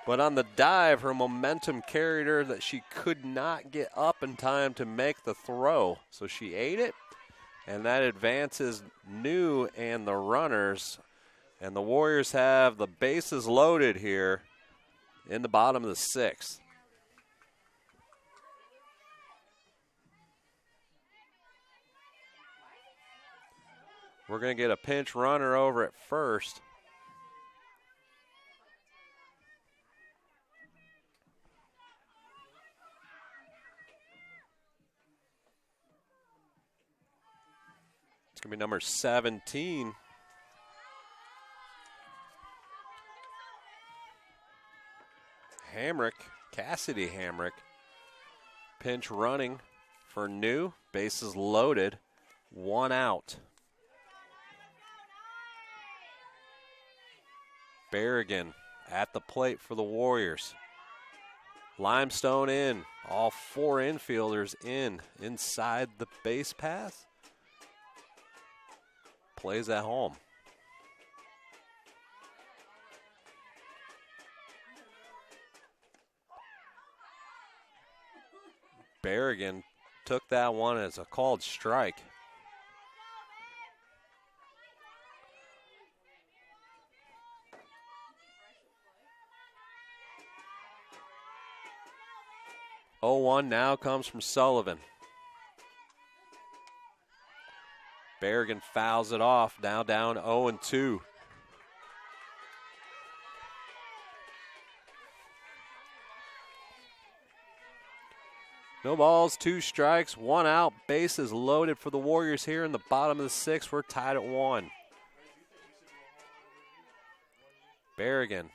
B: but on the dive, her momentum carried her that she could not get up in time to make the throw. So she ate it, and that advances New and the runners. And the Warriors have the bases loaded here in the bottom of the sixth. We're going to get a pinch runner over at first. It's going to be number 17. Cassidy Hamrick. Pinch running for New. Bases loaded. 1 out. Berrigan at the plate for the Warriors. Limestone in. All 4 infielders inside the base path. Plays at home. Berrigan took that one as a called strike. Oh, 1 now comes from Sullivan. Berrigan fouls it off. Now down 0-2. No balls, 2 strikes, 1 out. Bases loaded for the Warriors here in the bottom of the sixth. We're tied at 1. Berrigan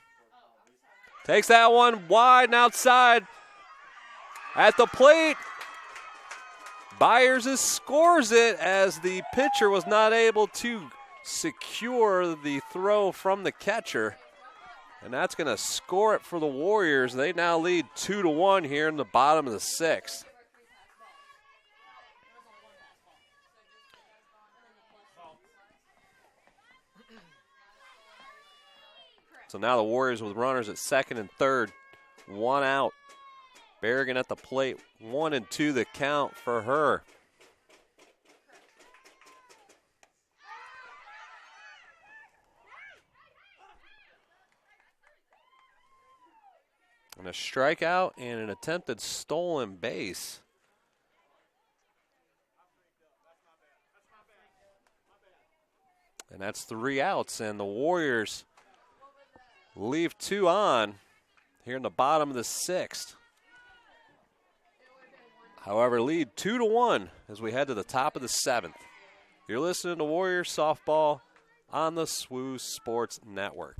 B: takes that one wide and outside. At the plate, Byers scores it as the pitcher was not able to secure the throw from the catcher. And that's going to score it for the Warriors. They now lead 2-1 here in the bottom of the sixth. So now the Warriors with runners at second and third. 1 out. Berrigan at the plate. 1-2 the count for her. And a strikeout and an attempted stolen base. And that's 3 outs, and the Warriors leave 2 on here in the bottom of the sixth. However, lead 2-1 as we head to the top of the seventh. You're listening to Warriors Softball on the SWU Sports Network.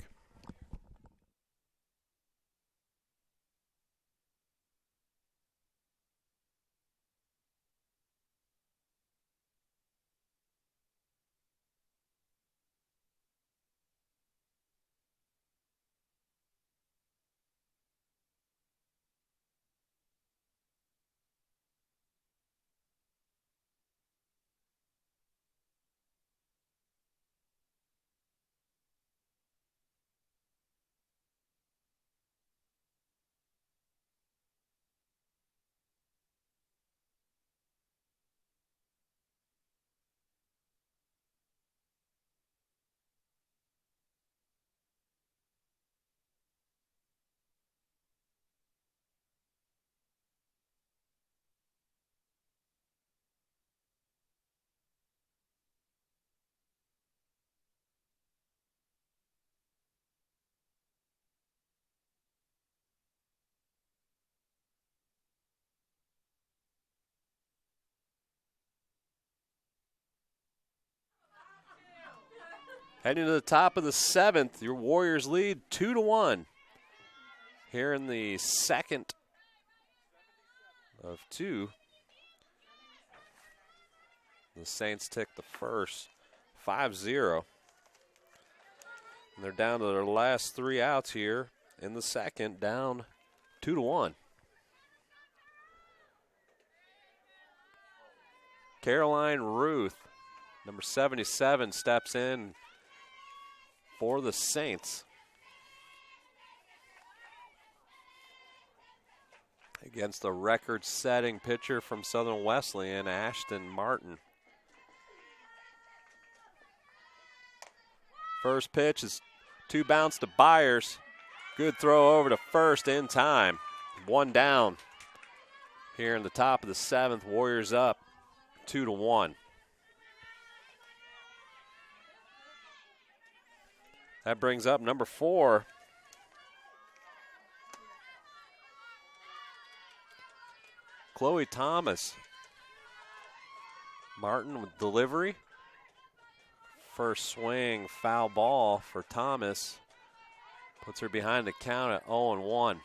B: Heading to the top of the seventh, your Warriors lead 2-1. Here in the second of 2. The Saints take the first, 5-0. And they're down to their last 3 outs here in the second, down 2-1. Caroline Ruth Number 77 steps in for the Saints. Against the record-setting pitcher from Southern Wesleyan, Ashton Martin. First pitch is 2 bounce to Byers. Good throw over to first in time. 1 down. Here in the top of the 7th, Warriors up 2-1. That brings up number 4. Chloe Thomas. Martin with delivery. First swing, foul ball for Thomas. Puts her behind the count at 0-1.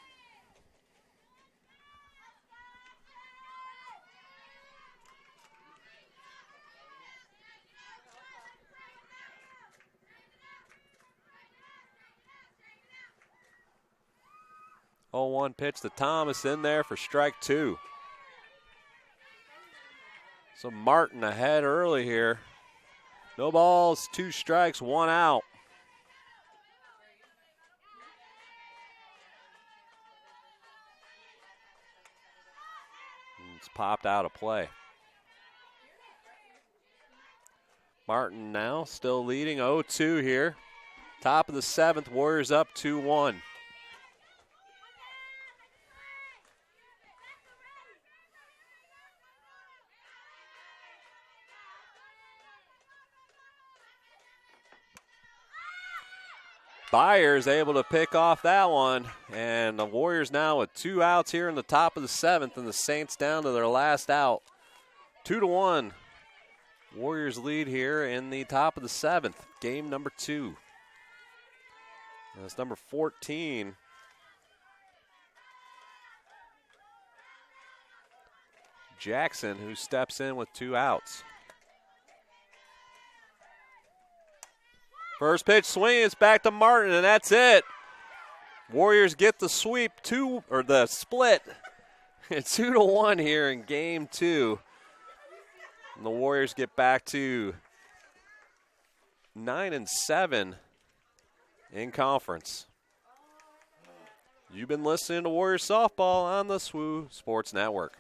B: Pitch to Thomas in there for strike 2. So Martin ahead early here. No balls, 2 strikes, 1 out. It's popped out of play. Martin now still leading 0-2 here. Top of the 7th, Warriors up 2-1. Byers able to pick off that one, and the Warriors now with 2 outs here in the top of the 7th, and the Saints down to their last out. 2-1. Warriors lead here in the top of the 7th, game number 2. That's number 14. Jackson, who steps in with 2 outs. First pitch swing, it's back to Martin, and that's it. Warriors get the sweep, the split. It's 2-1 here in game 2. And the Warriors get back to 9-7 in conference. You've been listening to Warriors Softball on the SWU Sports Network.